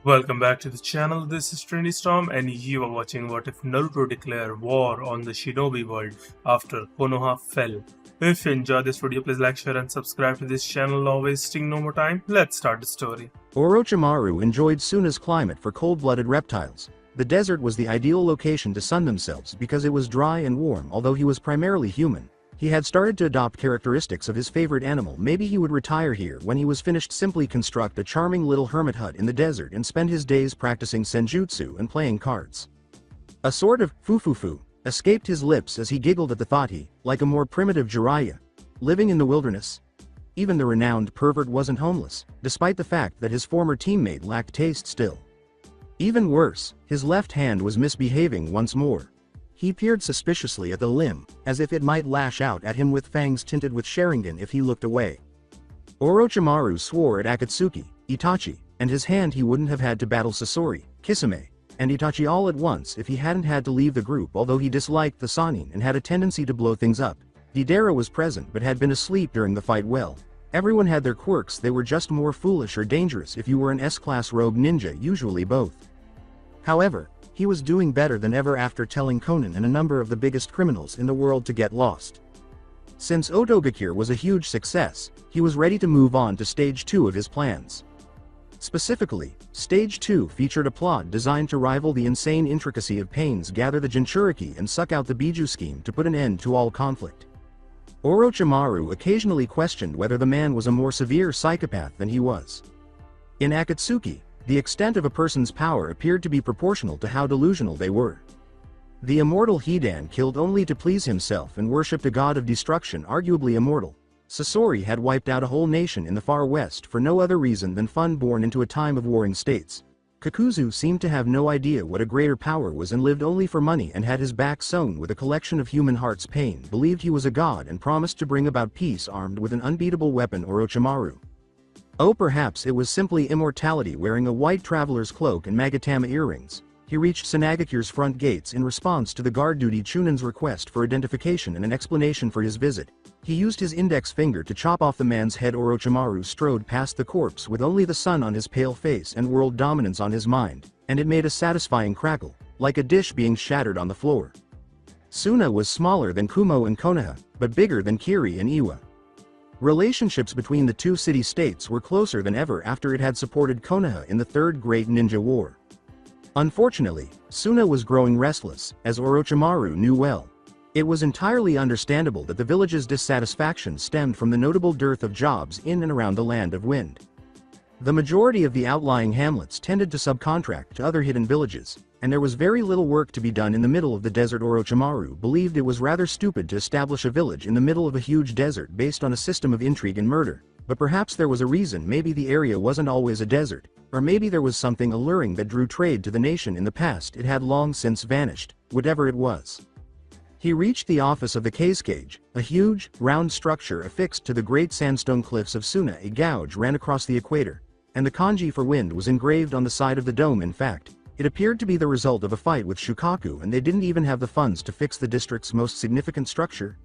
Welcome back to the channel. This is Trendy Storm, and you are watching What If Naruto declare war on the Shinobi world after Konoha fell. If you enjoyed this video, please like, share, and subscribe to this channel. Now wasting no more time, let's start the story. Orochimaru enjoyed Suna's climate for cold-blooded reptiles. The desert was the ideal location to sun themselves because it was dry and warm. Although he was primarily human, he had started to adopt characteristics of his favorite animal. Maybe he would retire here when he was finished, simply construct a charming little hermit hut in the desert and spend his days practicing senjutsu and playing cards. A sort of fufufu escaped his lips as he giggled at the thought he, like a more primitive Jiraiya, living in the wilderness. Even the renowned pervert wasn't homeless, despite the fact that his former teammate lacked taste still. Even worse, his left hand was misbehaving once more. He peered suspiciously at the limb, as if it might lash out at him with fangs tinted with Sharingan if he looked away. Orochimaru swore at Akatsuki, Itachi, and his hand he wouldn't have had to battle Sasori, Kisame, and Itachi all at once if he hadn't had to leave the group. Although he disliked the Sannin and had a tendency to blow things up, Deidara was present but had been asleep during the fight. Well, everyone had their quirks, they were just more foolish or dangerous if you were an S-class rogue ninja, usually both. However, he was doing better than ever after telling Conan and a number of the biggest criminals in the world to get lost. Since Otogakure was a huge success, he was ready to move on to Stage 2 of his plans. Specifically, Stage 2 featured a plot designed to rival the insane intricacy of Pain's gather the Jinchuriki and suck out the Biju scheme to put an end to all conflict. Orochimaru occasionally questioned whether the man was a more severe psychopath than he was. In Akatsuki, the extent of a person's power appeared to be proportional to how delusional they were. The immortal Hidan killed only to please himself and worshipped a god of destruction, arguably immortal. Sasori had wiped out a whole nation in the far west for no other reason than fun, born into a time of warring states. Kakuzu seemed to have no idea what a greater power was and lived only for money and had his back sewn with a collection of human hearts. Pain believed he was a god and promised to bring about peace armed with an unbeatable weapon, Orochimaru. Oh, perhaps it was simply immortality, wearing a white traveler's cloak and Magatama earrings. He reached Sanagakure's front gates in response to the guard duty Chunan's request for identification and an explanation for his visit. He used his index finger to chop off the man's head. Orochimaru strode past the corpse with only the sun on his pale face and world dominance on his mind, and it made a satisfying crackle, like a dish being shattered on the floor. Suna was smaller than Kumo and Konoha, but bigger than Kiri and Iwa. Relationships between the two city-states were closer than ever after it had supported Konoha in the Third Great Ninja War. Unfortunately, Suna was growing restless, as Orochimaru knew well. It was entirely understandable that the village's dissatisfaction stemmed from the notable dearth of jobs in and around the Land of Wind. The majority of the outlying hamlets tended to subcontract to other hidden villages, and there was very little work to be done in the middle of the desert. Orochimaru believed it was rather stupid to establish a village in the middle of a huge desert based on a system of intrigue and murder, but perhaps there was a reason. Maybe the area wasn't always a desert, or maybe there was something alluring that drew trade to the nation in the past. It had long since vanished, whatever it was. He reached the office of the Cage, a huge, round structure affixed to the great sandstone cliffs of Suna. A gouge ran across the equator, and the kanji for wind was engraved on the side of the dome. In fact, it appeared to be the result of a fight with Shukaku, and they didn't even have the funds to fix the district's most significant structure.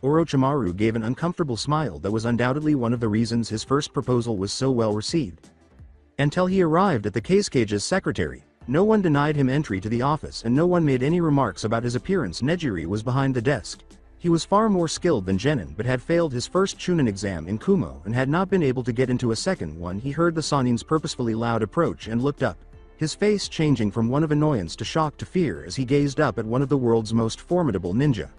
Orochimaru gave an uncomfortable smile that was undoubtedly one of the reasons his first proposal was so well received. Until he arrived at the Cage's secretary, no one denied him entry to the office and no one made any remarks about his appearance. Nejiri was behind the desk. He was far more skilled than Genin but had failed his first Chunin exam in Kumo and had not been able to get into a second one. He heard the Sannin's purposefully loud approach and looked up, his face changing from one of annoyance to shock to fear as he gazed up at one of the world's most formidable ninja.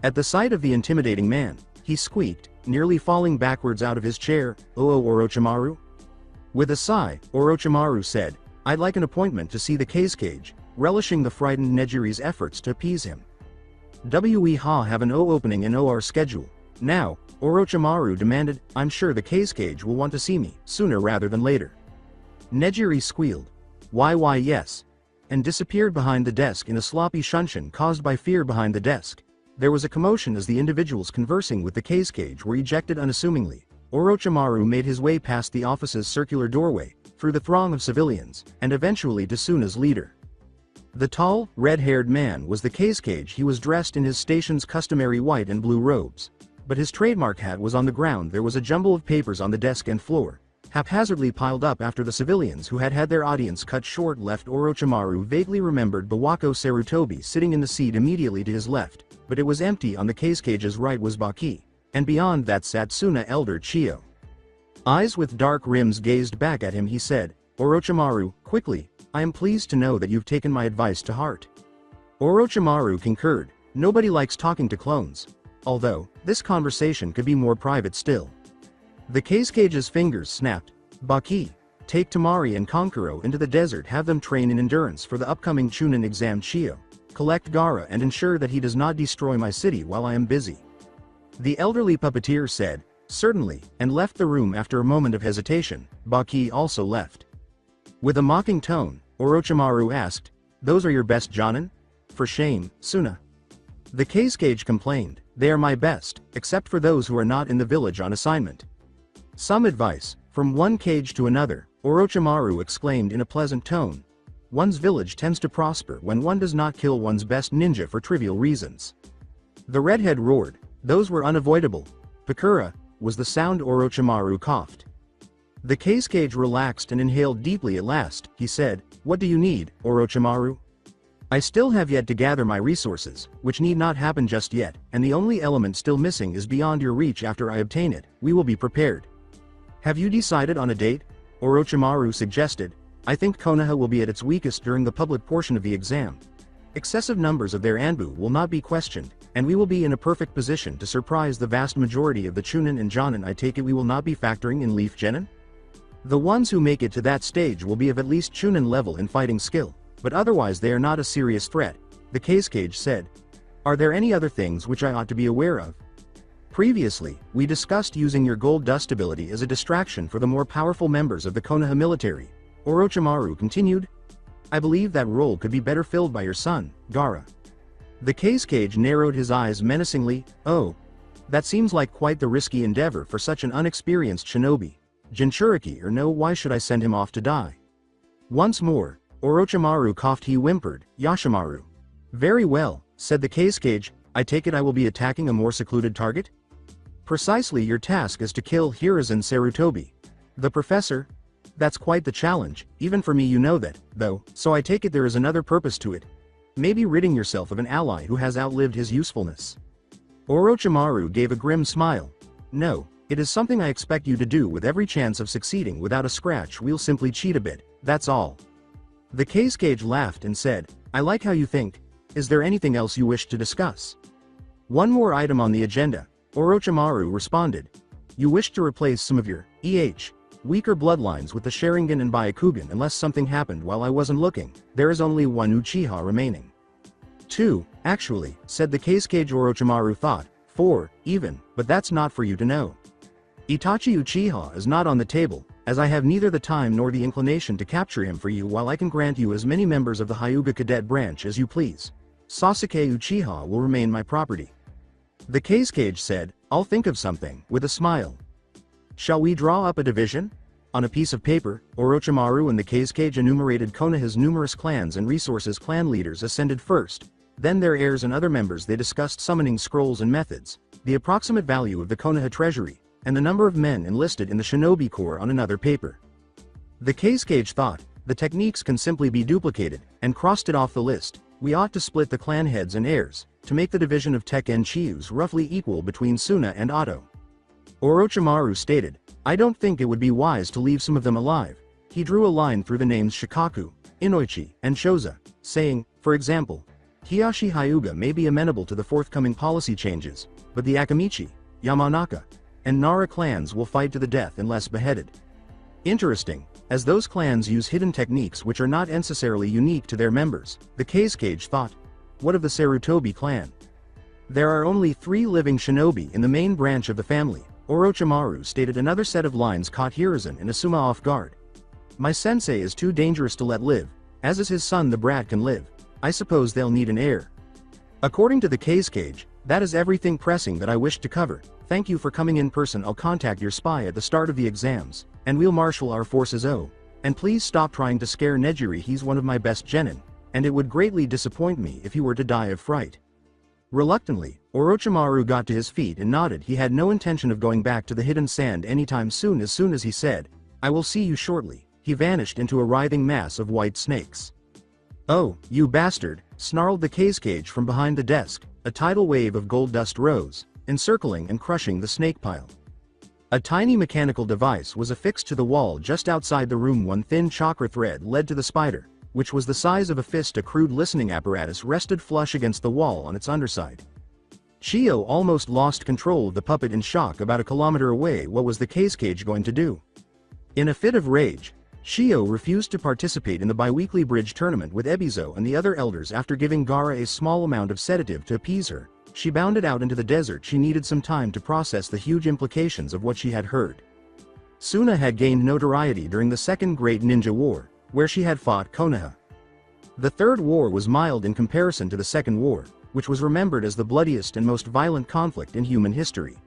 At the sight of the intimidating man, he squeaked, nearly falling backwards out of his chair, "Oh, Orochimaru?" With a sigh, Orochimaru said, "I'd like an appointment to see the Cage," relishing the frightened Nejiri's efforts to appease him. "We have an opening in our schedule now," Orochimaru demanded. "I'm sure the Cage will want to see me, sooner rather than later." Nejiri squealed, Why yes," and disappeared behind the desk in a sloppy shunshin caused by fear. Behind the desk, there was a commotion as the individuals conversing with the Cage were ejected unassumingly. Orochimaru made his way past the office's circular doorway, through the throng of civilians, and eventually to Suna's leader. The tall, red-haired man was the Cage. He was dressed in his station's customary white and blue robes, but his trademark hat was on the ground. There was a jumble of papers on the desk and floor, haphazardly piled up after the civilians who had had their audience cut short left. Orochimaru vaguely remembered Bawako Sarutobi sitting in the seat immediately to his left, but it was empty. On the cage's right was Baki, and beyond that sat Suna elder Chiyo. Eyes with dark rims gazed back at him. He said, Orochimaru, quickly, I am pleased to know that you've taken my advice to heart. Orochimaru concurred, nobody likes talking to clones. Although, this conversation could be more private still. The cage's fingers snapped. Baki, take Tamari and Kankuro into the desert, have them train in endurance for the upcoming Chunin exam. Chiyo, collect Gaara and ensure that he does not destroy my city while I am busy. The elderly puppeteer said, certainly, and left the room. After a moment of hesitation, Baki also left. With a mocking tone, Orochimaru asked, those are your best Jonin? For shame, Suna. The cage complained, they are my best, except for those who are not in the village on assignment. Some advice, from one cage to another, Orochimaru exclaimed in a pleasant tone. One's village tends to prosper when one does not kill one's best ninja for trivial reasons. The redhead roared, those were unavoidable. Pakura, was the sound. Orochimaru coughed. The cage relaxed and inhaled deeply. At last, he said, what do you need, Orochimaru? I still have yet to gather my resources, which need not happen just yet, and the only element still missing is beyond your reach. After I obtain it, we will be prepared. Have you decided on a date? Orochimaru suggested. I think Konoha will be at its weakest during the public portion of the exam. Excessive numbers of their Anbu will not be questioned, and we will be in a perfect position to surprise the vast majority of the Chunin and Jonin. I take it we will not be factoring in Leaf Genin? The ones who make it to that stage will be of at least Chunin level in fighting skill, but otherwise they are not a serious threat, the cage said. Are there any other things which I ought to be aware of? Previously, we discussed using your gold dust ability as a distraction for the more powerful members of the Konoha military, Orochimaru continued. I believe that role could be better filled by your son, Gaara. The cage narrowed his eyes menacingly. Oh, that seems like quite the risky endeavor for such an unexperienced shinobi. Jinchuriki or no, why should I send him off to die? Once more, Orochimaru coughed. He whimpered, Yashimaru. Very well, said the cage, I take it I will be attacking a more secluded target? Precisely, your task is to kill Hiruzen Sarutobi. The professor? That's quite the challenge, even for me, you know that, though, so I take it there is another purpose to it. Maybe ridding yourself of an ally who has outlived his usefulness. Orochimaru gave a grim smile. No, it is something I expect you to do with every chance of succeeding without a scratch. We'll simply cheat a bit, that's all. The cage laughed and said, I like how you think. Is there anything else you wish to discuss? One more item on the agenda, Orochimaru responded. You wish to replace some of your weaker bloodlines with the Sharingan and Byakugan unless something happened while I wasn't looking. There is only one Uchiha remaining. 2, actually, said the cage. Orochimaru thought, 4, even, but that's not for you to know. Itachi Uchiha is not on the table, as I have neither the time nor the inclination to capture him for you. While I can grant you as many members of the Hyuga cadet branch as you please, Sasuke Uchiha will remain my property. The cage said, I'll think of something, with a smile. Shall we draw up a division? On a piece of paper, Orochimaru and the cage enumerated Konoha's numerous clans and resources. Clan leaders ascended first, then their heirs and other members. They discussed summoning scrolls and methods, the approximate value of the Konoha treasury, and the number of men enlisted in the Shinobi Corps on another paper. The cage thought, the techniques can simply be duplicated, and crossed it off the list. We ought to split the clan heads and heirs, to make the division of Teken Chius roughly equal between Suna and Otto. Orochimaru stated, I don't think it would be wise to leave some of them alive. He drew a line through the names Shikaku, Inoichi, and Shoza, saying, for example, Hiyashi Hyuga may be amenable to the forthcoming policy changes, but the Akamichi, Yamanaka, and Nara clans will fight to the death unless beheaded. Interesting, as those clans use hidden techniques which are not necessarily unique to their members, the cage thought. What of the Sarutobi clan? There are only 3 living shinobi in the main branch of the family, Orochimaru stated. Another set of lines caught Hiruzen and Asuma off guard. My sensei is too dangerous to let live, as is his son. The brat can live. I suppose they'll need an heir. According to the cage, that is everything pressing that I wished to cover. Thank you for coming in person. I'll contact your spy at the start of the exams, and we'll marshal our forces. Oh, and please stop trying to scare Nejiri. He's one of my best genin, and it would greatly disappoint me if he were to die of fright. Reluctantly, Orochimaru got to his feet and nodded. He had no intention of going back to the hidden sand anytime soon. As soon as he said, I will see you shortly." He vanished into a writhing mass of white snakes. "Oh, you bastard," snarled the cage from behind the desk. A tidal wave of gold dust rose, encircling and crushing the snake pile. A tiny mechanical device was affixed to the wall just outside the room. One thin chakra thread led to the spider, which was the size of a fist. A crude listening apparatus rested flush against the wall on its underside. Chiyo almost lost control of the puppet in shock. About a kilometer away, what was the cage going to do? In a fit of rage, Chiyo refused to participate in the biweekly bridge tournament with Ebizo and the other elders. After giving Gaara a small amount of sedative to appease her, she bounded out into the desert. She needed some time to process the huge implications of what she had heard. Suna had gained notoriety during the Second Great Ninja War, where she had fought Konoha. The Third War was mild in comparison to the Second War, which was remembered as the bloodiest and most violent conflict in human history.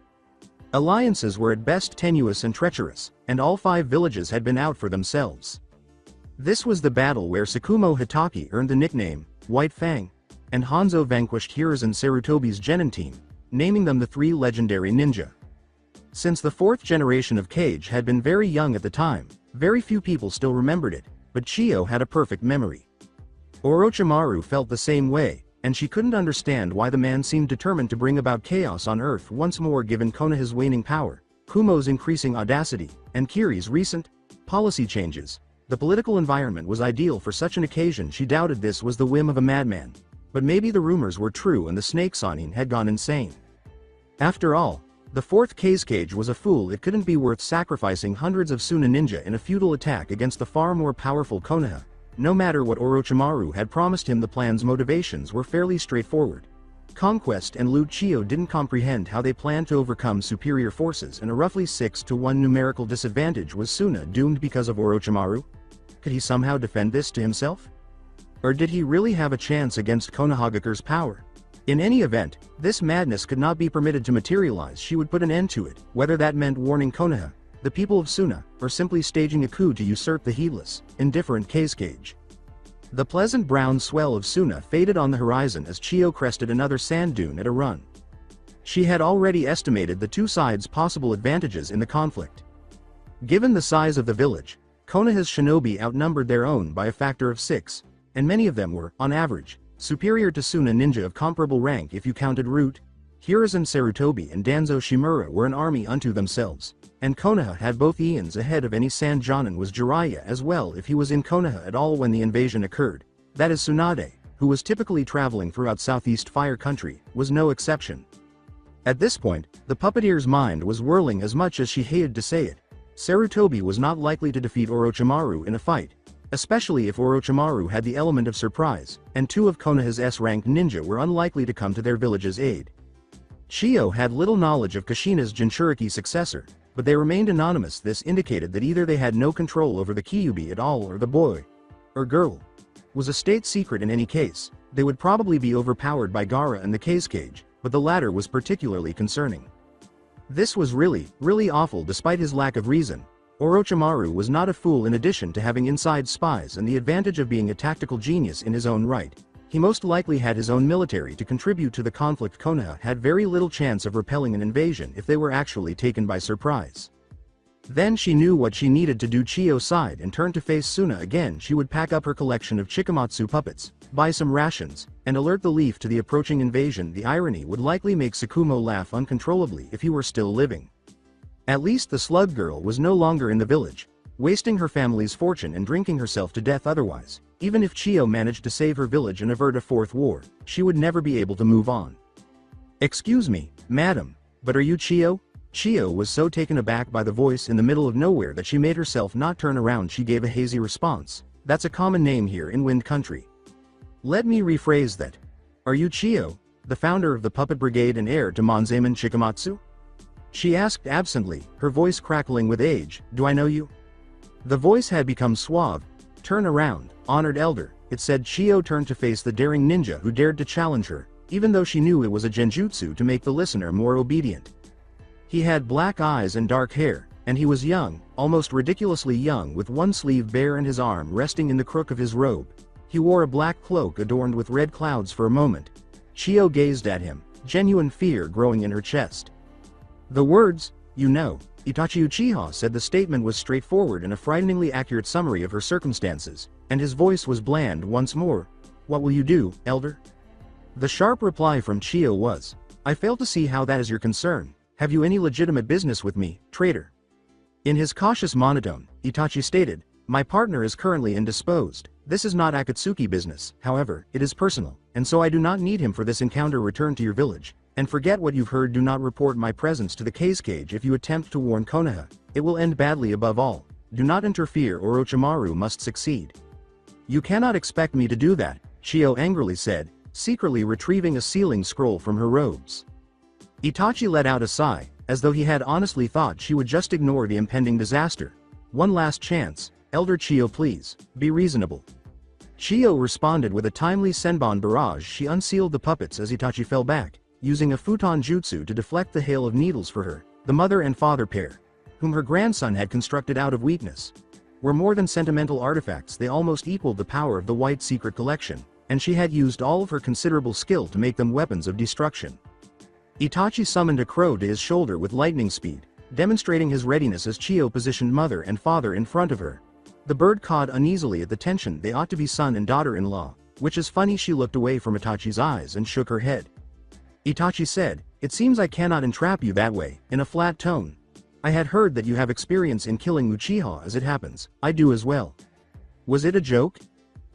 Alliances were at best tenuous and treacherous, and all 5 villages had been out for themselves. This was the battle where Tsukumo Hitaki earned the nickname White Fang, and Hanzo vanquished Hiruzen Sarutobi's genin team, naming them the 3 legendary ninja. Since the 4th generation of Kage had been very young at the time, very few people still remembered it, but Chiyo had a perfect memory. Orochimaru felt the same way, and she couldn't understand why the man seemed determined to bring about chaos on Earth once more. Given Konoha's waning power, Kumo's increasing audacity, and Kiri's recent policy changes, the political environment was ideal for such an occasion. She doubted this was the whim of a madman, but maybe the rumors were true and the snake Sanin had gone insane. After all, the 4th Kage was a fool. It couldn't be worth sacrificing hundreds of Suna ninja in a futile attack against the far more powerful Konoha. No matter what Orochimaru had promised him, the plan's motivations were fairly straightforward. Conquest and loot. Chiyo didn't comprehend how they planned to overcome superior forces, and a roughly 6-to-1 numerical disadvantage. Was Suna doomed because of Orochimaru? Could he somehow defend this to himself? Or did he really have a chance against Konohagakure's power? In any event, this madness could not be permitted to materialize. She would put an end to it, whether that meant warning Konoha, the people of Suna, or simply staging a coup to usurp the heedless, indifferent Kage. The pleasant brown swell of Suna faded on the horizon as Chiyo crested another sand dune at a run. She had already estimated the 2 sides' possible advantages in the conflict. Given the size of the village, Konoha's shinobi outnumbered their own by a factor of 6, and many of them were, on average, superior to Suna ninja of comparable rank. If you counted Root, Hiruzen Sarutobi and Danzo Shimura were an army unto themselves, and Konoha had both eons ahead of any Sand Jonin. Was Jiraiya as well, if he was in Konoha at all when the invasion occurred? That is, Tsunade, who was typically traveling throughout Southeast Fire Country, was no exception. At this point, the puppeteer's mind was whirling. As much as she hated to say it, Sarutobi was not likely to defeat Orochimaru in a fight, especially if Orochimaru had the element of surprise, and 2 of Konoha's S-ranked ninja were unlikely to come to their village's aid. Chiyo had little knowledge of Kushina's Jinchuriki successor, but they remained anonymous. This indicated that either they had no control over the Kyuubi at all, or the boy, or girl, was a state secret. In any case, they would probably be overpowered by Gaara and the Kage, but the latter was particularly concerning. This was really awful. Despite his lack of reason, Orochimaru was not a fool. In addition to having inside spies and the advantage of being a tactical genius in his own right, he most likely had his own military to contribute to the conflict. Konoha had very little chance of repelling an invasion if they were actually taken by surprise. Then she knew what she needed to do. Chiyo sighed and turned to face Suna again. She would pack up her collection of Chikamatsu puppets, buy some rations, and alert the Leaf to the approaching invasion. The irony would likely make Tsukumo laugh uncontrollably if he were still living. At least the slug girl was no longer in the village, wasting her family's fortune and drinking herself to death otherwise. Even if Chiyo managed to save her village and avert a 4th war, she would never be able to move on. "Excuse me, madam, but are you Chiyo?" Chiyo was so taken aback by the voice in the middle of nowhere that she made herself not turn around. She gave a hazy response. "That's a common name here in Wind Country." "Let me rephrase that. Are you Chiyo, the founder of the Puppet Brigade and heir to Monzaemon Chikamatsu?" she asked absently, her voice crackling with age. "Do I know you?" The voice had become suave. "Turn around, honored elder," it said. Chiyo turned to face the daring ninja who dared to challenge her, even though she knew it was a genjutsu to make the listener more obedient. He had black eyes and dark hair, and he was young, almost ridiculously young, with one sleeve bare and his arm resting in the crook of his robe. He wore a black cloak adorned with red clouds. For a moment, Chiyo gazed at him, genuine fear growing in her chest. The words, "You know," Itachi Uchiha said the statement was straightforward and a frighteningly accurate summary of her circumstances, and his voice was bland once more. What will you do, elder? The sharp reply from Chiyo was, I fail to see how that is your concern. Have you any legitimate business with me, traitor? In his cautious monotone, Itachi stated, my partner is currently indisposed. This is not Akatsuki business, however, it is personal, and so I do not need him for this encounter. Return to your village, and forget what you've heard. Do not report my presence to the cage if you attempt to warn Konoha. It will end badly. Above all, do not interfere or Orochimaru must succeed. You cannot expect me to do that, Chiyo angrily said, secretly retrieving a sealing scroll from her robes. Itachi let out a sigh, as though he had honestly thought she would just ignore the impending disaster. One last chance, Elder Chiyo, please, be reasonable. Chiyo responded with a timely Senbon barrage. She unsealed the puppets as Itachi fell back, using a futon jutsu to deflect the hail of needles for her. The mother and father pair, whom her grandson had constructed out of weakness, were more than sentimental artifacts. They almost equaled the power of the White Secret Collection, and she had used all of her considerable skill to make them weapons of destruction. Itachi summoned a crow to his shoulder with lightning speed, demonstrating his readiness as Chiyo positioned mother and father in front of her. The bird cawed uneasily at the tension. They ought to be son and daughter-in-law, which is funny. She looked away from Itachi's eyes and shook her head. Itachi said, it seems I cannot entrap you that way, in a flat tone. I had heard that you have experience in killing Uchiha. As it happens, I do as well. Was it a joke?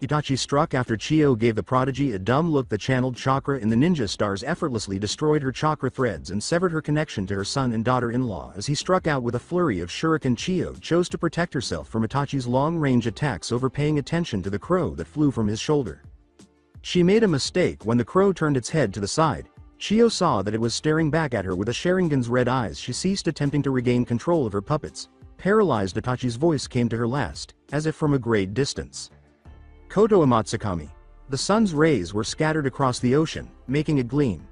Itachi struck after Chiyo gave the prodigy a dumb look. The channeled chakra in the ninja stars effortlessly destroyed her chakra threads and severed her connection to her son and daughter-in-law. As he struck out with a flurry of shuriken, Chiyo chose to protect herself from Itachi's long-range attacks, overpaying attention to the crow that flew from his shoulder. She made a mistake when the crow turned its head to the side. Chiyo saw that it was staring back at her with a Sharingan's red eyes. She ceased attempting to regain control of her puppets. Paralyzed, Itachi's voice came to her last, as if from a great distance. Koto Amatsukami. The sun's rays were scattered across the ocean, making it gleam.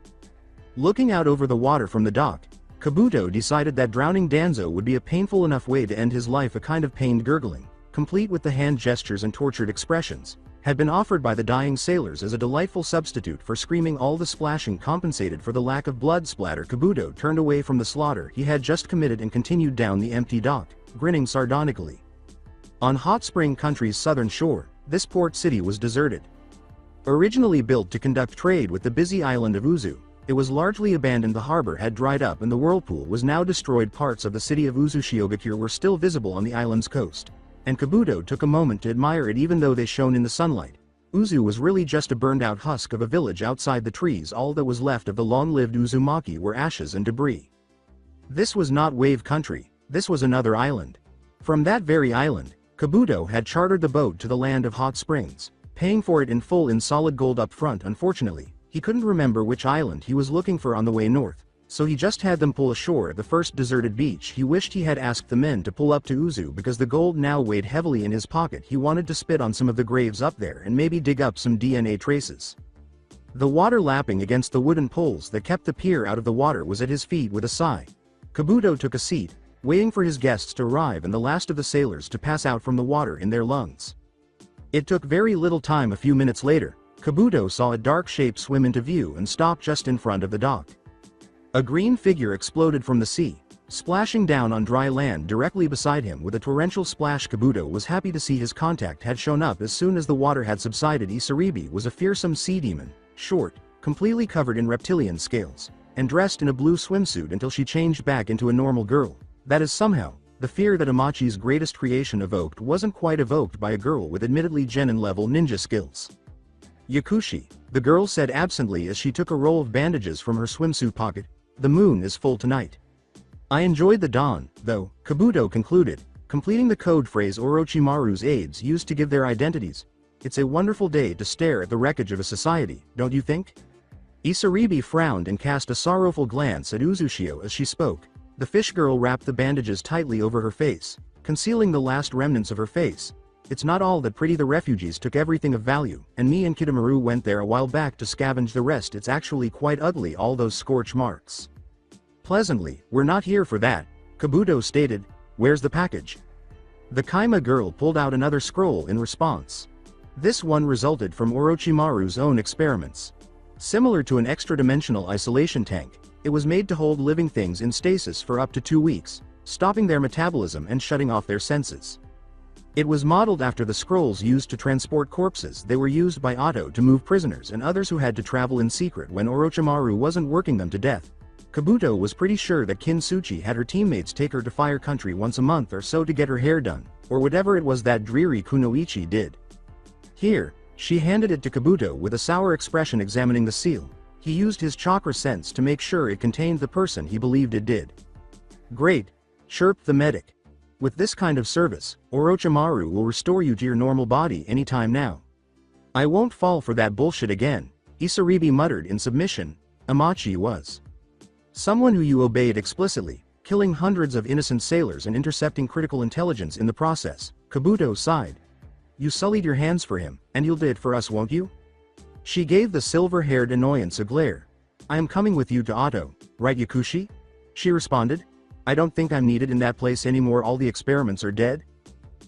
Looking out over the water from the dock, Kabuto decided that drowning Danzo would be a painful enough way to end his life. A kind of pained gurgling, complete with the hand gestures and tortured expressions, had been offered by the dying sailors as a delightful substitute for screaming. All the splashing compensated for the lack of blood splatter. Kabuto turned away from the slaughter he had just committed and continued down the empty dock, grinning sardonically. On Hot Spring Country's southern shore, this port city was deserted. Originally built to conduct trade with the busy island of Uzu, it was largely abandoned. The harbor had dried up and the whirlpool was now destroyed. Parts of the city of Uzu Shiogakure were still visible on the island's coast, and Kabuto took a moment to admire it. Even though they shone in the sunlight, Uzu was really just a burned-out husk of a village outside the trees. All that was left of the long-lived Uzumaki were ashes and debris. This was not Wave Country, this was another island. From that very island, Kabuto had chartered the boat to the land of Hot Springs, paying for it in full in solid gold up front. Unfortunately, he couldn't remember which island he was looking for on the way north, so he just had them pull ashore at the first deserted beach. He wished he had asked the men to pull up to Uzu because the gold now weighed heavily in his pocket. He wanted to spit on some of the graves up there and maybe dig up some DNA traces. The water lapping against the wooden poles that kept the pier out of the water was at his feet. With a sigh, Kabuto took a seat, waiting for his guests to arrive and the last of the sailors to pass out from the water in their lungs. It took very little time. A few minutes later, Kabuto saw a dark shape swim into view and stop just in front of the dock. A green figure exploded from the sea, splashing down on dry land directly beside him with a torrential splash. Kabuto was happy to see his contact had shown up as soon as the water had subsided. Isaribi was a fearsome sea demon, short, completely covered in reptilian scales, and dressed in a blue swimsuit until she changed back into a normal girl. That is, somehow, the fear that Amachi's greatest creation evoked wasn't quite evoked by a girl with admittedly genin-level ninja skills. Yakushi, the girl said absently as she took a roll of bandages from her swimsuit pocket. The moon is full tonight. I enjoyed the dawn, though, Kabuto concluded, completing the code phrase Orochimaru's aides used to give their identities. It's a wonderful day to stare at the wreckage of a society, don't you think? Isaribi frowned and cast a sorrowful glance at Uzushio as she spoke. The fish girl wrapped the bandages tightly over her face, concealing the last remnants of her face. It's not all that pretty. The refugees took everything of value, and me and Kitamaru went there a while back to scavenge the rest. It's actually quite ugly, all those scorch marks. Pleasantly, we're not here for that, Kabuto stated. Where's the package? The Kaima girl pulled out another scroll in response. This one resulted from Orochimaru's own experiments. Similar to an extra-dimensional isolation tank, it was made to hold living things in stasis for up to 2 weeks. stopping their metabolism and shutting off their senses. It was modeled after the scrolls used to transport corpses. They were used by Otto to move prisoners and others who had to travel in secret when Orochimaru wasn't working them to death. Kabuto was pretty sure that Kintsuchi had her teammates take her to Fire Country once a month or so to get her hair done, or whatever it was that dreary Kunoichi did. Here, she handed it to Kabuto with a sour expression examining the seal. He used his chakra sense to make sure it contained the person he believed it did. Great, chirped the medic. With this kind of service, Orochimaru will restore you to your normal body anytime now. I won't fall for that bullshit again, Isaribi muttered in submission. Amachi was someone who you obeyed explicitly, killing hundreds of innocent sailors and intercepting critical intelligence in the process. Kabuto sighed. You sullied your hands for him, and you'll do it for us, won't you? She gave the silver-haired annoyance a glare. I am coming with you to Otto, right Yakushi? She responded. I don't think I'm needed in that place anymore, all the experiments are dead.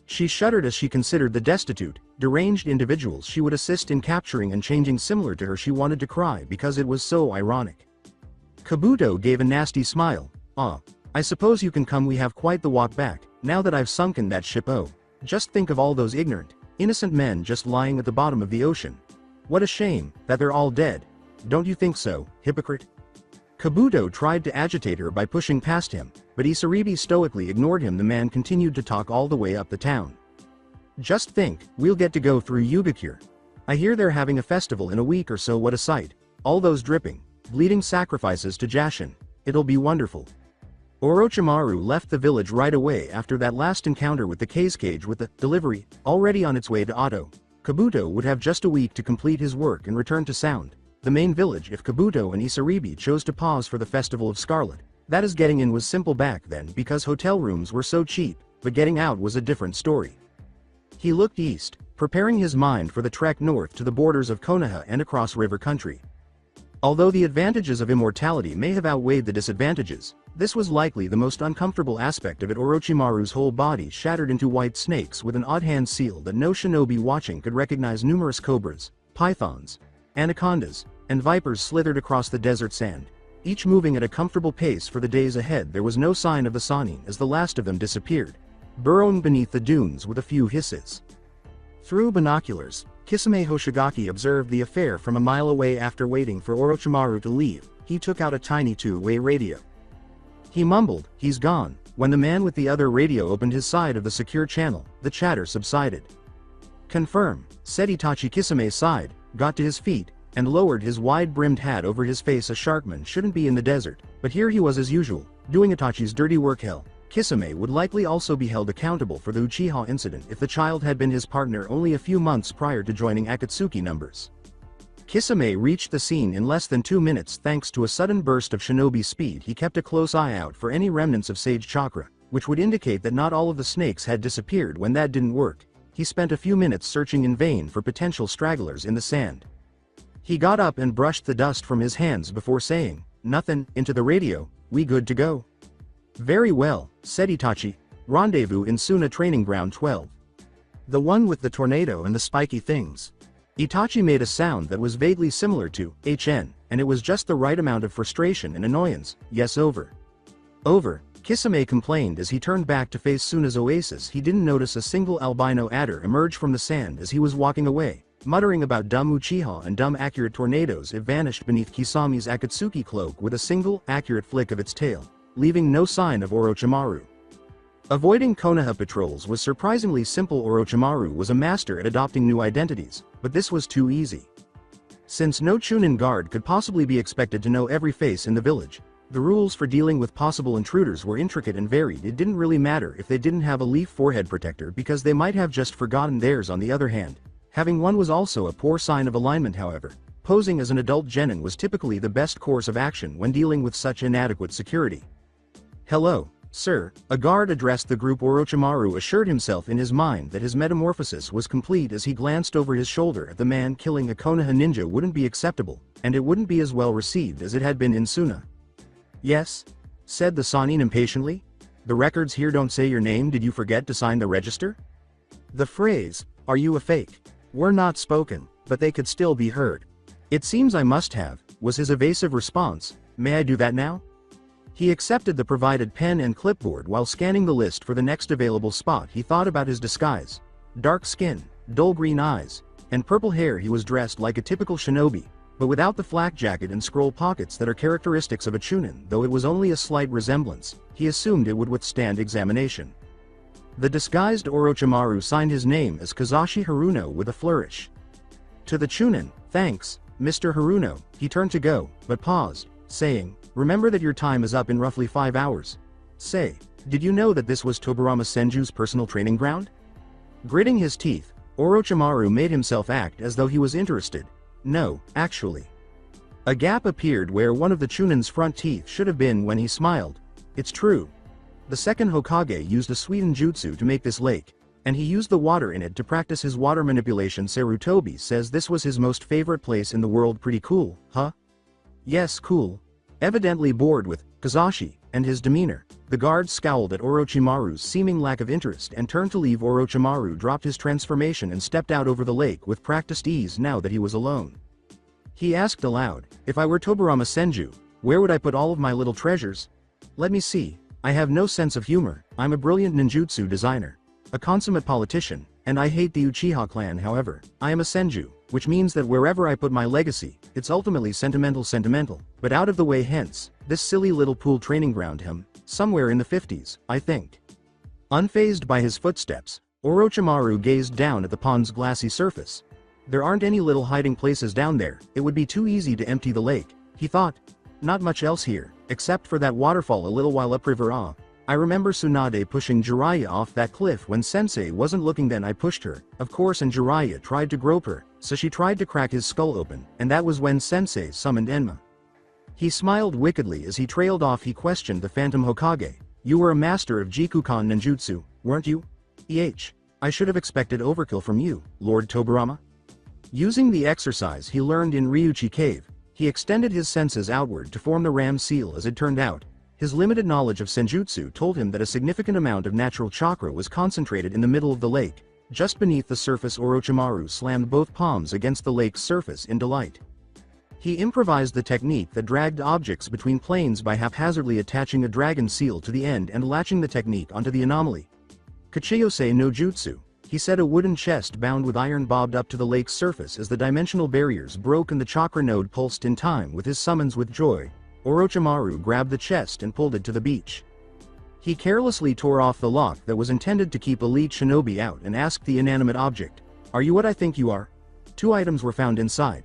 She shuddered as she considered the destitute, deranged individuals she would assist in capturing and changing. Similar to her, she wanted to cry because it was so ironic. Kabuto gave a nasty smile. I suppose you can come, we have quite the walk back, now that I've sunken that ship. Oh, just think of all those ignorant, innocent men just lying at the bottom of the ocean. What a shame, that they're all dead. Don't you think so, hypocrite? Kabuto tried to agitate her by pushing past him, but Isaribi stoically ignored him. The man continued to talk all the way up the town. Just think, we'll get to go through Yugakure. I hear they're having a festival in a week or so. What a sight. All those dripping, bleeding sacrifices to Jashin. It'll be wonderful. Orochimaru left the village right away after that last encounter with the cage with the delivery already on its way to Otto. Kabuto would have just a week to complete his work and return to Sound, the main village, if Kabuto and Isaribi chose to pause for the Festival of Scarlet. That is, getting in was simple back then because hotel rooms were so cheap, but getting out was a different story. He looked east, preparing his mind for the trek north to the borders of Konoha and across river country. Although the advantages of immortality may have outweighed the disadvantages, this was likely the most uncomfortable aspect of it. Orochimaru's whole body shattered into white snakes with an odd-hand seal that no shinobi watching could recognize. Numerous cobras, pythons, anacondas, and vipers slithered across the desert sand, each moving at a comfortable pace for the days ahead. There was no sign of the Sannin as the last of them disappeared, burrowing beneath the dunes with a few hisses. Through binoculars, Kisame Hoshigaki observed the affair from a mile away. After waiting for Orochimaru to leave, he took out a tiny two-way radio. He mumbled, "He's gone." When the man with the other radio opened his side of the secure channel, the chatter subsided. "Confirm," said Itachi. Kisame sighed, got to his feet, and lowered his wide-brimmed hat over his face. A sharkman shouldn't be in the desert, but here he was as usual, doing Itachi's dirty work. Hell, Kisame would likely also be held accountable for the Uchiha incident if the child had been his partner only a few months prior to joining Akatsuki numbers. Kisame reached the scene in less than 2 minutes thanks to a sudden burst of shinobi speed. He kept a close eye out for any remnants of sage chakra, which would indicate that not all of the snakes had disappeared. When that didn't work, he spent a few minutes searching in vain for potential stragglers in the sand. He got up and brushed the dust from his hands before saying, "Nothin'," into the radio. "We good to go?" "Very well," said Itachi. "Rendezvous in Suna Training Ground 12. The one with the tornado and the spiky things." Itachi made a sound that was vaguely similar to HN, and it was just the right amount of frustration and annoyance. "Yes, over." "Over," Kisame complained as he turned back to face Suna's oasis. He didn't notice a single albino adder emerge from the sand as he was walking away. Muttering about dumb Uchiha and dumb accurate tornadoes, it vanished beneath Kisami's Akatsuki cloak with a single, accurate flick of its tail, leaving no sign of Orochimaru. Avoiding Konoha patrols was surprisingly simple. Orochimaru was a master at adopting new identities, but this was too easy. Since no Chunin guard could possibly be expected to know every face in the village, the rules for dealing with possible intruders were intricate and varied. It didn't really matter if they didn't have a leaf forehead protector because they might have just forgotten theirs. On the other hand, having one was also a poor sign of alignment. However, posing as an adult genin was typically the best course of action when dealing with such inadequate security. "Hello, sir," a guard addressed the group. Orochimaru assured himself in his mind that his metamorphosis was complete as he glanced over his shoulder at the man. Killing a Konoha ninja wouldn't be acceptable, and it wouldn't be as well received as it had been in Suna. "Yes?" said the Sannin impatiently. "The records here don't say your name. Did you forget to sign the register?" The phrase, "Are you a fake?" were not spoken, but they could still be heard. "It seems I must have," was his evasive response. "May I do that now?" He accepted the provided pen and clipboard while scanning the list for the next available spot. He thought about his disguise. Dark skin, dull green eyes, and purple hair. He was dressed like a typical shinobi, but without the flak jacket and scroll pockets that are characteristics of a chunin. Though it was only a slight resemblance, he assumed it would withstand examination. The disguised Orochimaru signed his name as Kazashi Haruno with a flourish. To the chunin, "Thanks, Mr. Haruno," he turned to go, but paused, saying, "Remember that your time is up in roughly 5 hours. Say, did you know that this was Tobirama Senju's personal training ground?" Gritting his teeth, Orochimaru made himself act as though he was interested. "No, actually." A gap appeared where one of the chunin's front teeth should have been when he smiled. "It's true. The second Hokage used a sweetened jutsu to make this lake, and he used the water in it to practice his water manipulation. Sarutobi says this was his most favorite place in the world. Pretty cool, huh?" "Yes, cool." Evidently bored with Kazashi and his demeanor, the guard scowled at Orochimaru's seeming lack of interest and turned to leave. Orochimaru dropped his transformation and stepped out over the lake with practiced ease now that he was alone. He asked aloud, "If I were Tobirama Senju, where would I put all of my little treasures? Let me see. I have no sense of humor. I'm a brilliant ninjutsu designer, a consummate politician, and I hate the Uchiha clan. However, I am a Senju, which means that wherever I put my legacy, it's ultimately sentimental, but out of the way. Hence, this silly little pool training ground. Somewhere in the 50s, I think." Unfazed by his footsteps, Orochimaru gazed down at the pond's glassy surface. "There aren't any little hiding places down there. It would be too easy to empty the lake," he thought. "Not much else here, except for that waterfall a little while upriver. I remember Tsunade pushing Jiraiya off that cliff when Sensei wasn't looking. Then I pushed her, of course, and Jiraiya tried to grope her, so she tried to crack his skull open, and that was when Sensei summoned Enma." He smiled wickedly as he trailed off. He questioned the Phantom Hokage. "You were a master of Jikukan ninjutsu, weren't you?" I should have expected overkill from you, Lord Tobirama." Using the exercise he learned in Ryuchi Cave, he extended his senses outward to form the ram seal. As it turned out, his limited knowledge of senjutsu told him that a significant amount of natural chakra was concentrated in the middle of the lake, just beneath the surface. Orochimaru slammed both palms against the lake's surface in delight. He improvised the technique that dragged objects between planes by haphazardly attaching a dragon seal to the end and latching the technique onto the anomaly. "Kachiyose no jutsu," he said. A wooden chest bound with iron bobbed up to the lake's surface as the dimensional barriers broke and the chakra node pulsed in time with his summons. With joy, Orochimaru grabbed the chest and pulled it to the beach. He carelessly tore off the lock that was intended to keep elite shinobi out and asked the inanimate object, "Are you what I think you are?" 2 items were found inside.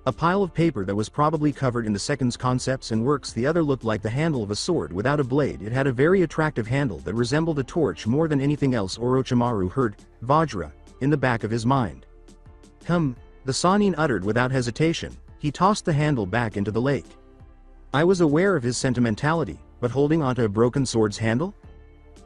A pile of paper that was probably covered in the second's concepts and works. The other looked like the handle of a sword without a blade. It had a very attractive handle that resembled a torch more than anything else. Orochimaru heard Vajra in the back of his mind. The Sannin uttered without hesitation. He tossed the handle back into the lake. "I was aware of his sentimentality, but holding onto a broken sword's handle?"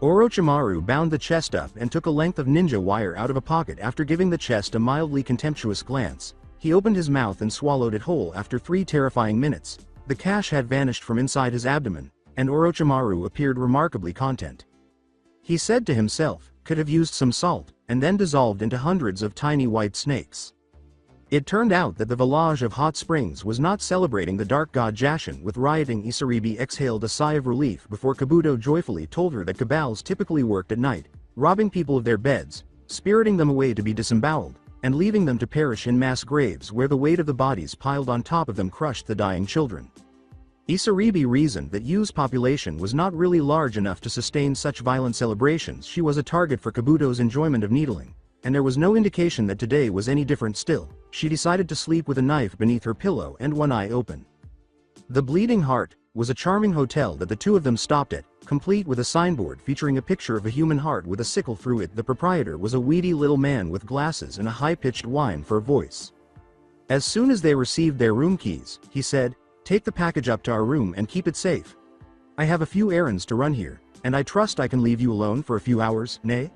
Orochimaru bound the chest up and took a length of ninja wire out of a pocket. After giving the chest a mildly contemptuous glance, he opened his mouth and swallowed it whole. After 3 terrifying minutes, the cash had vanished from inside his abdomen, and Orochimaru appeared remarkably content. He said to himself, "Could have used some salt," and then dissolved into hundreds of tiny white snakes. It turned out that the village of Hot Springs was not celebrating the dark god Jashin with rioting. Isaribi exhaled a sigh of relief before Kabuto joyfully told her that cabals typically worked at night, robbing people of their beds, spiriting them away to be disemboweled, and leaving them to perish in mass graves where the weight of the bodies piled on top of them crushed the dying children. Isaribi reasoned that Yu's population was not really large enough to sustain such violent celebrations. She was a target for Kabuto's enjoyment of needling, and there was no indication that today was any different. Still, she decided to sleep with a knife beneath her pillow and one eye open. The Bleeding Heart was a charming hotel that the two of them stopped at, complete with a signboard featuring a picture of a human heart with a sickle through it. The proprietor was a weedy little man with glasses and a high-pitched whine for a voice. As soon as they received their room keys, he said, "Take the package up to our room and keep it safe. I have a few errands to run here, and I trust I can leave you alone for a few hours, nay?"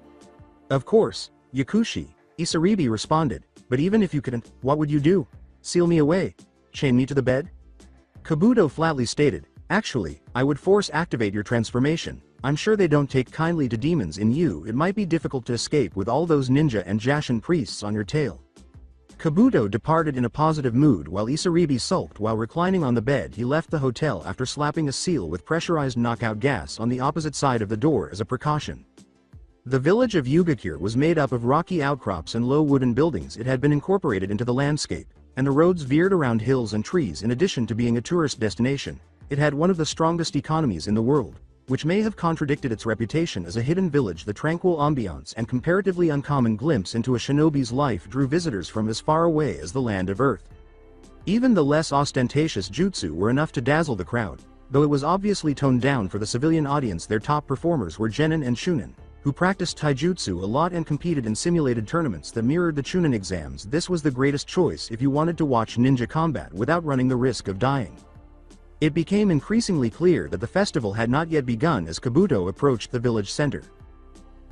"Of course, Yakushi," Isaribi responded, "but even if you couldn't, what would you do? Seal me away? Chain me to the bed?" Kabuto flatly stated, "Actually, I would force activate your transformation. I'm sure they don't take kindly to demons in you. It might be difficult to escape with all those ninja and Jashin priests on your tail." Kabuto departed in a positive mood while Isaribi sulked while reclining on the bed. He left the hotel after slapping a seal with pressurized knockout gas on the opposite side of the door as a precaution. The village of Yugakure was made up of rocky outcrops and low wooden buildings. It had been incorporated into the landscape, and the roads veered around hills and trees. In addition to being a tourist destination, it had one of the strongest economies in the world, which may have contradicted its reputation as a hidden village. The tranquil ambiance and comparatively uncommon glimpse into a shinobi's life drew visitors from as far away as the land of Earth. Even the less ostentatious jutsu were enough to dazzle the crowd, though it was obviously toned down for the civilian audience. Their top performers were Genin and Shunin, who practiced taijutsu a lot and competed in simulated tournaments that mirrored the Chunin exams. This was the greatest choice if you wanted to watch ninja combat without running the risk of dying. It became increasingly clear that the festival had not yet begun as Kabuto approached the village center.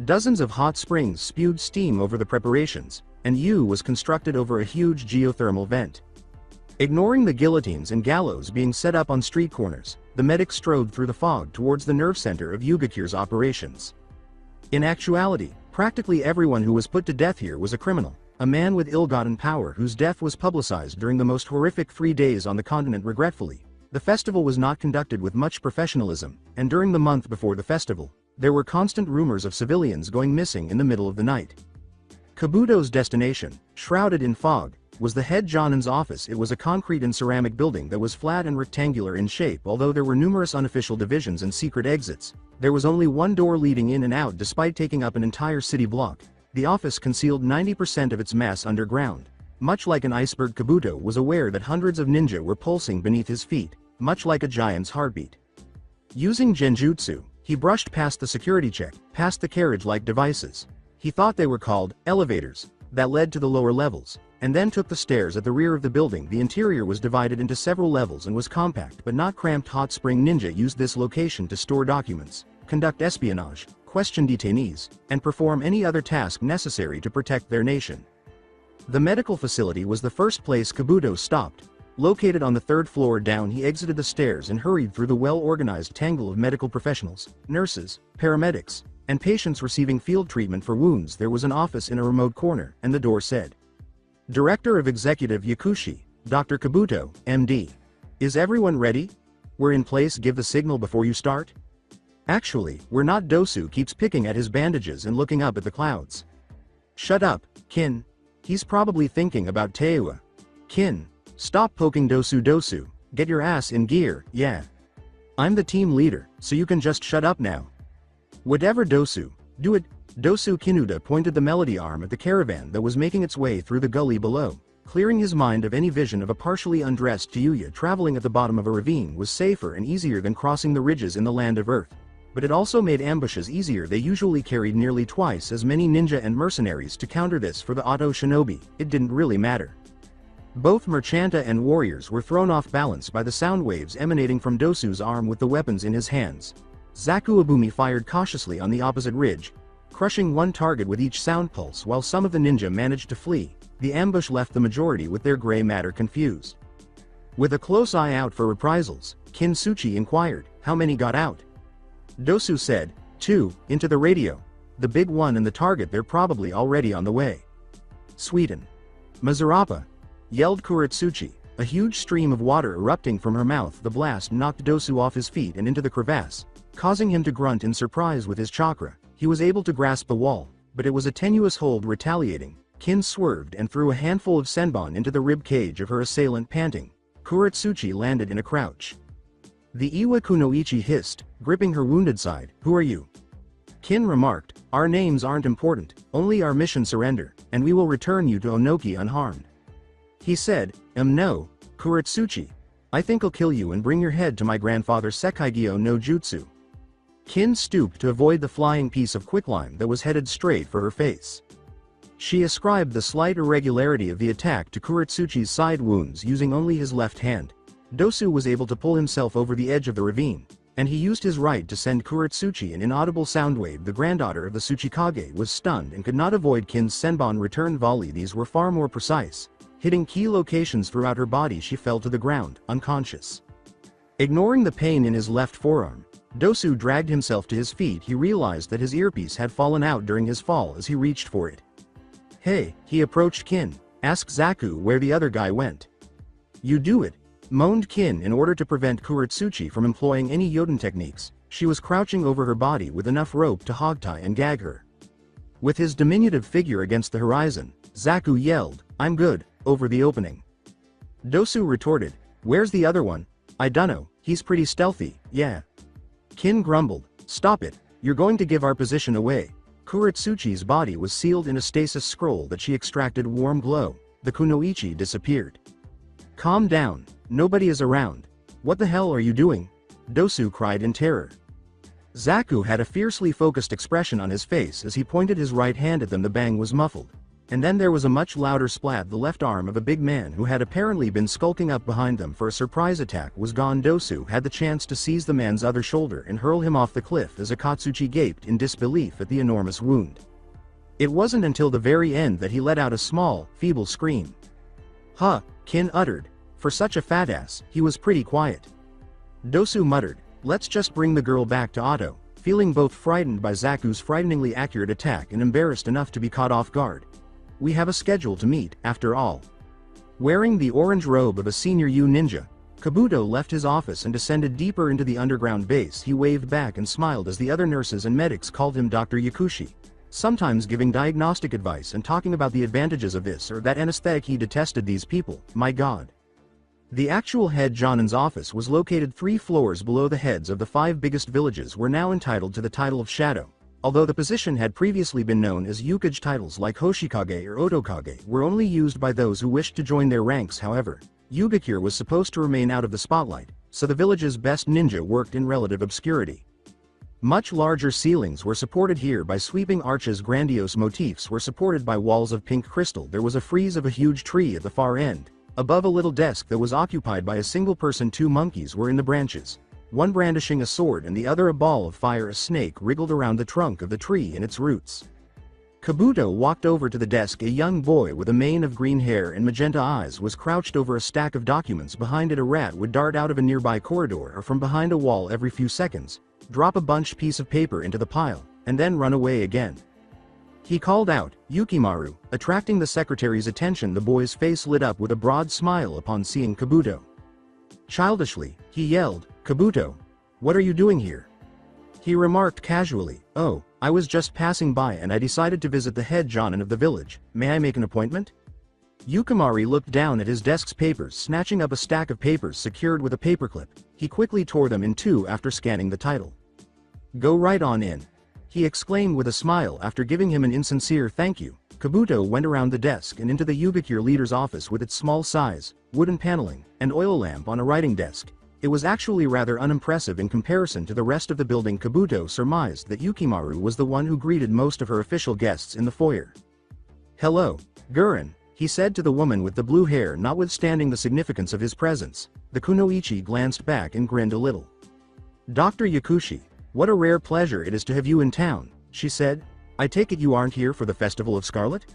Dozens of hot springs spewed steam over the preparations, and Yu was constructed over a huge geothermal vent. Ignoring the guillotines and gallows being set up on street corners, the medic strode through the fog towards the nerve center of Yugakure's operations. In actuality, practically everyone who was put to death here was a criminal, a man with ill-gotten power whose death was publicized during the most horrific 3 days on the continent. Regretfully, the festival was not conducted with much professionalism, and during the month before the festival, there were constant rumors of civilians going missing in the middle of the night. Kabuto's destination, shrouded in fog, was the head Jonin's office. It was a concrete and ceramic building that was flat and rectangular in shape. Although there were numerous unofficial divisions and secret exits, there was only one door leading in and out. Despite taking up an entire city block, the office concealed 90% of its mass underground. Much like an iceberg, Kabuto was aware that hundreds of ninja were pulsing beneath his feet, much like a giant's heartbeat. Using genjutsu, he brushed past the security check, past the carriage-like devices. He thought they were called elevators that led to the lower levels, and then took the stairs at the rear of the building. The interior was divided into several levels and was compact but not cramped. Hot Spring Ninja used this location to store documents, conduct espionage, question detainees, and perform any other task necessary to protect their nation. The medical facility was the first place Kabuto stopped. Located on the 3rd floor down, he exited the stairs and hurried through the well-organized tangle of medical professionals, nurses, paramedics, and patients receiving field treatment for wounds. There was an office in a remote corner, and the door said, Director of Executive Yakushi, Dr. Kabuto, MD. Is everyone ready? We're in place. Give the signal before you start. Actually, we're not. Dosu keeps picking at his bandages and looking up at the clouds. Shut up, Kin. He's probably thinking about Teua. Kin, stop poking Dosu. Dosu, get your ass in gear. Yeah. I'm the team leader, so you can just shut up now. Whatever, Dosu, do it. Dosu Kinuda pointed the melody arm at the caravan that was making its way through the gully below. Clearing his mind of any vision of a partially undressed Teuya traveling at the bottom of a ravine was safer and easier than crossing the ridges in the land of Earth. But it also made ambushes easier. They usually carried nearly twice as many ninja and mercenaries to counter this. For the auto shinobi, it didn't really matter. Both merchanta and warriors were thrown off balance by the sound waves emanating from Dosu's arm with the weapons in his hands. Zakuabumi fired cautiously on the opposite ridge, crushing one target with each sound pulse. While some of the ninja managed to flee, the ambush left the majority with their gray matter confused. With a close eye out for reprisals, Kinsuchi inquired, how many got out? Dosu said, 2, into the radio. The big one and the target, they're probably already on the way. Sweden. Mazurapa, yelled Kuretsuchi, a huge stream of water erupting from her mouth. The blast knocked Dosu off his feet and into the crevasse, causing him to grunt in surprise. With his chakra, he was able to grasp the wall, but it was a tenuous hold. Retaliating, Kin swerved and threw a handful of senbon into the rib cage of her assailant. Panting, Kuretsuchi landed in a crouch. The Iwakunoichi hissed, gripping her wounded side. Who are you? Kin remarked, our names aren't important, only our mission. Surrender, and we will return you to Onoki unharmed. He said, no, Kuretsuchi. I think I'll kill you and bring your head to my grandfather. Sekaigyo no Jutsu. Kin stooped to avoid the flying piece of quicklime that was headed straight for her face. She ascribed the slight irregularity of the attack to Kuretsuchi's side wounds using only his left hand. Dosu was able to pull himself over the edge of the ravine, and he used his right to send Kuretsuchi an inaudible sound wave. The granddaughter of the Tsuchikage was stunned and could not avoid Kin's senbon return volley. These were far more precise, hitting key locations throughout her body. She fell to the ground, unconscious. Ignoring the pain in his left forearm, Dosu dragged himself to his feet. He realized that his earpiece had fallen out during his fall as he reached for it. Hey, he approached Kin. Ask Zaku where the other guy went. You do it, moaned Kin. In order to prevent Kuretsuchi from employing any Yoden techniques, she was crouching over her body with enough rope to hogtie and gag her. With his diminutive figure against the horizon, Zaku yelled, "I'm good," over the opening. Dosu retorted, "Where's the other one?" "I dunno, he's pretty stealthy, yeah." Kin grumbled, "Stop it, you're going to give our position away." Kuretsuchi's body was sealed in a stasis scroll that she extracted warm glow. The kunoichi disappeared. "Calm down, nobody is around." "What the hell are you doing?" Dosu cried in terror. Zaku had a fiercely focused expression on his face as he pointed his right hand at them. The bang was muffled. And then there was a much louder splat. The left arm of a big man who had apparently been skulking up behind them for a surprise attack was gone. Dosu had the chance to seize the man's other shoulder and hurl him off the cliff as Akatsuchi gaped in disbelief at the enormous wound. It wasn't until the very end that he let out a small, feeble scream. "Huh," Kin uttered. For such a fat ass, he was pretty quiet. Dosu muttered, "Let's just bring the girl back to Otto," feeling both frightened by Zaku's frighteningly accurate attack and embarrassed enough to be caught off guard. "We have a schedule to meet, after all." Wearing the orange robe of a senior U ninja, Kabuto left his office and descended deeper into the underground base. He waved back and smiled as the other nurses and medics called him Dr. Yakushi, sometimes giving diagnostic advice and talking about the advantages of this or that anesthetic. He detested these people, my god. The actual head Jonin's office was located 3 floors below. The heads of the 5 biggest villages were now entitled to the title of Shadow. Although the position had previously been known as Yukage, titles like Hoshikage or Otokage were only used by those who wished to join their ranks. However, Yugakure was supposed to remain out of the spotlight, so the village's best ninja worked in relative obscurity. Much larger ceilings were supported here by sweeping arches. Grandiose motifs were supported by walls of pink crystal. There was a frieze of a huge tree at the far end, above a little desk that was occupied by a single person. 2 monkeys were in the branches, one brandishing a sword and the other a ball of fire. A snake wriggled around the trunk of the tree in its roots. Kabuto walked over to the desk. A young boy with a mane of green hair and magenta eyes was crouched over a stack of documents. Behind it, a rat would dart out of a nearby corridor or from behind a wall every few seconds, drop a bunched piece of paper into the pile, and then run away again. He called out, "Yukimaru," attracting the secretary's attention. The boy's face lit up with a broad smile upon seeing Kabuto. Childishly, he yelled, "Kabuto, what are you doing here?" He remarked casually, "Oh, I was just passing by and I decided to visit the head Jonin of the village. May I make an appointment?" Yukimaru looked down at his desk's papers. Snatching up a stack of papers secured with a paperclip, he quickly tore them in 2 after scanning the title. "Go right on in," he exclaimed with a smile. After giving him an insincere thank you, Kabuto went around the desk and into the Yugakure leader's office. With its small size, wooden paneling, and oil lamp on a writing desk, it was actually rather unimpressive in comparison to the rest of the building. Kabuto surmised that Yukimaru was the one who greeted most of her official guests in the foyer. "Hello, Gurren," he said to the woman with the blue hair. Notwithstanding the significance of his presence, the kunoichi glanced back and grinned a little. "Dr. Yakushi, what a rare pleasure it is to have you in town," she said. "I take it you aren't here for the Festival of Scarlet?"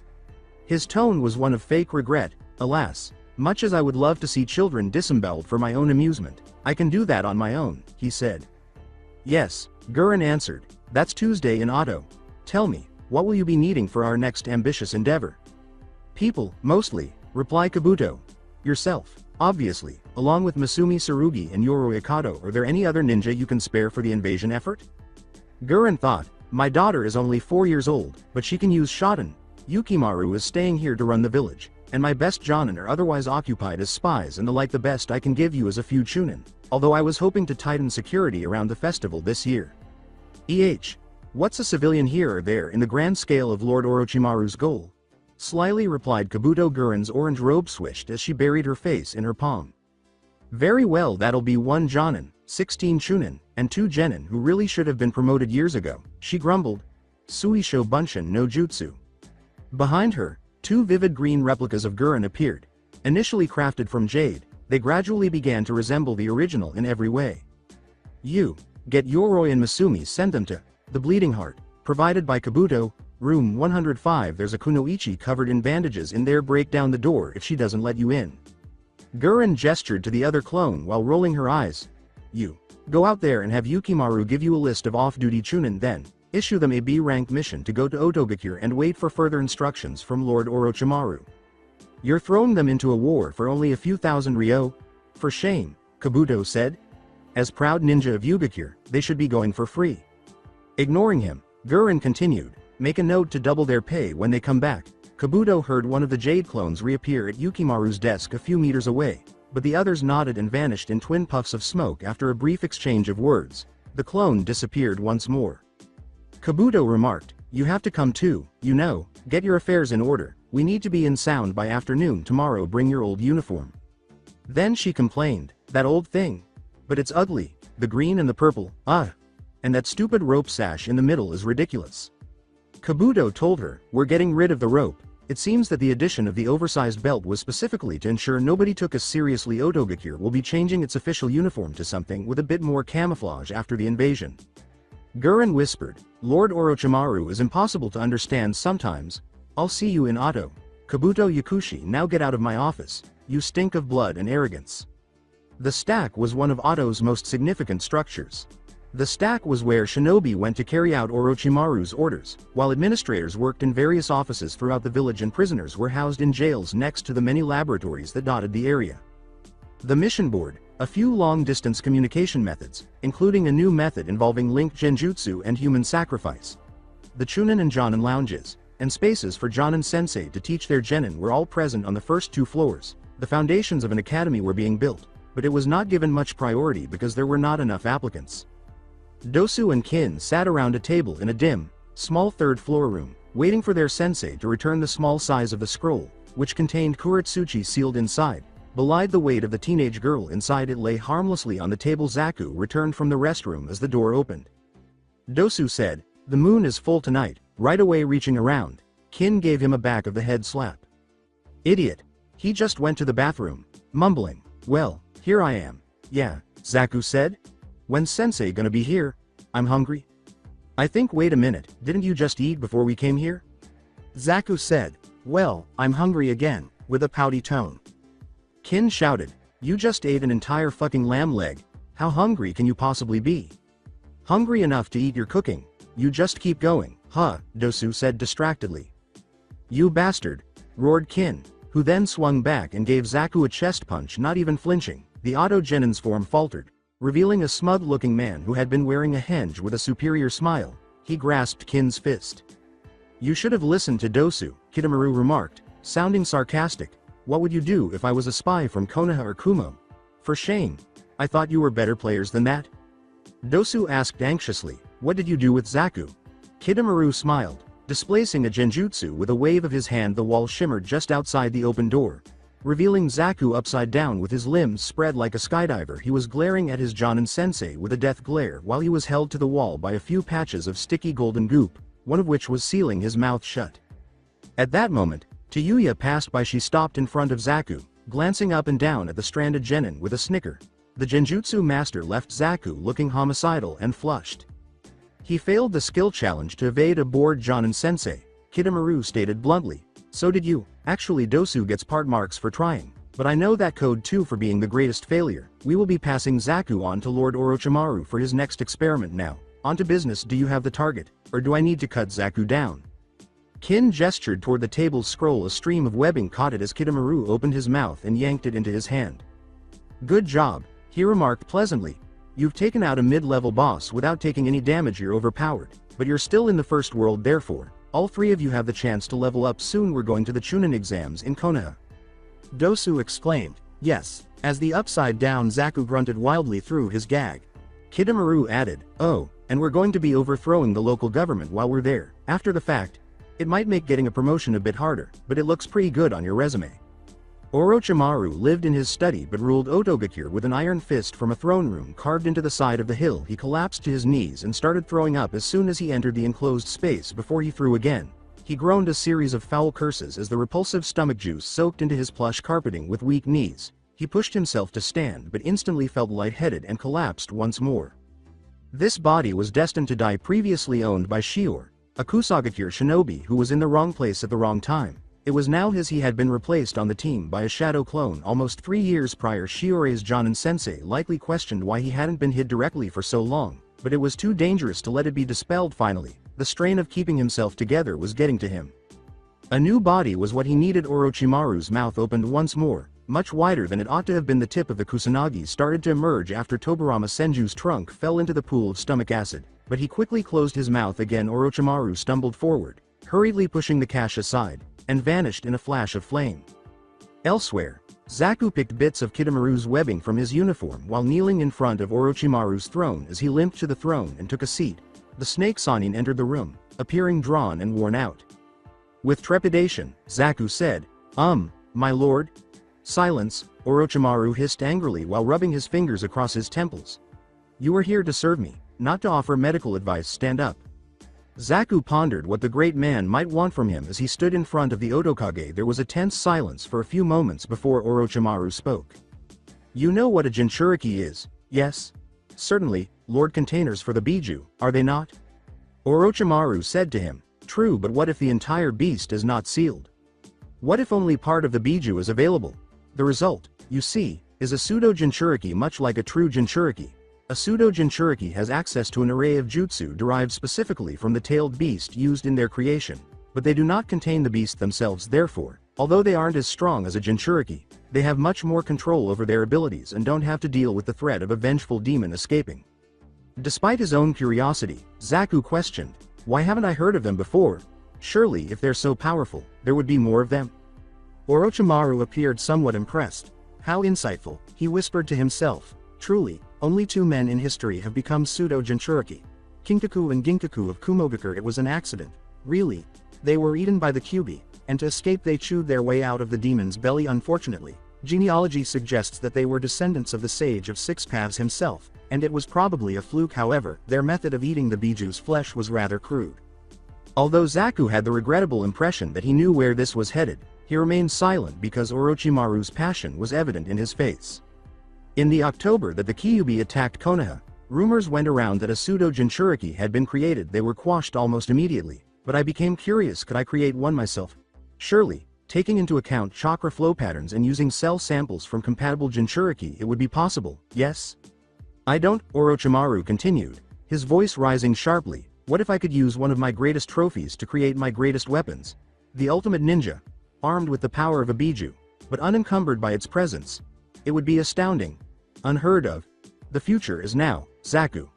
His tone was one of fake regret. "Alas, much as I would love to see children disemboweled for my own amusement, I can do that on my own," he said. "Yes," Gurren answered, "that's Tuesday in Otto. Tell me, what will you be needing for our next ambitious endeavor?" "People, mostly," replied Kabuto. "Yourself, obviously, along with Masumi Tsurugi and Yoroi Akato. Are there any other ninja you can spare for the invasion effort?" Gurren thought, "My daughter is only 4 years old, but she can use Shoten. Yukimaru is staying here to run the village, and my best Jonin are otherwise occupied as spies and the like. The best I can give you is a few Chunin, although I was hoping to tighten security around the festival this year." What's a civilian here or there in the grand scale of Lord Orochimaru's goal?" slyly replied Kabuto. Gurren's orange robe swished as she buried her face in her palm. "Very well, that'll be 1 Jonin, 16 Chunin, and 2 Genin who really should have been promoted years ago," she grumbled. "Suisho Bunshin no Jutsu." Behind her, 2 vivid green replicas of Gurren appeared. Initially crafted from jade, they gradually began to resemble the original in every way. "You, get Yoroi and Masumi, send them to the Bleeding Heart, provided by Kabuto, room 105. There's a kunoichi covered in bandages in there. Break down the door if she doesn't let you in." Gurren gestured to the other clone while rolling her eyes. "You, go out there and have Yukimaru give you a list of off-duty Chunin, then issue them a B-rank mission to go to Otogakure and wait for further instructions from Lord Orochimaru." You're throwing them into a war for only a few thousand ryo? For shame, Kabuto said. As proud ninja of Yugakure, they should be going for free. Ignoring him, Gurren continued, make a note to double their pay when they come back. Kabuto heard one of the jade clones reappear at Yukimaru's desk a few meters away, but the others nodded and vanished in twin puffs of smoke after a brief exchange of words. The clone disappeared once more. Kabuto remarked, you have to come too, get your affairs in order, we need to be in sound by afternoon tomorrow, bring your old uniform. Then she complained, that old thing. But it's ugly, the green and the purple, and that stupid rope sash in the middle is ridiculous. Kabuto told her, we're getting rid of the rope. It seems that the addition of the oversized belt was specifically to ensure nobody took us seriously. Otogakure will be changing its official uniform to something with a bit more camouflage after the invasion. Gurren whispered, Lord Orochimaru is impossible to understand sometimes. I'll see you in Otto. Kabuto Yakushi, now get out of my office. You stink of blood and arrogance. The stack was one of Otto's most significant structures. The stack was where Shinobi went to carry out Orochimaru's orders, while administrators worked in various offices throughout the village and prisoners were housed in jails next to the many laboratories that dotted the area. The mission board, a few long-distance communication methods, including a new method involving linked genjutsu and human sacrifice. The Chunin and Jonin lounges, and spaces for Jonin sensei to teach their genin were all present on the first 2 floors. The foundations of an academy were being built, but it was not given much priority because there were not enough applicants. Dosu and Kin sat around a table in a dim, small 3rd floor room, waiting for their sensei to return. The small size of the scroll, which contained Kuretsuchi sealed inside, belied the weight of the teenage girl inside. It lay harmlessly on the table. Zaku returned from the restroom as the door opened. Dosu said, the moon is full tonight, right away. Reaching around, Kin gave him a back of the head slap. Idiot. He just went to the bathroom, mumbling, well, here I am. Yeah, Zaku said. When's sensei gonna be here? I'm hungry. I think wait a minute, didn't you just eat before we came here? Zaku said, well, I'm hungry again, with a pouty tone. Kin shouted, you just ate an entire fucking lamb leg, how hungry can you possibly be? Hungry enough to eat your cooking, you just keep going, huh, Dosu said distractedly. You bastard, roared Kin, who then swung back and gave Zaku a chest punch. Not even flinching, the Otto Genin's form faltered, revealing a smug-looking man who had been wearing a henge with a superior smile. He grasped Kin's fist. You should have listened to Dosu, Kitamura remarked, sounding sarcastic. What would you do if I was a spy from Konoha or Kumo? For shame. I thought you were better players than that. Dosu asked anxiously, what did you do with Zaku? Kitamura smiled, displacing a genjutsu with a wave of his hand. The wall shimmered just outside the open door, revealing Zaku upside down with his limbs spread like a skydiver. He was glaring at his Jonin sensei with a death glare while he was held to the wall by a few patches of sticky golden goop, one of which was sealing his mouth shut. At that moment, Tayuya passed by. She stopped in front of Zaku, glancing up and down at the stranded genin with a snicker. The genjutsu master left Zaku looking homicidal and flushed. He failed the skill challenge to evade a bored Jonin sensei, Kitamura stated bluntly. So did you. Actually, Dosu gets part marks for trying, but I know that code too for being the greatest failure. We will be passing Zaku on to Lord Orochimaru for his next experiment now. On to business. Do you have the target, or do I need to cut Zaku down? Kin gestured toward the table's scroll. A stream of webbing caught it as Kitamura opened his mouth and yanked it into his hand. Good job, he remarked pleasantly. You've taken out a mid-level boss without taking any damage. You're overpowered, but you're still in the first world, therefore all 3 of you have the chance to level up soon. We're going to the Chunin exams in Konoha. Dosu exclaimed, yes, as the upside-down Zaku grunted wildly through his gag. Kitamura added, oh, and we're going to be overthrowing the local government while we're there. After the fact, it might make getting a promotion a bit harder, but it looks pretty good on your resume. Orochimaru lived in his study but ruled Otogakure with an iron fist from a throne room carved into the side of the hill. He collapsed to his knees and started throwing up as soon as he entered the enclosed space. Before he threw again, he groaned a series of foul curses as the repulsive stomach juice soaked into his plush carpeting. With weak knees, he pushed himself to stand but instantly felt lightheaded and collapsed once more. This body was destined to die. Previously owned by Shior, a Kusagakure shinobi who was in the wrong place at the wrong time. It was now his. He had been replaced on the team by a shadow clone almost 3 years prior. Shiore's Jonin sensei likely questioned why he hadn't been hid directly for so long, but it was too dangerous to let it be dispelled. Finally, the strain of keeping himself together was getting to him. A new body was what he needed. Orochimaru's mouth opened once more, much wider than it ought to have been. The tip of the Kusanagi started to emerge after Tobirama Senju's trunk fell into the pool of stomach acid, but he quickly closed his mouth again. Orochimaru stumbled forward, hurriedly pushing the cache aside, and vanished in a flash of flame. Elsewhere, Zaku picked bits of Kidomaru's webbing from his uniform while kneeling in front of Orochimaru's throne. As he limped to the throne and took a seat, the snake Sannin entered the room, appearing drawn and worn out. With trepidation, Zaku said, my lord? Silence, Orochimaru hissed angrily while rubbing his fingers across his temples. You are here to serve me, not to offer medical advice. Stand up. Zaku pondered what the great man might want from him as he stood in front of the Otokage. There was a tense silence for a few moments before Orochimaru spoke. You know what a Jinchuriki is, yes? Certainly, Lord. Containers for the Biju, are they not? Orochimaru said to him. True, but what if the entire beast is not sealed? What if only part of the Biju is available? The result, you see, is a pseudo-Jinchuriki, much like a true Jinchuriki. A pseudo-Jinchuriki has access to an array of jutsu derived specifically from the tailed beast used in their creation, but they do not contain the beast themselves. Therefore, although they aren't as strong as a Jinchuriki, they have much more control over their abilities and don't have to deal with the threat of a vengeful demon escaping. Despite his own curiosity, Zaku questioned, why haven't I heard of them before? Surely if they're so powerful, there would be more of them. Orochimaru appeared somewhat impressed. How insightful, he whispered to himself. Truly, only two men in history have become pseudo-Jinchuriki. Kinkaku and Ginkaku of Kumogakure. It was an accident. Really? They were eaten by the Kyuubi, and to escape they chewed their way out of the demon's belly. Unfortunately, genealogy suggests that they were descendants of the Sage of Six Paths himself, and it was probably a fluke. However, their method of eating the Biju's flesh was rather crude. Although Zaku had the regrettable impression that he knew where this was headed, he remained silent because Orochimaru's passion was evident in his face. In the October that the Kyuubi attacked Konoha, rumors went around that a pseudo-Jinchuriki had been created. They were quashed almost immediately, but I became curious. Could I create one myself? Surely, taking into account chakra flow patterns and using cell samples from compatible Jinchuriki, it would be possible, yes? I don't, Orochimaru continued, his voice rising sharply. What if I could use one of my greatest trophies to create my greatest weapons? The ultimate ninja, armed with the power of a Biju, but unencumbered by its presence. It would be astounding. Unheard of. The future is now, Zaku.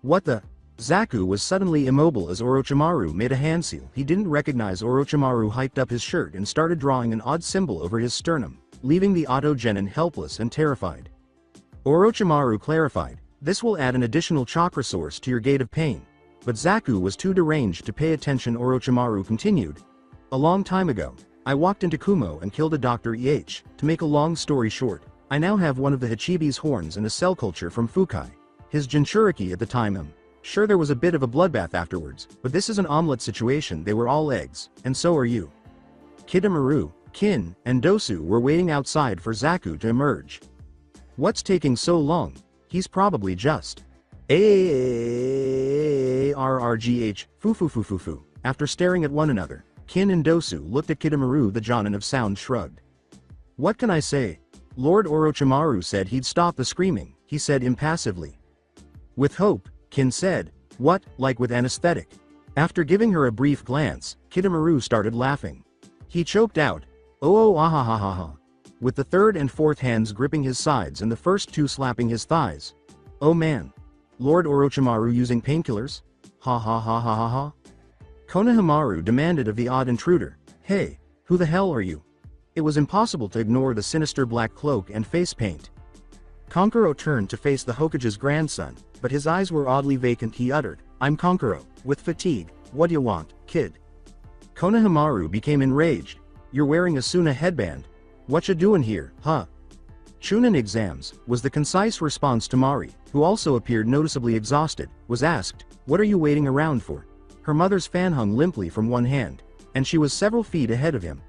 What the? Zaku was suddenly immobile as Orochimaru made a hand seal. He didn't recognize Orochimaru. Hiked up his shirt and started drawing an odd symbol over his sternum, leaving the Oto-genin helpless and terrified. Orochimaru clarified, this will add an additional chakra source to your gate of pain. But Zaku was too deranged to pay attention. Orochimaru continued. A long time ago, I walked into Kumo and killed a Dr. E.H. To make a long story short, I now have one of the Hachibi's horns and a cell culture from Fukai. His Jinchuriki at the time. Sure, there was a bit of a bloodbath afterwards, but this is an omelet situation. They were all eggs, and so are you. Kidomaru, Kin, and Dosu were waiting outside for Zaku to emerge. What's taking so long? He's probably just ARRGH, foo. After staring at one another, Kin and Dosu looked at Kidomaru. The Jonin of Sound shrugged. What can I say? Lord Orochimaru said he'd stop the screaming, he said impassively. With hope, Kin said, what, like with anesthetic? After giving her a brief glance, Kidomaru started laughing. He choked out, oh ah ha ha ha ha, with the third and fourth hands gripping his sides and the first two slapping his thighs. Oh man. Lord Orochimaru using painkillers? Ha ha ha ha ha ha. Konohamaru demanded of the odd intruder, hey, who the hell are you? It was impossible to ignore the sinister black cloak and face paint. Konkuro turned to face the Hokage's grandson, but his eyes were oddly vacant. He uttered, I'm Konkuro, with fatigue. What you want, kid? Konohamaru became enraged. You're wearing a Suna headband. What you doing here, huh? Chunin exams, was the concise response to Mari, who also appeared noticeably exhausted, was asked, what are you waiting around for? Her mother's fan hung limply from one hand, and she was several feet ahead of him.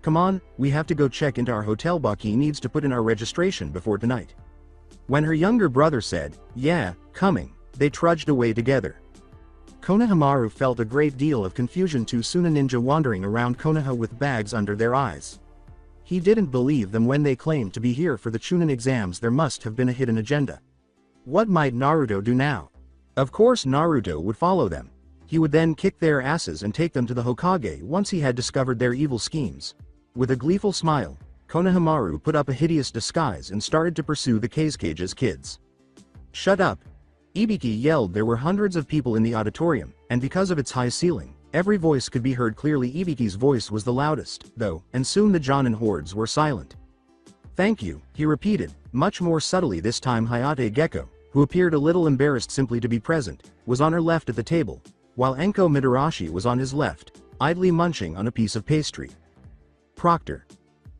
Come on, we have to go check into our hotel. Baki needs to put in our registration before tonight. When her younger brother said, yeah, coming, they trudged away together. Konohamaru felt a great deal of confusion. Two Suna ninja wandering around Konoha with bags under their eyes. He didn't believe them when they claimed to be here for the Chunin exams. There must have been a hidden agenda. What might Naruto do now? Of course Naruto would follow them. He would then kick their asses and take them to the Hokage once he had discovered their evil schemes. With a gleeful smile, Konohamaru put up a hideous disguise and started to pursue the Kage's kids. "Shut up!" Ibiki yelled. There were hundreds of people in the auditorium, and because of its high ceiling, every voice could be heard clearly. Ibiki's voice was the loudest, though, and soon the Jonin hordes were silent. "Thank you," he repeated, much more subtly this time. Hayate Gecko, who appeared a little embarrassed simply to be present, was on her left at the table, while Enko Midarashi was on his left, idly munching on a piece of pastry. "Proctor.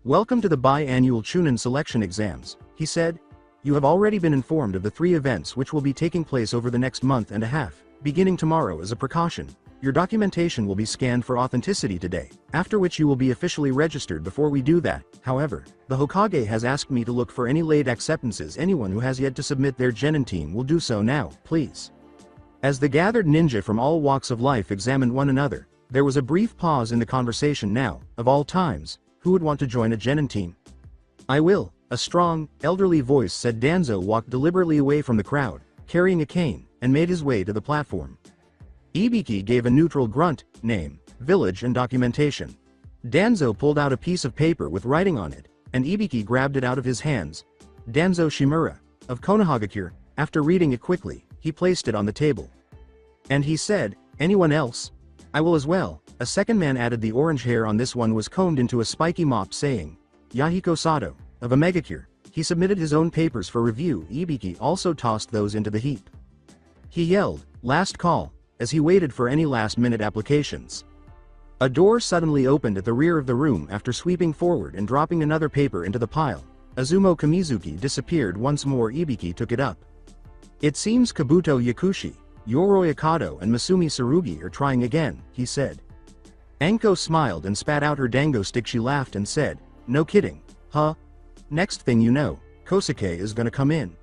Welcome to the biannual Chunin selection exams," he said. "You have already been informed of the 3 events which will be taking place over the next month and a half, beginning tomorrow. As a precaution, your documentation will be scanned for authenticity today, after which you will be officially registered. Before we do that, however, the Hokage has asked me to look for any late acceptances. Anyone who has yet to submit their genin team will do so now, please." As the gathered ninja from all walks of life examined one another, there was a brief pause in the conversation. Now, of all times, who would want to join a genin team? "I will," a strong, elderly voice said. Danzo walked deliberately away from the crowd, carrying a cane, and made his way to the platform. Ibiki gave a neutral grunt. "Name, village and documentation." Danzo pulled out a piece of paper with writing on it, and Ibiki grabbed it out of his hands. "Danzo Shimura, of Konohagakure." After reading it quickly, he placed it on the table. And he said, "Anyone else?" "I will as well," a second man added. The orange hair on this one was combed into a spiky mop, saying, "Yahiko Sato, of Omegakure." He submitted his own papers for review. Ibiki also tossed those into the heap. He yelled, "Last call," as he waited for any last-minute applications. A door suddenly opened at the rear of the room. After sweeping forward and dropping another paper into the pile, Azumo Kamizuki disappeared once more. Ibiki took it up. "It seems Kabuto Yakushi, Yoroi Akado and Masumi Tsurugi are trying again," he said. Enko smiled and spat out her dango stick. She laughed and said, "No kidding, huh? Next thing you know, Kosuke is gonna come in."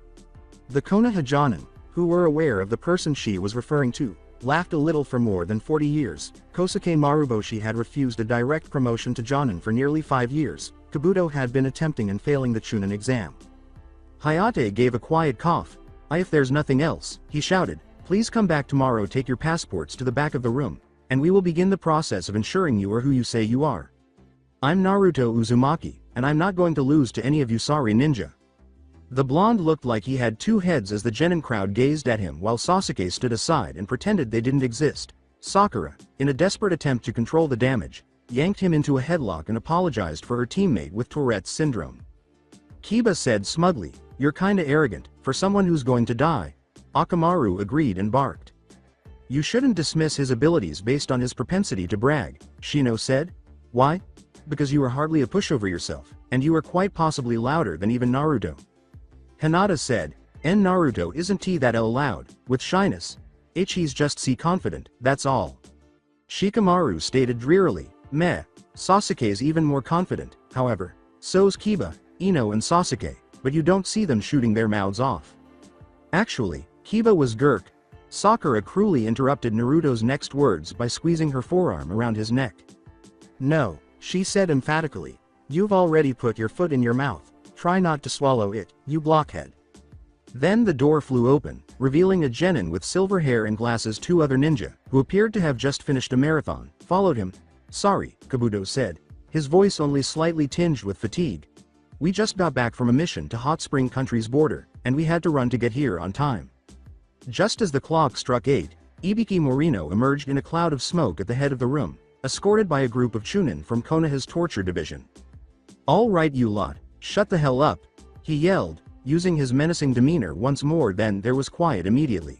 The Konoha Jonin, who were aware of the person she was referring to, laughed a little. For more than 40 years, Kosuke Maruboshi had refused a direct promotion to Jonin. For nearly 5 years, Kabuto had been attempting and failing the Chunin exam. Hayate gave a quiet cough. If there's nothing else," he shouted, "please come back tomorrow. Take your passports to the back of the room, and we will begin the process of ensuring you are who you say you are. I'm Naruto Uzumaki, and I'm not going to lose to any of you sorry ninja." The blonde looked like he had 2 heads as the genin crowd gazed at him while Sasuke stood aside and pretended they didn't exist. Sakura, in a desperate attempt to control the damage, yanked him into a headlock and apologized for her teammate with Tourette's syndrome. Kiba said smugly, "You're kinda arrogant, for someone who's going to die." Akamaru agreed and barked. "You shouldn't dismiss his abilities based on his propensity to brag," Shino said. "Why? Because you are hardly a pushover yourself, and you are quite possibly louder than even Naruto." Hinata said, "And Naruto isn't that loud, with shyness. He's just confident, that's all." Shikamaru stated drearily, "Meh, Sasuke's even more confident, however. So's Kiba, Ino and Sasuke, but you don't see them shooting their mouths off." Actually, Kiba was Gurk. Sakura cruelly interrupted Naruto's next words by squeezing her forearm around his neck. "No," she said emphatically. "You've already put your foot in your mouth. Try not to swallow it, you blockhead." Then the door flew open, revealing a genin with silver hair and glasses. 2 other ninja, who appeared to have just finished a marathon, followed him. "Sorry," Kabuto said, his voice only slightly tinged with fatigue. "We just got back from a mission to Hot Spring Country's border, and we had to run to get here on time." Just as the clock struck 8, Ibiki Morino emerged in a cloud of smoke at the head of the room, escorted by a group of Chunin from Konoha's torture division. "All right you lot, shut the hell up," he yelled, using his menacing demeanor once more. Then there was quiet immediately.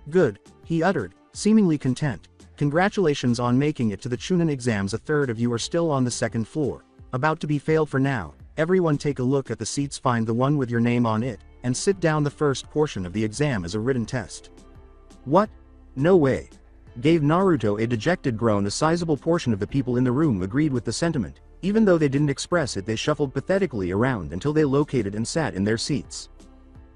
"Good," he uttered, seemingly content. "Congratulations on making it to the Chunin exams. A third of you are still on the 2nd floor, about to be failed for now. Everyone take a look at the seats, find the one with your name on it, and sit down. The first portion of the exam is a written test." "What? No way," gave Naruto a dejected groan. A sizable portion of the people in the room agreed with the sentiment. Even though they didn't express it, they shuffled pathetically around until they located and sat in their seats.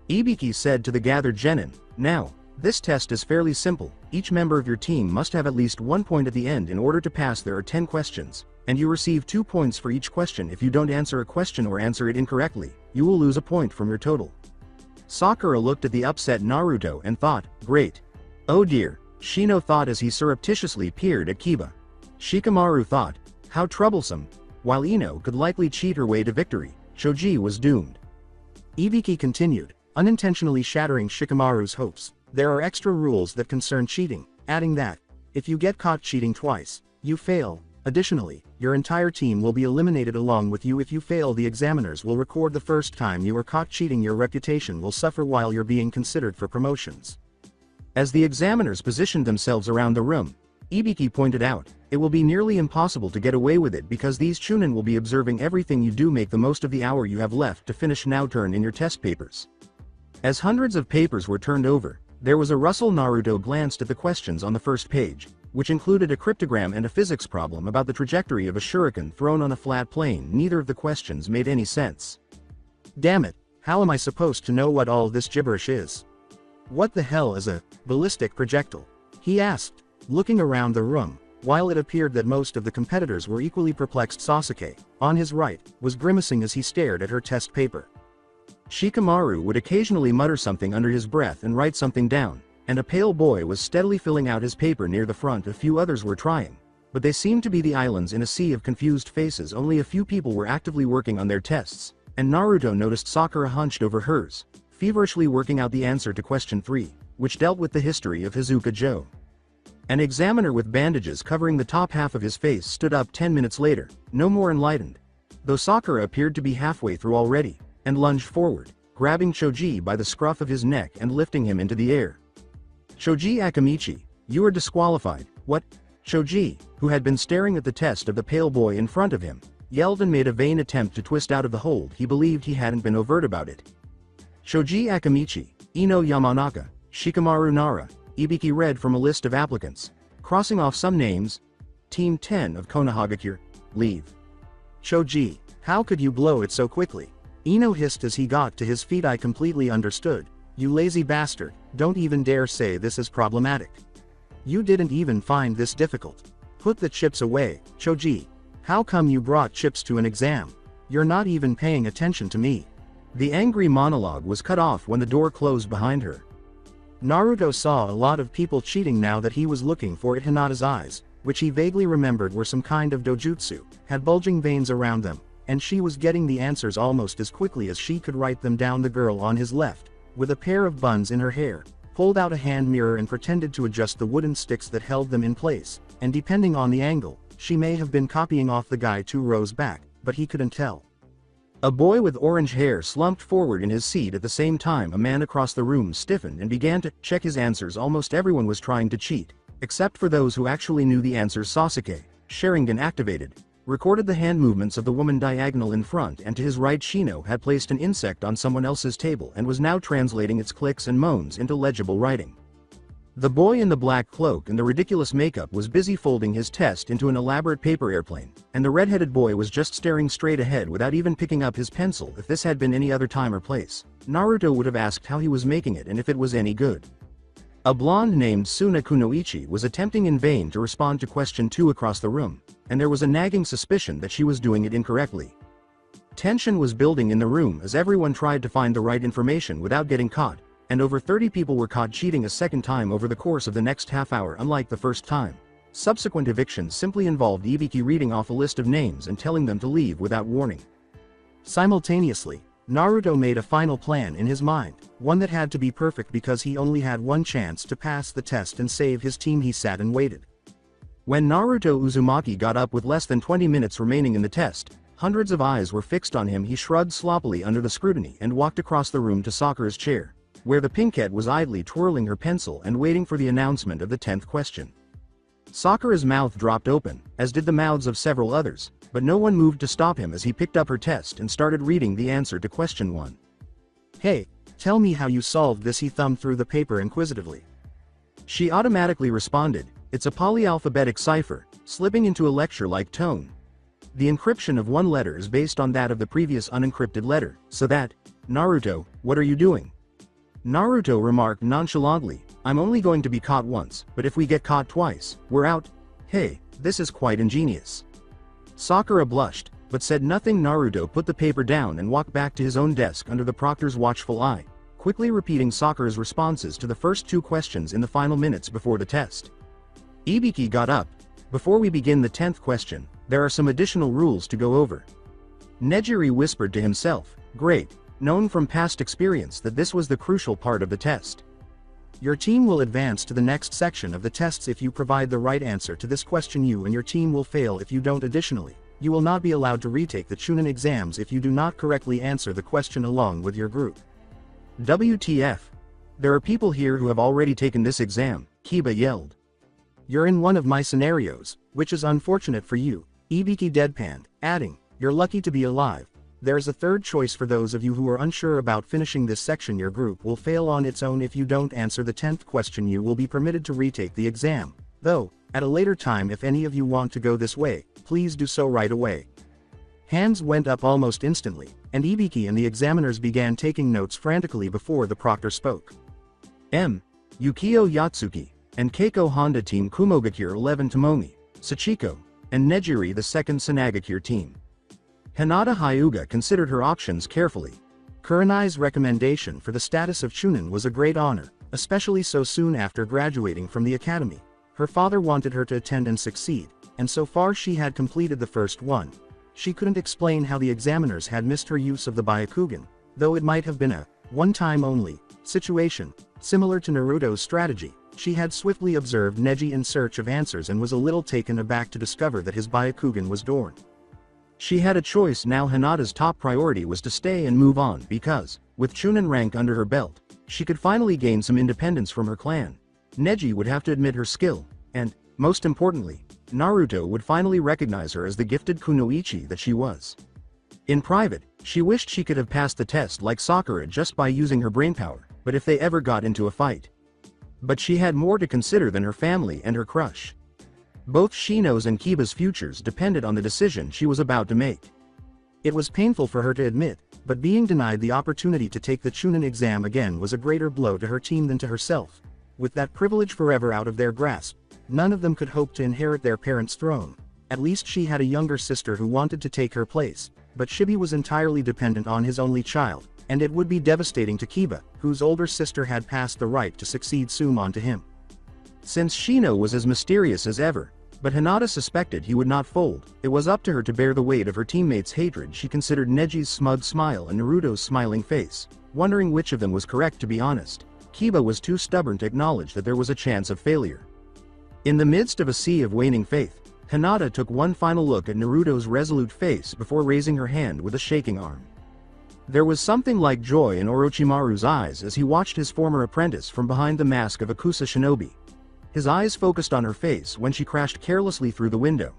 Ibiki said to the gathered genin, "Now, this test is fairly simple. Each member of your team must have at least 1 point at the end in order to pass. There are 10 questions, and you receive 2 points for each question. If you don't answer a question or answer it incorrectly, you will lose a point from your total." Sakura looked at the upset Naruto and thought, "Great. Oh dear, Shino thought as he surreptitiously peered at Kiba. Shikamaru thought, how troublesome. While Ino could likely cheat her way to victory, Choji was doomed. Ibiki continued, unintentionally shattering Shikamaru's hopes. There are extra rules that concern cheating, adding that, if you get caught cheating twice, you fail. Additionally, your entire team will be eliminated along with you if you fail. The examiners will record the first time you were caught cheating. Your reputation will suffer while you're being considered for promotions. As the examiners positioned themselves around the room, Ibiki pointed out, it will be nearly impossible to get away with it because these Chunin will be observing everything you do. Make the most of the hour you have left to finish now. Turn in your test papers. As hundreds of papers were turned over, there was a rustle. Naruto glanced at the questions on the first page, which included a cryptogram and a physics problem about the trajectory of a shuriken thrown on a flat plane. Neither of the questions made any sense. Damn it, how am I supposed to know what all this gibberish is? What the hell is a ballistic projectile? He asked, looking around the room. While it appeared that most of the competitors were equally perplexed, Sasuke, on his right, was grimacing as he stared at her test paper. Shikamaru would occasionally mutter something under his breath and write something down, and a pale boy was steadily filling out his paper near the front. A few others were trying, but they seemed to be the islands in a sea of confused faces. Only a few people were actively working on their tests, and Naruto noticed Sakura hunched over hers, feverishly working out the answer to question 3, which dealt with the history of Hizuka Joe. An examiner with bandages covering the top half of his face stood up 10 minutes later, no more enlightened, though Sakura appeared to be halfway through already, and lunged forward, grabbing Choji by the scruff of his neck and lifting him into the air. Choji Akamichi, you are disqualified. What? Choji, who had been staring at the test of the pale boy in front of him, yelled and made a vain attempt to twist out of the hold. He believed he hadn't been overt about it. Choji Akamichi, Ino Yamanaka, Shikamaru Nara, Ibiki read from a list of applicants, crossing off some names. Team 10 of Konohagakure, leave. Choji, how could you blow it so quickly? Ino hissed as he got to his feet. I completely understood. You lazy bastard, don't even dare say this is problematic. You didn't even find this difficult. Put the chips away, Choji. How come you brought chips to an exam? You're not even paying attention to me. The angry monologue was cut off when the door closed behind her. Naruto saw a lot of people cheating now that he was looking for it. Hinata's eyes, which he vaguely remembered were some kind of dojutsu, had bulging veins around them, and she was getting the answers almost as quickly as she could write them down. The girl on his left, with a pair of buns in her hair, pulled out a hand mirror and pretended to adjust the wooden sticks that held them in place, and depending on the angle, she may have been copying off the guy 2 rows back, but he couldn't tell. A boy with orange hair slumped forward in his seat at the same time. A man across the room stiffened and began to check his answers. Almost everyone was trying to cheat, except for those who actually knew the answers. Sasuke, Sharingan activated, recorded the hand movements of the woman diagonal in front, and to his right Shino had placed an insect on someone else's table and was now translating its clicks and moans into legible writing. The boy in the black cloak and the ridiculous makeup was busy folding his test into an elaborate paper airplane, and the red-headed boy was just staring straight ahead without even picking up his pencil. If this had been any other time or place, Naruto would have asked how he was making it and if it was any good. A blonde named Suna Kunoichi was attempting in vain to respond to question 2 across the room, and there was a nagging suspicion that she was doing it incorrectly. Tension was building in the room as everyone tried to find the right information without getting caught, and over 30 people were caught cheating a second time over the course of the next half hour. Unlike the first time, subsequent evictions simply involved Ibiki reading off a list of names and telling them to leave without warning. Simultaneously, Naruto made a final plan in his mind, one that had to be perfect because he only had one chance to pass the test and save his team. He sat and waited. When Naruto Uzumaki got up with less than 20 minutes remaining in the test, hundreds of eyes were fixed on him. He shrugged sloppily under the scrutiny and walked across the room to Sakura's chair, where the pinkette was idly twirling her pencil and waiting for the announcement of the 10th question. Sakura's mouth dropped open, as did the mouths of several others, but no one moved to stop him as he picked up her test and started reading the answer to question 1. Hey, tell me how you solved this. He thumbed through the paper inquisitively. She automatically responded, it's a polyalphabetic cipher, slipping into a lecture-like tone. The encryption of one letter is based on that of the previous unencrypted letter, so that, Naruto, what are you doing? Naruto remarked nonchalantly, I'm only going to be caught once, but if we get caught twice, we're out. Hey, this is quite ingenious. Sakura blushed, but said nothing. Naruto put the paper down and walked back to his own desk under the proctor's watchful eye. quickly repeating Sakura's responses to the first 2 questions in the final minutes before the test. Ibiki got up. Before we begin the 10th question, there are some additional rules to go over. Nejiri whispered to himself, great, known from past experience that this was the crucial part of the test. Your team will advance to the next section of the tests if you provide the right answer to this question. You and your team will fail if you don't. Additionally, you will not be allowed to retake the Chunin exams if you do not correctly answer the question along with your group. WTF? There are people here who have already taken this exam, Kiba yelled. You're in one of my scenarios, which is unfortunate for you, Ibiki deadpanned, adding, you're lucky to be alive. There's a third choice for those of you who are unsure about finishing this section. Your group will fail on its own if you don't answer the 10th question. You will be permitted to retake the exam, though, at a later time. If any of you want to go this way, please do so right away. Hands went up almost instantly, and Ibiki and the examiners began taking notes frantically before the proctor spoke. Yukio Yatsuki, and Keiko Honda Team Kumogakure 11 Tomomi, Sachiko, and Nejiri the 2nd Sanagakure Team. Hinata Hyuga considered her options carefully. Kurenai's recommendation for the status of Chunin was a great honor, especially so soon after graduating from the academy. Her father wanted her to attend and succeed, and so far she had completed the first one. She couldn't explain how the examiners had missed her use of the Byakugan, though it might have been a one-time only situation, similar to Naruto's strategy. She had swiftly observed Neji in search of answers and was a little taken aback to discover that his Byakugan was dormant. She had a choice now. Hinata's top priority was to stay and move on because, with Chunin rank under her belt, she could finally gain some independence from her clan. Neji would have to admit her skill, and, most importantly, Naruto would finally recognize her as the gifted kunoichi that she was. In private, she wished she could have passed the test like Sakura just by using her brainpower, but if they ever got into a fight. But she had more to consider than her family and her crush. Both Shino's and Kiba's futures depended on the decision she was about to make. It was painful for her to admit, but being denied the opportunity to take the Chunin exam again was a greater blow to her team than to herself. With that privilege forever out of their grasp, none of them could hope to inherit their parents' throne. At least she had a younger sister who wanted to take her place, but Shibi was entirely dependent on his only child, and it would be devastating to Kiba, whose older sister had passed the right to succeed Sume onto him. Since Shino was as mysterious as ever, but Hinata suspected he would not fold, it was up to her to bear the weight of her teammates' hatred. She considered Neji's smug smile and Naruto's smiling face, wondering which of them was correct. To be honest, Kiba was too stubborn to acknowledge that there was a chance of failure. In the midst of a sea of waning faith, Hinata took one final look at Naruto's resolute face before raising her hand with a shaking arm. There was something like joy in Orochimaru's eyes as he watched his former apprentice from behind the mask of Akusa Shinobi. His eyes focused on her face when she crashed carelessly through the window.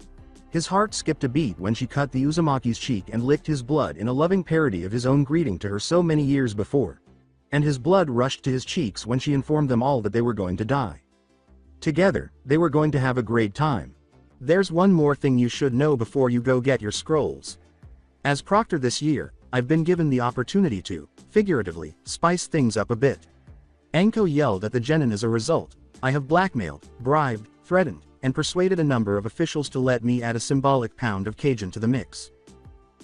His heart skipped a beat when she cut the Uzumaki's cheek and licked his blood in a loving parody of his own greeting to her so many years before. And his blood rushed to his cheeks when she informed them all that they were going to die. Together, they were going to have a great time. There's one more thing you should know before you go get your scrolls. As proctor this year, I've been given the opportunity to, figuratively, spice things up a bit. Anko yelled at the genin. As a result, I have blackmailed, bribed, threatened, and persuaded a number of officials to let me add a symbolic pound of Cajun to the mix.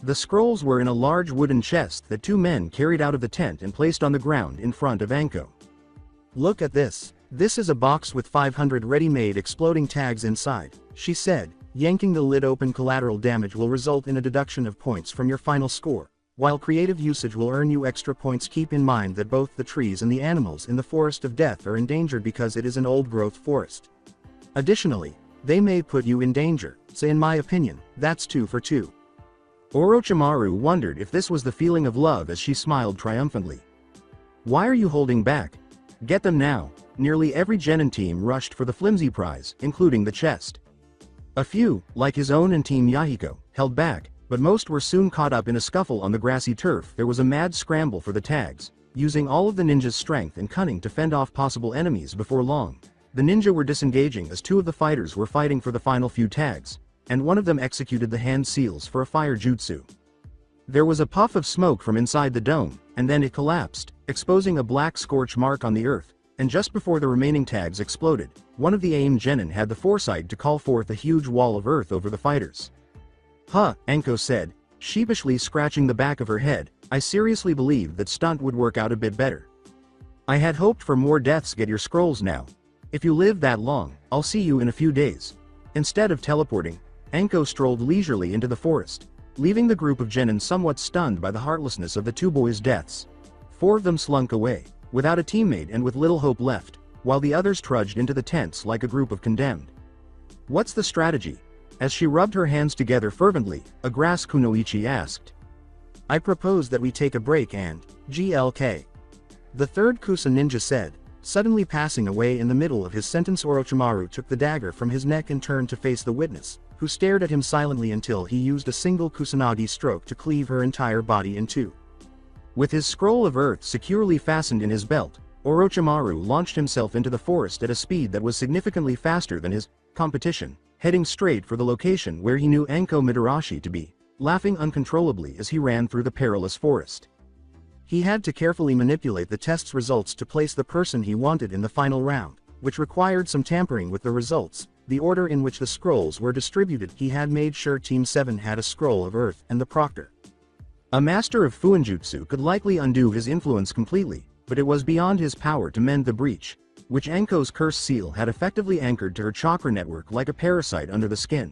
The scrolls were in a large wooden chest that 2 men carried out of the tent and placed on the ground in front of Anko. Look at this. This is a box with 500 ready-made exploding tags inside, she said. Yanking the lid open. Collateral damage will result in a deduction of points from your final score, while creative usage will earn you extra points. Keep in mind that both the trees and the animals in the Forest of Death are endangered because it is an old-growth forest. Additionally, they may put you in danger, so in my opinion, that's 2 for 2. Orochimaru wondered if this was the feeling of love as she smiled triumphantly. Why are you holding back? Get them now. Nearly every genin team rushed for the flimsy prize, including the chest. A few, like his own and Team Yahiko, held back, but most were soon caught up in a scuffle on the grassy turf. There was a mad scramble for the tags, using all of the ninja's strength and cunning to fend off possible enemies. Before long, the ninja were disengaging as 2 of the fighters were fighting for the final few tags, and one of them executed the hand seals for a fire jutsu. There was a puff of smoke from inside the dome, and then it collapsed, exposing a black scorch mark on the earth, and just before the remaining tags exploded, one of the AIM genin had the foresight to call forth a huge wall of earth over the fighters. Huh, Anko said, sheepishly scratching the back of her head. I seriously believed that stunt would work out a bit better. I had hoped for more deaths. Get your scrolls now. If you live that long, I'll see you in a few days. Instead of teleporting, Anko strolled leisurely into the forest, leaving the group of genin somewhat stunned by the heartlessness of the two boys' deaths. 4 of them slunk away, without a teammate and with little hope left, while the others trudged into the tents like a group of condemned. What's the strategy? As she rubbed her hands together fervently, a grass kunoichi asked. I propose that we take a break and GLK. The third Kusa ninja said, suddenly passing away in the middle of his sentence. Orochimaru took the dagger from his neck and turned to face the witness, who stared at him silently until he used a single kusanagi stroke to cleave her entire body in two. With his scroll of earth securely fastened in his belt, Orochimaru launched himself into the forest at a speed that was significantly faster than his competition, heading straight for the location where he knew Anko Midarashi to be, laughing uncontrollably as he ran through the perilous forest. He had to carefully manipulate the test's results to place the person he wanted in the final round, which required some tampering with the results, the order in which the scrolls were distributed. He had made sure Team 7 had a scroll of earth and the proctor. A master of Fuinjutsu could likely undo his influence completely, but it was beyond his power to mend the breach, which Anko's curse seal had effectively anchored to her chakra network like a parasite under the skin.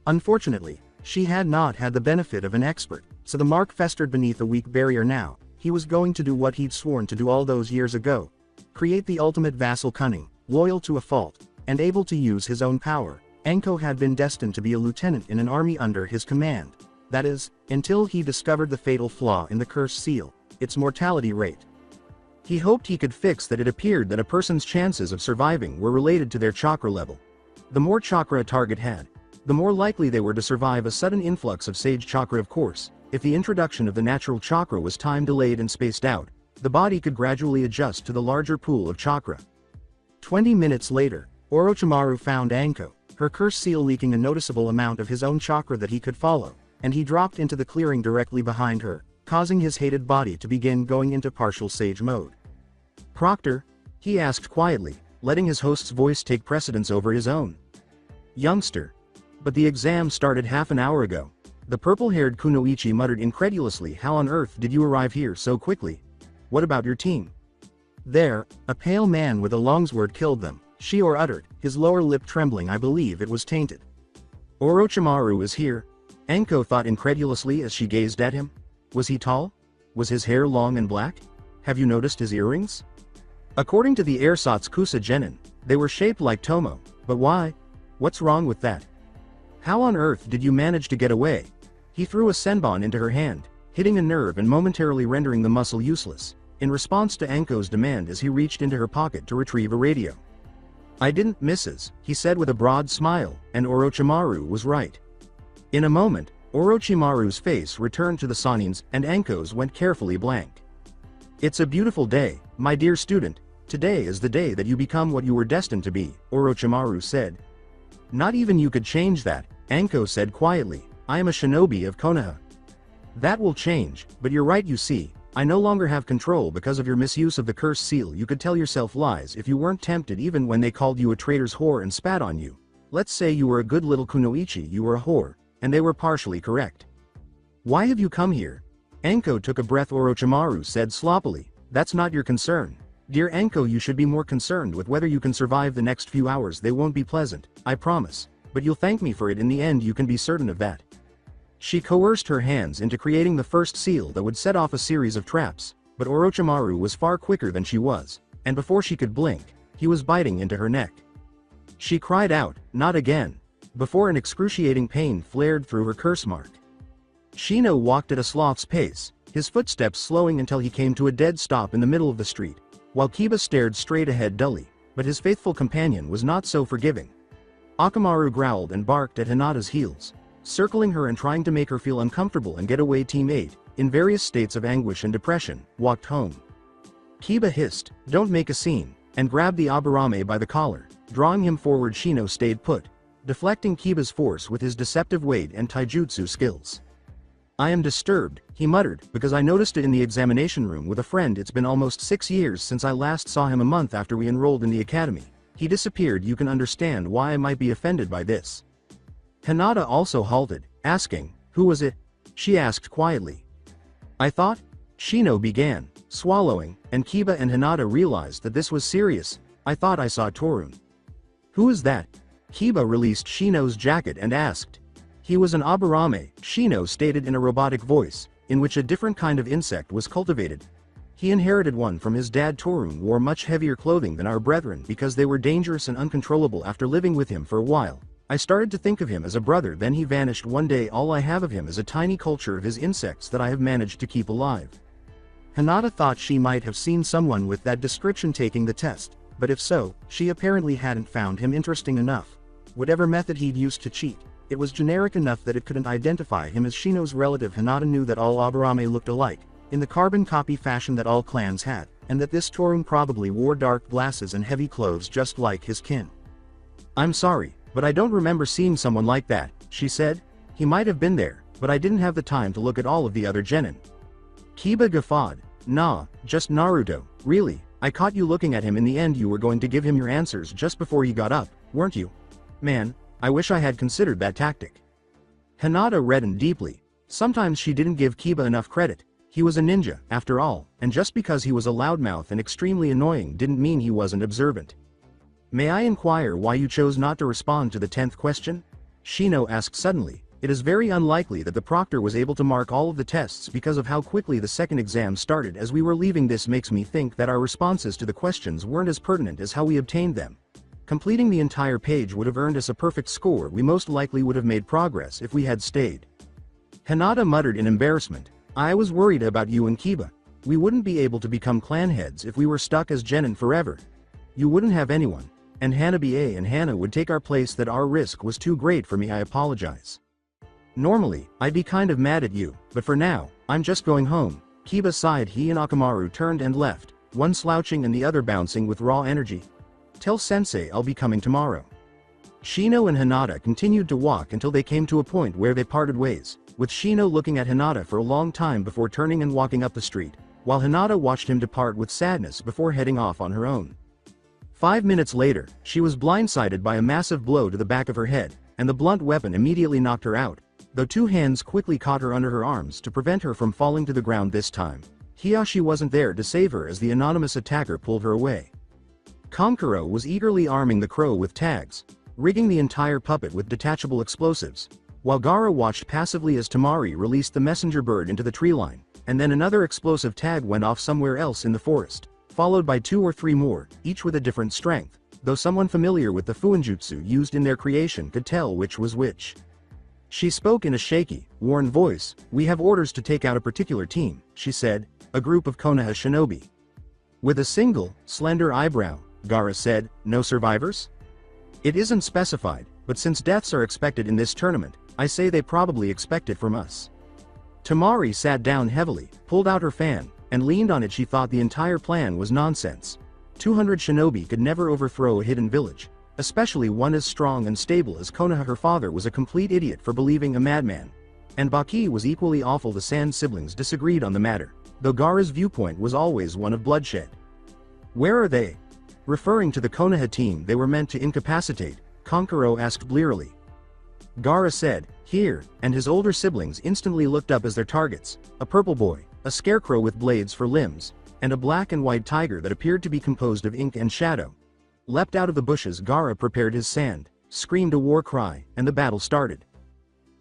Unfortunately, she had not had the benefit of an expert, so the mark festered beneath a weak barrier now. He was going to do what he'd sworn to do all those years ago. Create the ultimate vassal, cunning, loyal to a fault, and able to use his own power. Anko had been destined to be a lieutenant in an army under his command. That is, until he discovered the fatal flaw in the curse seal, its mortality rate. He hoped he could fix that. It appeared that a person's chances of surviving were related to their chakra level. The more chakra a target had, the more likely they were to survive a sudden influx of sage chakra. Of course, if the introduction of the natural chakra was time delayed and spaced out, the body could gradually adjust to the larger pool of chakra. 20 minutes later, Orochimaru found Anko, her curse seal leaking a noticeable amount of his own chakra that he could follow, and he dropped into the clearing directly behind her, causing his hated body to begin going into partial sage mode. Proctor? He asked quietly, letting his host's voice take precedence over his own. Youngster. But the exam started half an hour ago. The purple-haired kunoichi muttered incredulously. How on earth did you arrive here so quickly? What about your team? There, a pale man with a longsword killed them, Shior uttered, his lower lip trembling. I believe it was tainted. Orochimaru is here? Anko thought incredulously as she gazed at him. Was he tall? Was his hair long and black? Have you noticed his earrings? According to the ersatz Kusa genin, they were shaped like Tomo, but why? What's wrong with that? How on earth did you manage to get away? He threw a senbon into her hand, hitting a nerve and momentarily rendering the muscle useless, in response to Anko's demand as he reached into her pocket to retrieve a radio. I didn't, Mrs., he said with a broad smile, and Orochimaru was right. In a moment, Orochimaru's face returned to the Sanin's, and Anko's went carefully blank. It's a beautiful day, my dear student. Today is the day that you become what you were destined to be, Orochimaru said. Not even you could change that, Anko said quietly. I am a shinobi of Konoha. That will change, but you're right. You see, I no longer have control because of your misuse of the curse seal. You could tell yourself lies if you weren't tempted, even when they called you a traitor's whore and spat on you. Let's say you were a good little kunoichi, you were a whore, and they were partially correct. Why have you come here? Anko took a breath. Orochimaru said sloppily. That's not your concern. Dear Anko, you should be more concerned with whether you can survive the next few hours. They won't be pleasant, I promise, but you'll thank me for it in the end. You can be certain of that. She coerced her hands into creating the first seal that would set off a series of traps, but Orochimaru was far quicker than she was, and before she could blink, he was biting into her neck. She cried out, not again, before an excruciating pain flared through her curse mark. Shino walked at a sloth's pace, his footsteps slowing until he came to a dead stop in the middle of the street, while Kiba stared straight ahead dully, but his faithful companion was not so forgiving. Akamaru growled and barked at Hinata's heels, circling her and trying to make her feel uncomfortable and get away. Team 8, in various states of anguish and depression, walked home. Kiba hissed, don't make a scene, and grabbed the Aburame by the collar, drawing him forward. Shino stayed put, deflecting Kiba's force with his deceptive weight and taijutsu skills. I am disturbed, he muttered, because I noticed it in the examination room with a friend. It's been almost 6 years since I last saw him, a month after we enrolled in the academy. He disappeared. You can understand why I might be offended by this. Hinata also halted, asking, who was it? She asked quietly. I thought? Shino began, Swallowing, and Kiba and Hinata realized that this was serious. I thought I saw Torun. Who is that? Kiba released Shino's jacket and asked. He was an Aburame, Shino stated in a robotic voice, in which a different kind of insect was cultivated. He inherited one from his dad. Torun wore much heavier clothing than our brethren because they were dangerous and uncontrollable after living with him for a while. I started to think of him as a brother, then he vanished one day. All I have of him is a tiny culture of his insects that I have managed to keep alive. Hinata thought she might have seen someone with that description taking the test, but if so, she apparently hadn't found him interesting enough. Whatever method he'd used to cheat, it was generic enough that it couldn't identify him as Shino's relative. Hinata knew that all Aburame looked alike, in the carbon copy fashion that all clans had, and that this Torun probably wore dark glasses and heavy clothes just like his kin. I'm sorry, but I don't remember seeing someone like that, she said. He might have been there, but I didn't have the time to look at all of the other genin. Kiba guffawed. Nah, just Naruto. Really, I caught you looking at him. In the end you were going to give him your answers just before he got up, weren't you? Man, I wish I had considered that tactic. Hinata reddened deeply. Sometimes she didn't give Kiba enough credit. He was a ninja, after all, and just because he was a loudmouth and extremely annoying didn't mean he wasn't observant. May I inquire why you chose not to respond to the 10th question? Shino asked suddenly. It is very unlikely that the proctor was able to mark all of the tests because of how quickly the second exam started as we were leaving. This makes me think that our responses to the questions weren't as pertinent as how we obtained them. Completing the entire page would have earned us a perfect score. We most likely would have made progress if we had stayed. Hinata muttered in embarrassment. I was worried about you and Kiba. We wouldn't be able to become clan heads if we were stuck as genin forever. You wouldn't have anyone, and Hanabi and Hana would take our place. That our risk was too great for me. I apologize. Normally, I'd be kind of mad at you, but for now, I'm just going home. Kiba sighed. He and Akamaru turned and left, one slouching and the other bouncing with raw energy. Tell Sensei I'll be coming tomorrow. Shino and Hinata continued to walk until they came to a point where they parted ways, with Shino looking at Hinata for a long time before turning and walking up the street, while Hinata watched him depart with sadness before heading off on her own. 5 minutes later, she was blindsided by a massive blow to the back of her head, and the blunt weapon immediately knocked her out, though two hands quickly caught her under her arms to prevent her from falling to the ground this time. Hiyashi wasn't there to save her as the anonymous attacker pulled her away. Kankuro was eagerly arming the crow with tags, rigging the entire puppet with detachable explosives, while Gaara watched passively as Tamari released the messenger bird into the tree line, and then another explosive tag went off somewhere else in the forest, followed by 2 or 3 more, each with a different strength, though someone familiar with the fuinjutsu used in their creation could tell which was which. She spoke in a shaky, worn voice. We have orders to take out a particular team, she said, a group of Konoha shinobi. With a single, slender eyebrow, Gaara said, no survivors? It isn't specified, but since deaths are expected in this tournament, I say they probably expect it from us. Tamari sat down heavily, pulled out her fan, and leaned on it. She thought the entire plan was nonsense. 200 shinobi could never overthrow a hidden village, especially one as strong and stable as Konoha. Her father was a complete idiot for believing a madman, and Baki was equally awful. The Sand siblings disagreed on the matter, though Gaara's viewpoint was always one of bloodshed. Where are they? Referring to the Konoha team they were meant to incapacitate, Kankuro asked blearily. Gaara said, here, and his older siblings instantly looked up as their targets, a purple boy, a scarecrow with blades for limbs, and a black and white tiger that appeared to be composed of ink and shadow. Leapt out of the bushes. Gaara prepared his sand, screamed a war cry, and the battle started.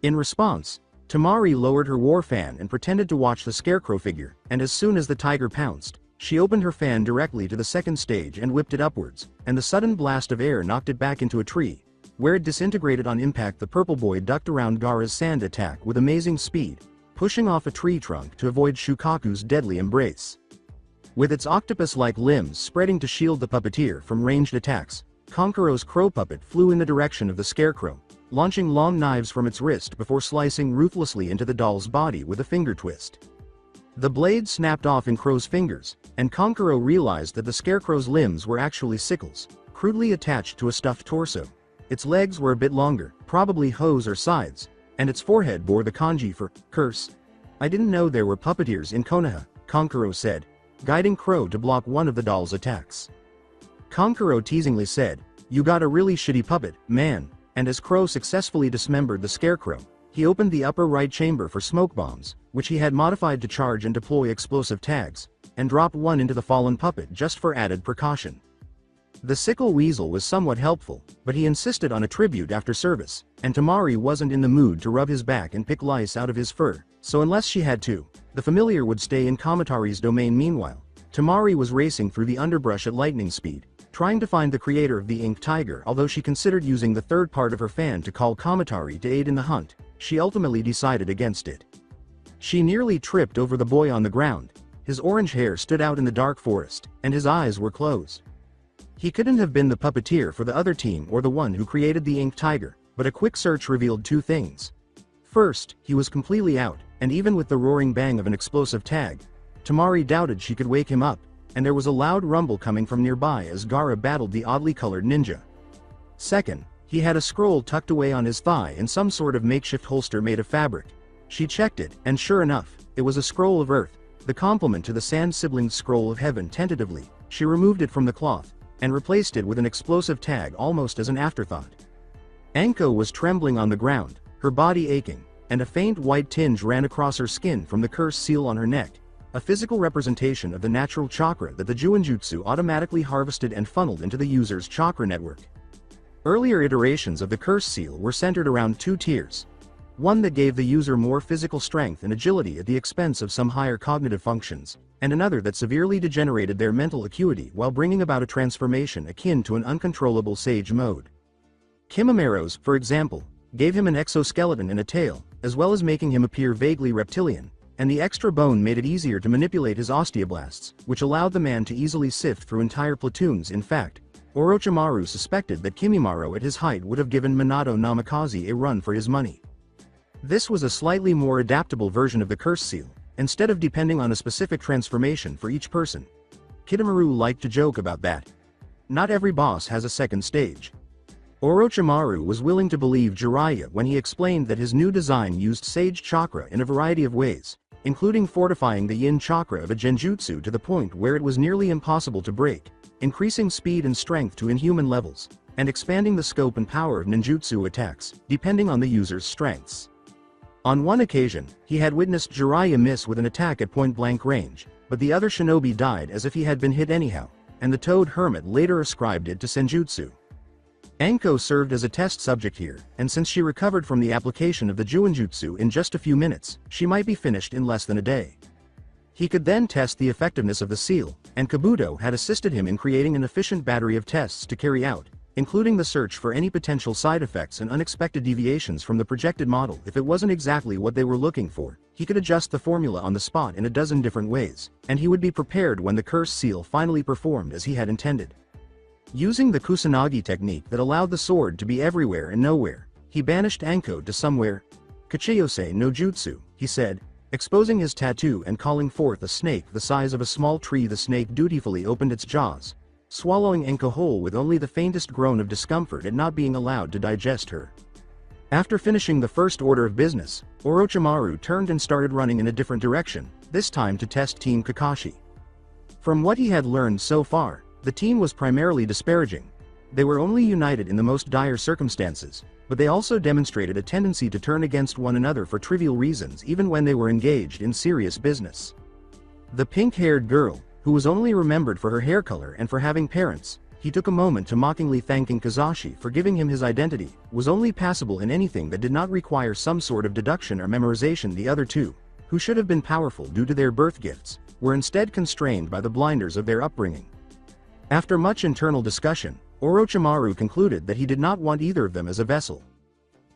In response, Tamari lowered her war fan and pretended to watch the scarecrow figure, and as soon as the tiger pounced, she opened her fan directly to the second stage and whipped it upwards, and the sudden blast of air knocked it back into a tree, where it disintegrated on impact. The purple boy ducked around Gaara's sand attack with amazing speed, pushing off a tree trunk to avoid Shukaku's deadly embrace. With its octopus-like limbs spreading to shield the puppeteer from ranged attacks, Kankuro's crow puppet flew in the direction of the scarecrow, launching long knives from its wrist before slicing ruthlessly into the doll's body with a finger twist. The blade snapped off in Crow's fingers, and Kankuro realized that the scarecrow's limbs were actually sickles, crudely attached to a stuffed torso. Its legs were a bit longer, probably hose or scythes, and its forehead bore the kanji for curse. I didn't know there were puppeteers in Konoha, Kankuro said, guiding Crow to block one of the doll's attacks. Kankuro teasingly said, you got a really shitty puppet, man, and as Crow successfully dismembered the scarecrow, he opened the upper right chamber for smoke bombs, which he had modified to charge and deploy explosive tags, and dropped one into the fallen puppet just for added precaution. The sickle weasel was somewhat helpful, but he insisted on a tribute after service, and Tamari wasn't in the mood to rub his back and pick lice out of his fur, so unless she had to, the familiar would stay in Kamatari's domain. Meanwhile, Tamari was racing through the underbrush at lightning speed, trying to find the creator of the ink tiger. Although she considered using the third part of her fan to call Kamatari to aid in the hunt, she ultimately decided against it. She nearly tripped over the boy on the ground. His orange hair stood out in the dark forest, and his eyes were closed. He couldn't have been the puppeteer for the other team or the one who created the ink tiger, but a quick search revealed two things. First, he was completely out, and even with the roaring bang of an explosive tag, Tamari doubted she could wake him up, and there was a loud rumble coming from nearby as Gaara battled the oddly colored ninja. Second, he had a scroll tucked away on his thigh in some sort of makeshift holster made of fabric. She checked it, and sure enough, it was a scroll of earth, the complement to the Sand Siblings scroll of heaven. Tentatively, she removed it from the cloth, and replaced it with an explosive tag almost as an afterthought. Anko was trembling on the ground, her body aching, and a faint white tinge ran across her skin from the curse seal on her neck, a physical representation of the natural chakra that the Juinjutsu automatically harvested and funneled into the user's chakra network. Earlier iterations of the curse seal were centered around two tiers. One that gave the user more physical strength and agility at the expense of some higher cognitive functions, and another that severely degenerated their mental acuity while bringing about a transformation akin to an uncontrollable sage mode. Kimamero's, for example, gave him an exoskeleton and a tail, as well as making him appear vaguely reptilian, and the extra bone made it easier to manipulate his osteoblasts, which allowed the man to easily sift through entire platoons. In fact, Orochimaru suspected that Kimimaro at his height would have given Minato Namikaze a run for his money. This was a slightly more adaptable version of the curse seal, instead of depending on a specific transformation for each person. Kitamaro liked to joke about that. Not every boss has a second stage. Orochimaru was willing to believe Jiraiya when he explained that his new design used sage chakra in a variety of ways, including fortifying the yin chakra of a genjutsu to the point where it was nearly impossible to break, increasing speed and strength to inhuman levels, and expanding the scope and power of ninjutsu attacks, depending on the user's strengths. On one occasion, he had witnessed Jiraiya miss with an attack at point-blank range, but the other shinobi died as if he had been hit anyhow, and the Toad Hermit later ascribed it to senjutsu. Anko served as a test subject here, and since she recovered from the application of the Juinjutsu in just a few minutes, she might be finished in less than a day. He could then test the effectiveness of the seal, and Kabuto had assisted him in creating an efficient battery of tests to carry out, including the search for any potential side effects and unexpected deviations from the projected model. If it wasn't exactly what they were looking for, he could adjust the formula on the spot in a dozen different ways, and he would be prepared when the curse seal finally performed as he had intended. Using the Kusanagi technique that allowed the sword to be everywhere and nowhere, he banished Anko to somewhere. Kachiyose no jutsu, he said, exposing his tattoo and calling forth a snake the size of a small tree. The snake dutifully opened its jaws, swallowing Anko whole with only the faintest groan of discomfort at not being allowed to digest her. After finishing the first order of business, Orochimaru turned and started running in a different direction, this time to test Team Kakashi. From what he had learned so far, the team was primarily disparaging. They were only united in the most dire circumstances, but they also demonstrated a tendency to turn against one another for trivial reasons even when they were engaged in serious business. The pink-haired girl, who was only remembered for her hair color and for having parents, he took a moment to mockingly thanking Kazashi for giving him his identity, was only passable in anything that did not require some sort of deduction or memorization. The other two, who should have been powerful due to their birth gifts, were instead constrained by the blinders of their upbringing. After much internal discussion, Orochimaru concluded that he did not want either of them as a vessel.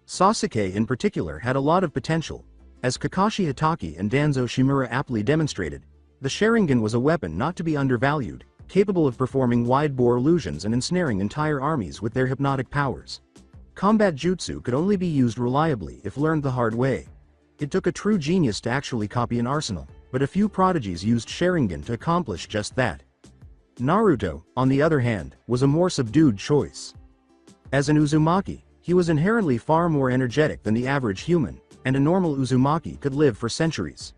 Sasuke in particular had a lot of potential. As Kakashi Hatake and Danzo Shimura aptly demonstrated, the Sharingan was a weapon not to be undervalued, capable of performing wide-bore illusions and ensnaring entire armies with their hypnotic powers. Combat jutsu could only be used reliably if learned the hard way. It took a true genius to actually copy an arsenal, but a few prodigies used Sharingan to accomplish just that. Naruto, on the other hand, was a more subdued choice. As an Uzumaki, he was inherently far more energetic than the average human, and a normal Uzumaki could live for centuries.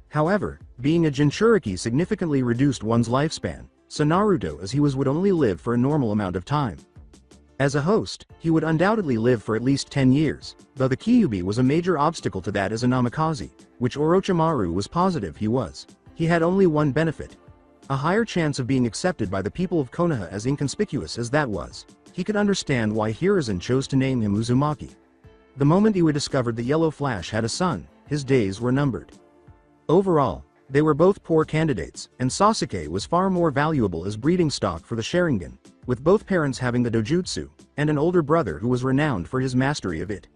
However, being a Jinchuriki significantly reduced one's lifespan, so Naruto as he was would only live for a normal amount of time. As a host, he would undoubtedly live for at least 10 years, though the Kyuubi was a major obstacle to that as a Namikaze, which Orochimaru was positive he was. He had only one benefit. A higher chance of being accepted by the people of Konoha. As inconspicuous as that was, he could understand why Hiruzen chose to name him Uzumaki. The moment Iwa discovered the Yellow Flash had a son, his days were numbered. Overall, they were both poor candidates, and Sasuke was far more valuable as breeding stock for the Sharingan, with both parents having the dojutsu, and an older brother who was renowned for his mastery of it.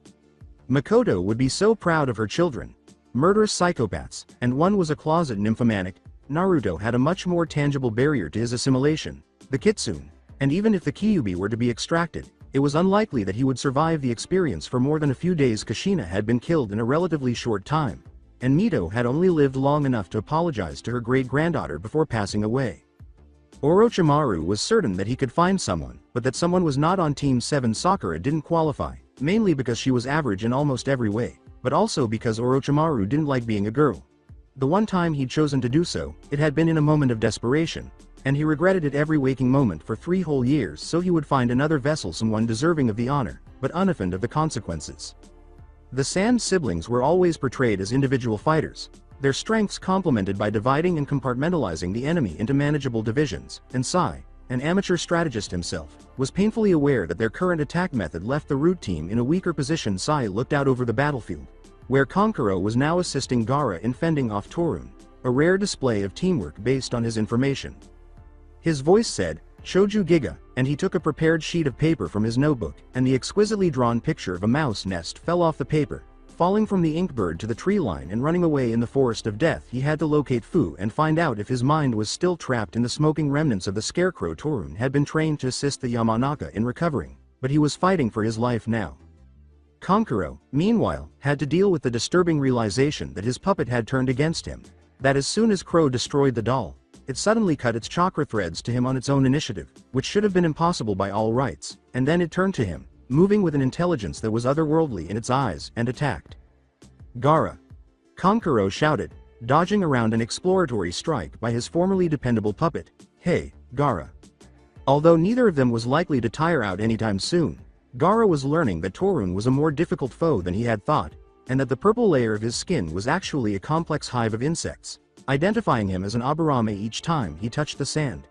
Makoto would be so proud of her children, murderous psychopaths, and one was a closet nymphomaniac. Naruto had a much more tangible barrier to his assimilation, the kitsune, and even if the Kyuubi were to be extracted, it was unlikely that he would survive the experience for more than a few days. Kushina had been killed in a relatively short time, and Mito had only lived long enough to apologize to her great-granddaughter before passing away. Orochimaru was certain that he could find someone, but that someone was not on Team 7. Sakura didn't qualify, mainly because she was average in almost every way, but also because Orochimaru didn't like being a girl. The one time he'd chosen to do so, it had been in a moment of desperation, and he regretted it every waking moment for 3 whole years, so he would find another vessel, someone deserving of the honor, but unoffended of the consequences. The Sand siblings were always portrayed as individual fighters, their strengths complemented by dividing and compartmentalizing the enemy into manageable divisions, and Sai, an amateur strategist himself, was painfully aware that their current attack method left the root team in a weaker position. Sai looked out over the battlefield, where Kankuro was now assisting Gaara in fending off Torun, a rare display of teamwork based on his information. His voice said, "Shoju Giga," and he took a prepared sheet of paper from his notebook, and the exquisitely drawn picture of a mouse nest fell off the paper, falling from the inkbird to the tree line and running away in the forest of death. He had to locate Fu and find out if his mind was still trapped in the smoking remnants of the scarecrow. Torun had been trained to assist the Yamanaka in recovering, but he was fighting for his life now. Kankuro, meanwhile, had to deal with the disturbing realization that his puppet had turned against him, that as soon as Crow destroyed the doll, it suddenly cut its chakra threads to him on its own initiative, which should have been impossible by all rights, and then it turned to him, moving with an intelligence that was otherworldly in its eyes, and attacked. "Gaara!" Kankuro shouted, dodging around an exploratory strike by his formerly dependable puppet. "Hey, Gaara!" Although neither of them was likely to tire out anytime soon, Gaara was learning that Torun was a more difficult foe than he had thought, and that the purple layer of his skin was actually a complex hive of insects, identifying him as an aburame each time he touched the sand.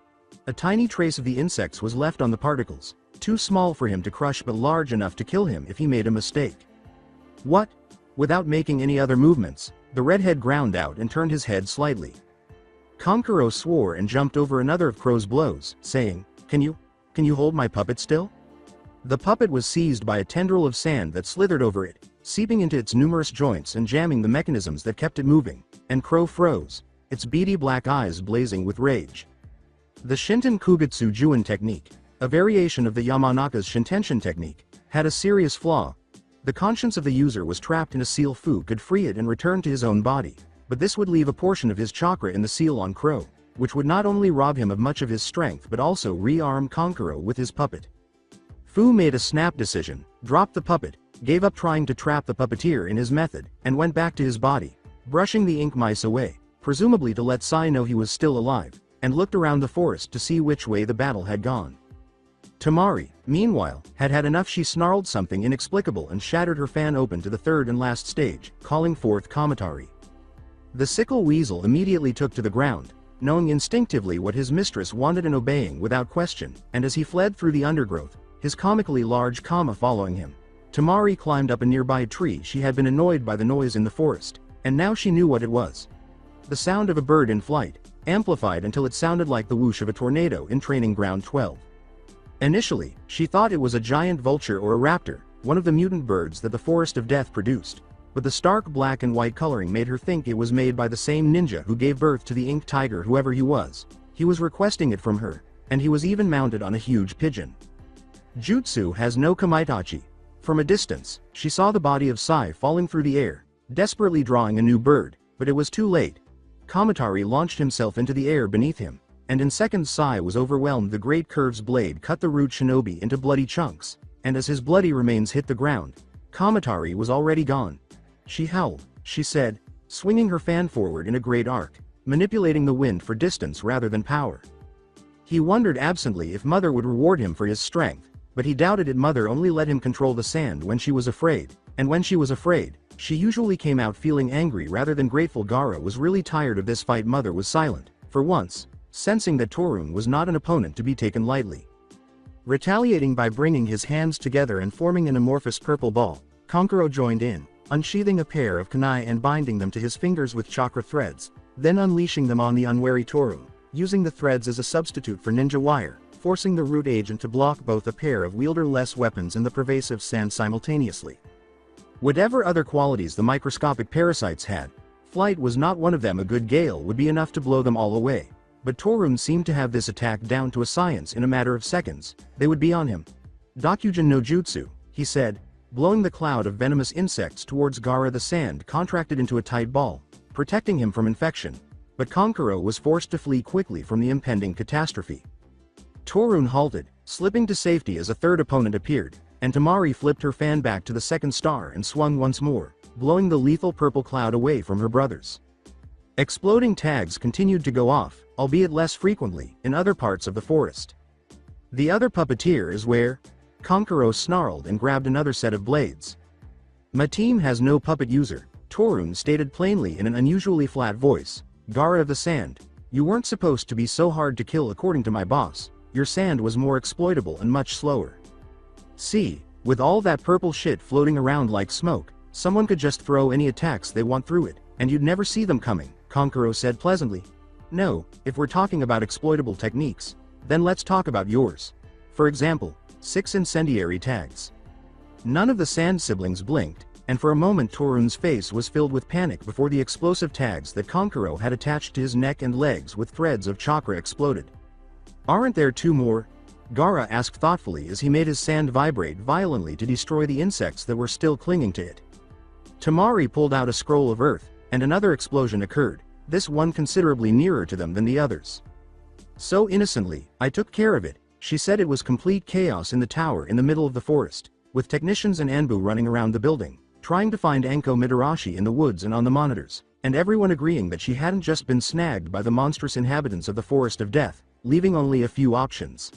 A tiny trace of the insects was left on the particles, too small for him to crush but large enough to kill him if he made a mistake. "What?" Without making any other movements, the redhead ground out and turned his head slightly. Kankuro swore and jumped over another of Crow's blows, saying, Can you hold my puppet still?" The puppet was seized by a tendril of sand that slithered over it, seeping into its numerous joints and jamming the mechanisms that kept it moving, and Crow froze, its beady black eyes blazing with rage. The Shinten Kugutsu Juin technique, a variation of the Yamanaka's Shintenshin technique, had a serious flaw. The conscience of the user was trapped in a seal. Fu could free it and return to his own body, but this would leave a portion of his chakra in the seal on Crow, which would not only rob him of much of his strength but also re-arm Kankuro with his puppet. Fu made a snap decision, dropped the puppet, gave up trying to trap the puppeteer in his method, and went back to his body, brushing the ink mice away, presumably to let Sai know he was still alive, and looked around the forest to see which way the battle had gone. Tamari, meanwhile, had had enough. She snarled something inexplicable and shattered her fan open to the third and last stage, calling forth Kamatari. The sickle weasel immediately took to the ground, knowing instinctively what his mistress wanted and obeying without question, and as he fled through the undergrowth, his comically large Kama following him, Tamari climbed up a nearby tree. She had been annoyed by the noise in the forest, and now she knew what it was. The sound of a bird in flight, amplified until it sounded like the whoosh of a tornado in Training Ground 12. Initially, she thought it was a giant vulture or a raptor, one of the mutant birds that the Forest of Death produced, but the stark black and white coloring made her think it was made by the same ninja who gave birth to the ink tiger. Whoever he was requesting it from her, and he was even mounted on a huge pigeon. Jutsu has no kamaitachi. From a distance, she saw the body of Sai falling through the air, desperately drawing a new bird, but it was too late. Kamatari launched himself into the air beneath him, and in seconds Sai was overwhelmed. The great curve's blade cut the rude shinobi into bloody chunks, and as his bloody remains hit the ground, Kamatari was already gone. She howled, she said, swinging her fan forward in a great arc, manipulating the wind for distance rather than power. He wondered absently if Mother would reward him for his strength, but he doubted it. Mother only let him control the sand when she was afraid, and when she was afraid, She usually came out feeling angry rather than grateful. Gaara was really tired of this fight. Mother was silent, for once, sensing that Torun was not an opponent to be taken lightly. Retaliating by bringing his hands together and forming an amorphous purple ball, Kankuro joined in, unsheathing a pair of kunai and binding them to his fingers with chakra threads, then unleashing them on the unwary Torun, using the threads as a substitute for ninja wire, forcing the root agent to block both a pair of wielder-less weapons and the pervasive sand simultaneously. Whatever other qualities the microscopic parasites had, flight was not one of them. A good gale would be enough to blow them all away, but Torun seemed to have this attack down to a science. In a matter of seconds, they would be on him. Dokujin no Jutsu, he said, blowing the cloud of venomous insects towards Gaara. The sand contracted into a tight ball, protecting him from infection, but Kankuro was forced to flee quickly from the impending catastrophe. Torun halted, slipping to safety as a third opponent appeared, and Tamari flipped her fan back to the second star and swung once more, blowing the lethal purple cloud away from her brothers. Exploding tags continued to go off, albeit less frequently, in other parts of the forest. The other puppeteer is where? Kankuro snarled and grabbed another set of blades. My team has no puppet user, Torun stated plainly in an unusually flat voice. Gaara of the Sand, you weren't supposed to be so hard to kill according to my boss. Your sand was more exploitable and much slower. See, with all that purple shit floating around like smoke, someone could just throw any attacks they want through it, and you'd never see them coming, Kankuro said pleasantly. No, if we're talking about exploitable techniques, then let's talk about yours. For example, 6 incendiary tags. None of the sand siblings blinked, and for a moment Torun's face was filled with panic before the explosive tags that Kankuro had attached to his neck and legs with threads of chakra exploded. Aren't there 2 more? Gaara asked thoughtfully as he made his sand vibrate violently to destroy the insects that were still clinging to it. Tamari pulled out a scroll of earth, and another explosion occurred, this one considerably nearer to them than the others. So innocently, I took care of it, she said. It was complete chaos in the tower in the middle of the forest, with technicians and Anbu running around the building, trying to find Anko Midarashi in the woods and on the monitors, and everyone agreeing that she hadn't just been snagged by the monstrous inhabitants of the Forest of Death, leaving only a few options.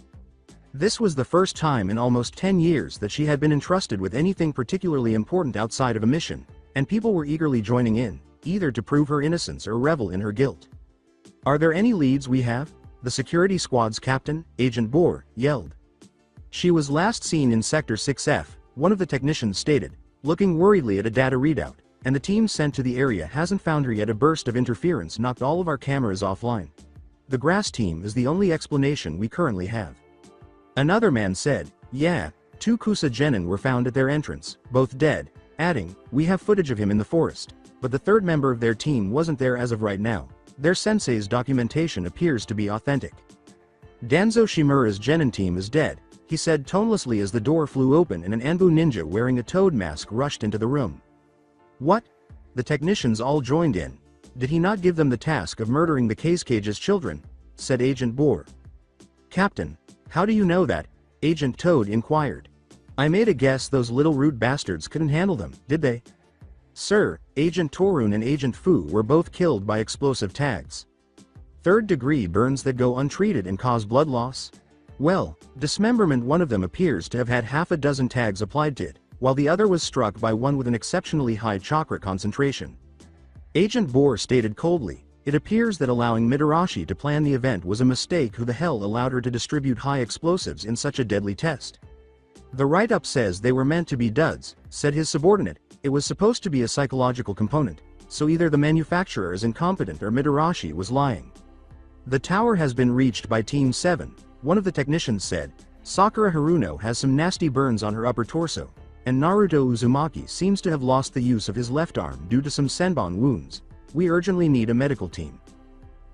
This was the first time in almost 10 years that she had been entrusted with anything particularly important outside of a mission, and people were eagerly joining in, either to prove her innocence or revel in her guilt. Are there any leads we have? The security squad's captain, Agent Bohr, yelled. She was last seen in Sector 6F, one of the technicians stated, looking worriedly at a data readout, and the team sent to the area hasn't found her yet. A burst of interference knocked all of our cameras offline. The grass team is the only explanation we currently have. Another man said, yeah, 2 Kusa genin were found at their entrance, both dead, adding, we have footage of him in the forest, but the third member of their team wasn't there as of right now. Their sensei's documentation appears to be authentic. Danzo Shimura's genin team is dead, he said tonelessly as the door flew open and an Anbu ninja wearing a toad mask rushed into the room. What? The technicians all joined in. Did he not give them the task of murdering the Cage's children? Said Agent Bohr. Captain, how do you know that? Agent Toad inquired. I made a guess. Those little rude bastards couldn't handle them, did they? Sir, Agent Torun and Agent Fu were both killed by explosive tags. 3rd-degree burns that go untreated and cause blood loss? Well, dismemberment. One of them appears to have had half a dozen tags applied to it, while the other was struck by one with an exceptionally high chakra concentration. Agent Bohr stated coldly, it appears that allowing Midarashi to plan the event was a mistake. Who the hell allowed her to distribute high explosives in such a deadly test? The write-up says they were meant to be duds, said his subordinate. It was supposed to be a psychological component, so either the manufacturer is incompetent or Midarashi was lying. The tower has been reached by Team 7, one of the technicians said. Sakura Haruno has some nasty burns on her upper torso, and Naruto Uzumaki seems to have lost the use of his left arm due to some senbon wounds. We urgently need a medical team.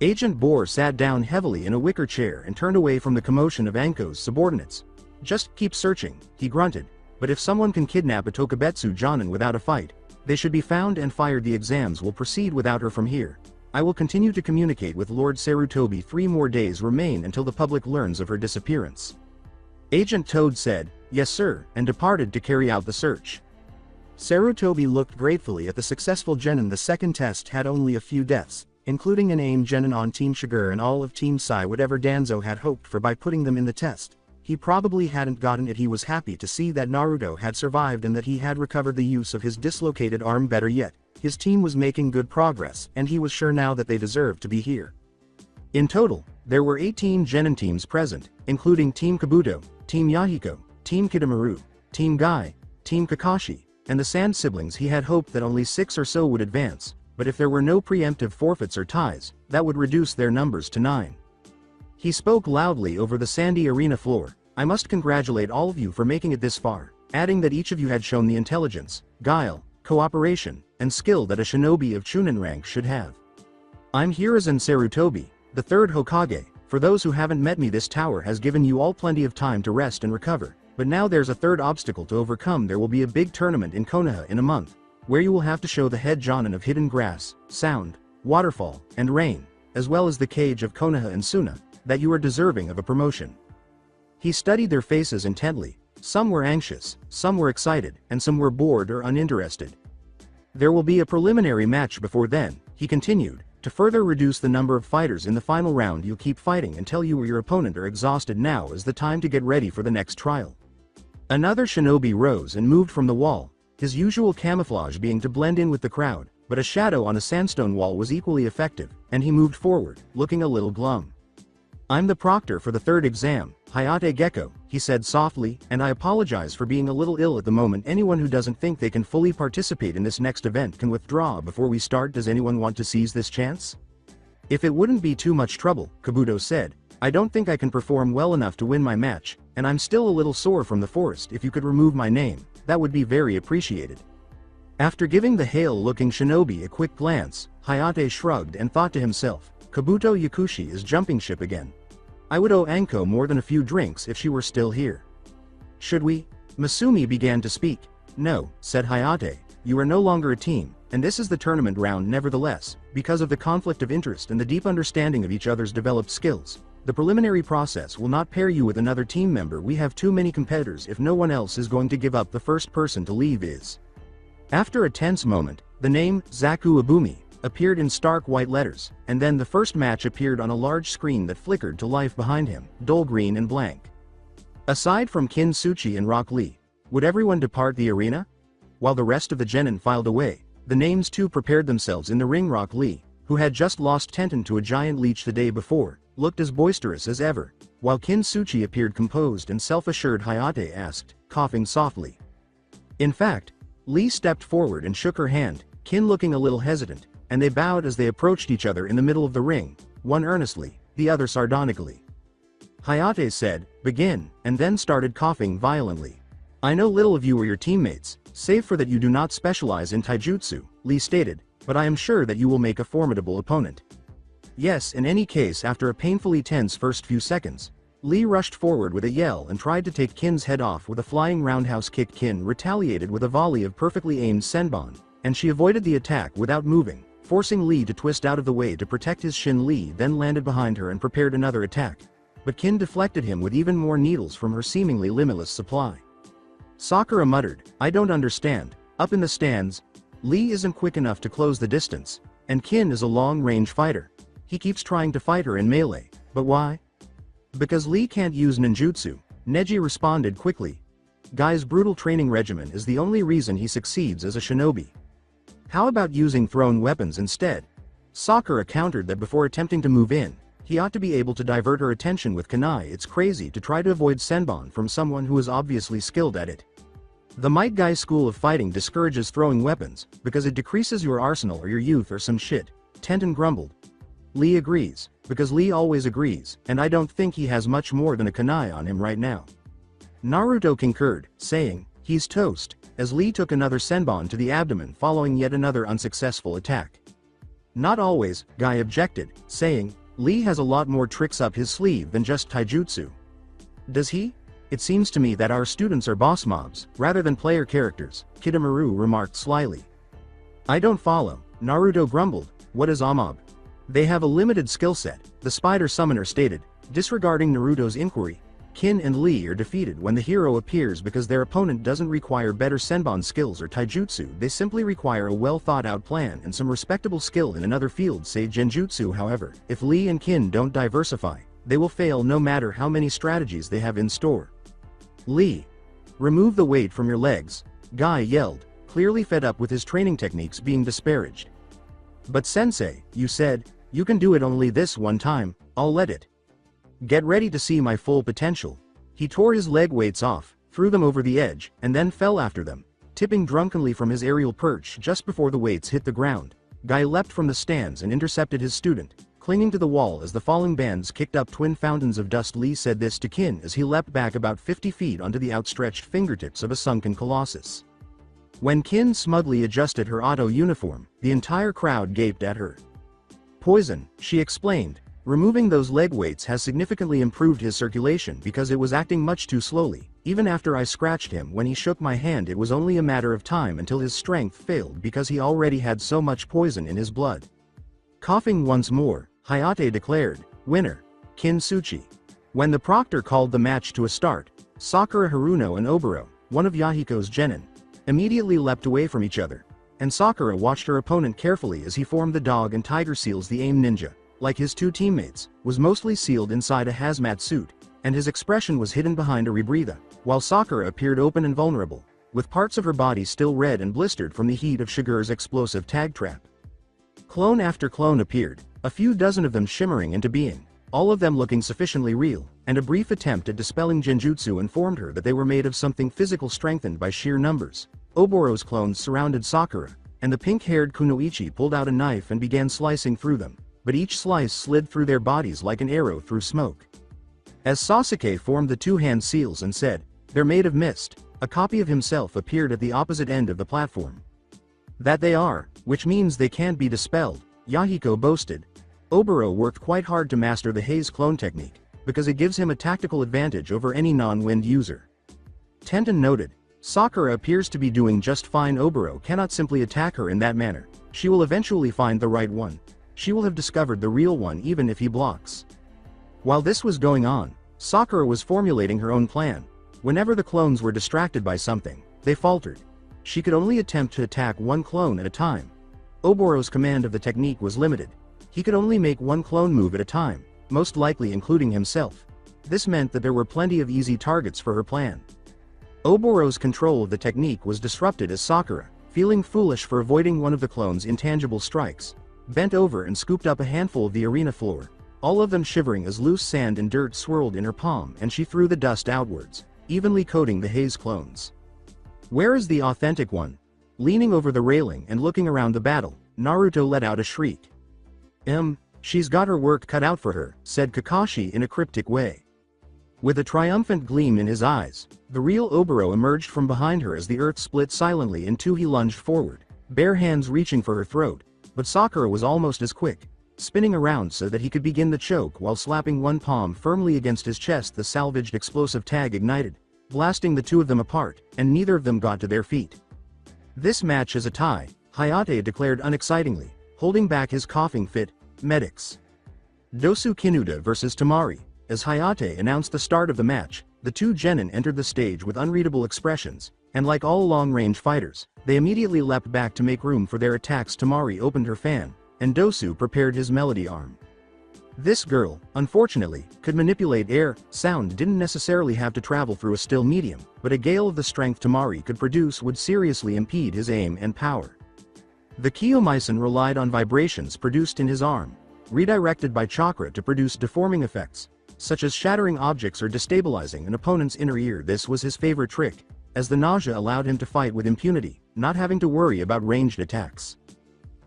Agent Bohr sat down heavily in a wicker chair and turned away from the commotion of Anko's subordinates. Just keep searching, he grunted, but if someone can kidnap a Tokubetsu Jonin without a fight, they should be found and fired. The exams will proceed without her from here. I will continue to communicate with Lord Sarutobi. 3 more days remain until the public learns of her disappearance. Agent Toad said, yes sir, and departed to carry out the search. Sarutobi looked gratefully at the successful genin. The second test had only a few deaths, including an AIM genin on Team Shiger and all of Team Sai. Whatever Danzo had hoped for by putting them in the test, He probably hadn't gotten it. He was happy to see that Naruto had survived and that he had recovered the use of his dislocated arm. Better yet, his team was making good progress, and he was sure now that they deserved to be here. In total, there were 18 Genin teams present, including Team Kabuto, Team Yahiko, Team Kidamaru, Team Guy, Team Kakashi, and the Sand siblings. He had hoped that only 6 or so would advance, but if there were no preemptive forfeits or ties, that would reduce their numbers to 9. He spoke loudly over the sandy arena floor. I must congratulate all of you for making it this far, adding that each of you had shown the intelligence, guile, cooperation, and skill that a shinobi of Chunin rank should have. I'm Hiruzen Sarutobi, the third Hokage. For those who haven't met me, this tower has given you all plenty of time to rest and recover, but now there's a third obstacle to overcome. There will be a big tournament in Konoha in a month, where you will have to show the head Jonin of Hidden Grass, Sound, Waterfall, and Rain, as well as the Cage of Konoha and Suna, that you are deserving of a promotion. He studied their faces intently. Some were anxious, some were excited, and some were bored or uninterested. There will be a preliminary match before then, he continued. To further reduce the number of fighters in the final round, you'll keep fighting until you or your opponent are exhausted. Now is the time to get ready for the next trial. Another shinobi rose and moved from the wall, his usual camouflage being to blend in with the crowd, but a shadow on a sandstone wall was equally effective, and he moved forward, looking a little glum. I'm the proctor for the third exam, Hayate Gecko, he said softly, and I apologize for being a little ill at the moment. Anyone who doesn't think they can fully participate in this next event can withdraw before we start. Does anyone want to seize this chance? If it wouldn't be too much trouble, Kabuto said. I don't think I can perform well enough to win my match, and I'm still a little sore from the forest. If you could remove my name, that would be very appreciated. After giving the hale-looking shinobi a quick glance, Hayate shrugged and thought to himself, Kabuto Yakushi is jumping ship again. I would owe Anko more than a few drinks if she were still here. Should we? Masumi began to speak. No, said Hayate, you are no longer a team, and this is the tournament round. Nevertheless, because of the conflict of interest and the deep understanding of each other's developed skills, the preliminary process will not pair you with another team member. We have too many competitors. If no one else is going to give up, the first person to leave is. After a tense moment, the name, Zaku Abumi, appeared in stark white letters, and then the first match appeared on a large screen that flickered to life behind him, dull green and blank. Aside from Kin Suchi and Rock Lee, would everyone depart the arena? While the rest of the genin filed away, the names too prepared themselves in the ring. Rock Lee, who had just lost Tenten to a giant leech the day before, looked as boisterous as ever, while Kin Suchi appeared composed and self-assured. Hayate asked, coughing softly. In fact, Lee stepped forward and shook her hand, Kin looking a little hesitant, and they bowed as they approached each other in the middle of the ring, one earnestly, the other sardonically. Hayate said, begin, and then started coughing violently. I know little of you or your teammates, save for that you do not specialize in taijutsu, Lee stated, but I am sure that you will make a formidable opponent. Yes, in any case. After a painfully tense first few seconds, Lee rushed forward with a yell and tried to take Kin's head off with a flying roundhouse kick. Kin retaliated with a volley of perfectly aimed senbon, and she avoided the attack without moving, forcing Lee to twist out of the way to protect his shin. Lee then landed behind her and prepared another attack, but Kin deflected him with even more needles from her seemingly limitless supply. Sakura muttered, I don't understand. Up in the stands, Lee isn't quick enough to close the distance, and Kin is a long-range fighter. He keeps trying to fight her in melee, but why? Because Lee can't use ninjutsu, Neji responded quickly. Guy's brutal training regimen is the only reason he succeeds as a shinobi. How about using thrown weapons instead? Sakura countered that before attempting to move in, he ought to be able to divert her attention with kunai. It's crazy to try to avoid senbon from someone who is obviously skilled at it. The Might Guy school of fighting discourages throwing weapons, because it decreases your arsenal or your youth or some shit, Tenten grumbled. Lee agrees, because Lee always agrees, and I don't think he has much more than a kunai on him right now. Naruto concurred, saying, he's toast, as Lee took another senbon to the abdomen following yet another unsuccessful attack. Not always, Guy objected, saying, Lee has a lot more tricks up his sleeve than just taijutsu. Does he? It seems to me that our students are boss mobs, rather than player characters, Kidamaru remarked slyly. I don't follow, Naruto grumbled, what is a mob? They have a limited skill set, the spider summoner stated, disregarding Naruto's inquiry. Kin and Lee are defeated when the hero appears because their opponent doesn't require better senbon skills or taijutsu. They simply require a well-thought-out plan and some respectable skill in another field, say genjutsu. However, if Lee and Kin don't diversify, they will fail no matter how many strategies they have in store. Lee. Remove the weight from your legs, Guy yelled, clearly fed up with his training techniques being disparaged. But sensei, you said, you can do it only this one time, I'll let it. Get ready to see my full potential. He tore his leg weights off, threw them over the edge, and then fell after them, tipping drunkenly from his aerial perch just before the weights hit the ground. Guy leapt from the stands and intercepted his student, clinging to the wall as the falling bands kicked up twin fountains of dust. Lee said this to Kin as he leapt back about 50 feet onto the outstretched fingertips of a sunken colossus. When Kin smugly adjusted her auto uniform, the entire crowd gaped at her. Poison, she explained. Removing those leg weights has significantly improved his circulation because it was acting much too slowly. Even after I scratched him when he shook my hand, it was only a matter of time until his strength failed because he already had so much poison in his blood. Coughing once more, Hayate declared, winner, Kintsuchi. When the proctor called the match to a start, Sakura Haruno and Oboro, one of Yahiko's genin, immediately leapt away from each other, and Sakura watched her opponent carefully as he formed the dog and tiger seals. The AIM ninja, like his two teammates, was mostly sealed inside a hazmat suit, and his expression was hidden behind a rebreather, while Sakura appeared open and vulnerable, with parts of her body still red and blistered from the heat of Shigur's explosive tag trap. Clone after clone appeared, a few dozen of them shimmering into being, all of them looking sufficiently real, and a brief attempt at dispelling genjutsu informed her that they were made of something physical strengthened by sheer numbers. Oboro's clones surrounded Sakura, and the pink-haired Kunoichi pulled out a knife and began slicing through them, but each slice slid through their bodies like an arrow through smoke. As Sasuke formed the two-hand seals and said, "They're made of mist," a copy of himself appeared at the opposite end of the platform. "That they are, which means they can't be dispelled," Yahiko boasted. Oboro worked quite hard to master the haze clone technique, because it gives him a tactical advantage over any non-wind user. Tenten noted, Sakura appears to be doing just fine. Oboro cannot simply attack her in that manner. She will eventually find the right one. She will have discovered the real one even if he blocks. While this was going on, Sakura was formulating her own plan. Whenever the clones were distracted by something, they faltered. She could only attempt to attack one clone at a time. Oboro's command of the technique was limited. He could only make one clone move at a time, most likely including himself. This meant that there were plenty of easy targets for her plan. Oboro's control of the technique was disrupted as Sakura, feeling foolish for avoiding one of the clone's intangible strikes, bent over and scooped up a handful of the arena floor, all of them shivering as loose sand and dirt swirled in her palm, and she threw the dust outwards, evenly coating the haze clones. "Where is the authentic one?" Leaning over the railing and looking around the battle, Naruto let out a shriek. She's got her work cut out for her," said Kakashi in a cryptic way. With a triumphant gleam in his eyes, the real Oboro emerged from behind her as the earth split silently in two. He lunged forward, bare hands reaching for her throat, but Sakura was almost as quick, spinning around so that he could begin the choke while slapping one palm firmly against his chest. The salvaged explosive tag ignited, blasting the two of them apart, and neither of them got to their feet. "This match is a tie," Hayate declared unexcitingly, holding back his coughing fit. "Medics. Dosu Kinuda versus Tamari." As Hayate announced the start of the match, the two genin entered the stage with unreadable expressions, and like all long-range fighters, they immediately leapt back to make room for their attacks. Tamari opened her fan, and Dosu prepared his melody arm. This girl, unfortunately, could manipulate air. Sound didn't necessarily have to travel through a still medium, but a gale of the strength Tamari could produce would seriously impede his aim and power. The Kiyomisen relied on vibrations produced in his arm, redirected by chakra to produce deforming effects, such as shattering objects or destabilizing an opponent's inner ear. This was his favorite trick, as the nausea allowed him to fight with impunity, not having to worry about ranged attacks.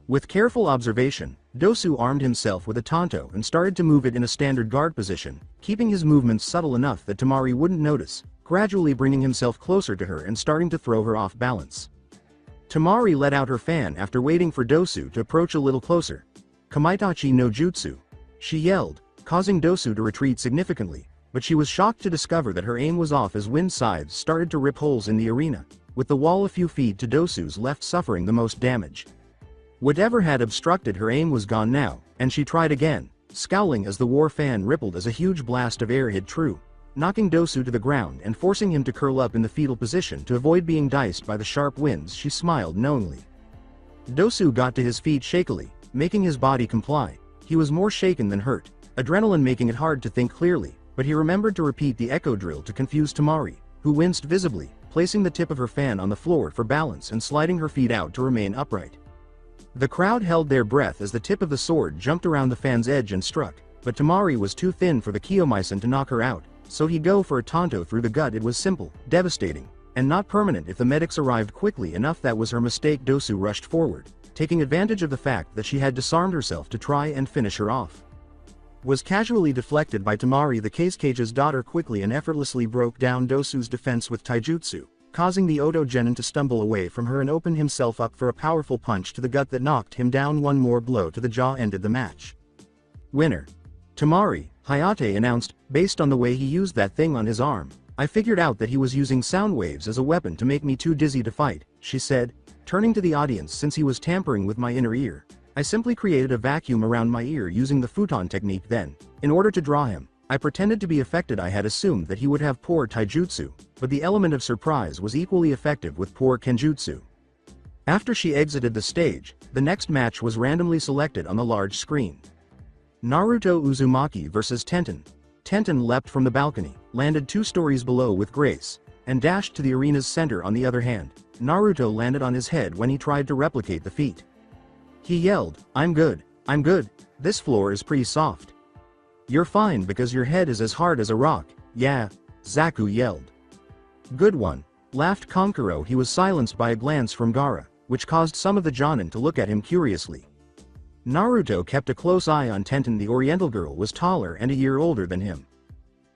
With careful observation, Dosu armed himself with a tanto and started to move it in a standard guard position, keeping his movements subtle enough that Tamari wouldn't notice, gradually bringing himself closer to her and starting to throw her off balance. Tamari let out her fan after waiting for Dosu to approach a little closer. "Kamaitachi no jutsu," she yelled, causing Dosu to retreat significantly, but she was shocked to discover that her aim was off as wind scythes started to rip holes in the arena, with the wall a few feet to Dosu's left suffering the most damage. Whatever had obstructed her aim was gone now, and she tried again, scowling as the war fan rippled as a huge blast of air hit true, knocking Dosu to the ground and forcing him to curl up in the fetal position to avoid being diced by the sharp winds. She smiled knowingly. Dosu got to his feet shakily, making his body comply. He was more shaken than hurt. adrenaline making it hard to think clearly, but he remembered to repeat the echo drill to confuse Tamari, who winced visibly, placing the tip of her fan on the floor for balance and sliding her feet out to remain upright. The crowd held their breath as the tip of the sword jumped around the fan's edge and struck, but Tamari was too thin for the Kiyomisen to knock her out, so he'd go for a tanto through the gut. It was simple, devastating, and not permanent if the medics arrived quickly enough. That was her mistake. Dosu rushed forward, taking advantage of the fact that she had disarmed herself to try and finish her off. Was casually deflected by Tamari. The Kage's daughter quickly and effortlessly broke down Dosu's defense with taijutsu, causing the Oto Genin to stumble away from her and open himself up for a powerful punch to the gut that knocked him down. One more blow to the jaw ended the match. Winner. Tamari, Hayate announced. Based on the way he used that thing on his arm, I figured out that he was using sound waves as a weapon to make me too dizzy to fight, she said, turning to the audience. Since he was tampering with my inner ear, I simply created a vacuum around my ear using the futon technique. Then, in order to draw him, I pretended to be affected. I had assumed that he would have poor taijutsu, but the element of surprise was equally effective with poor kenjutsu. After she exited the stage, the next match was randomly selected on the large screen. Naruto Uzumaki vs Tenten. Tenten leapt from the balcony, landed 2 stories below with grace, and dashed to the arena's center. On the other hand, Naruto landed on his head when he tried to replicate the feat. He yelled, I'm good, this floor is pretty soft. You're fine because your head is as hard as a rock, yeah, Zaku yelled. Good one, laughed Konkuro. He was silenced by a glance from Gaara, which caused some of the Jonin to look at him curiously. Naruto kept a close eye on Tenten. The Oriental girl was taller and a year older than him.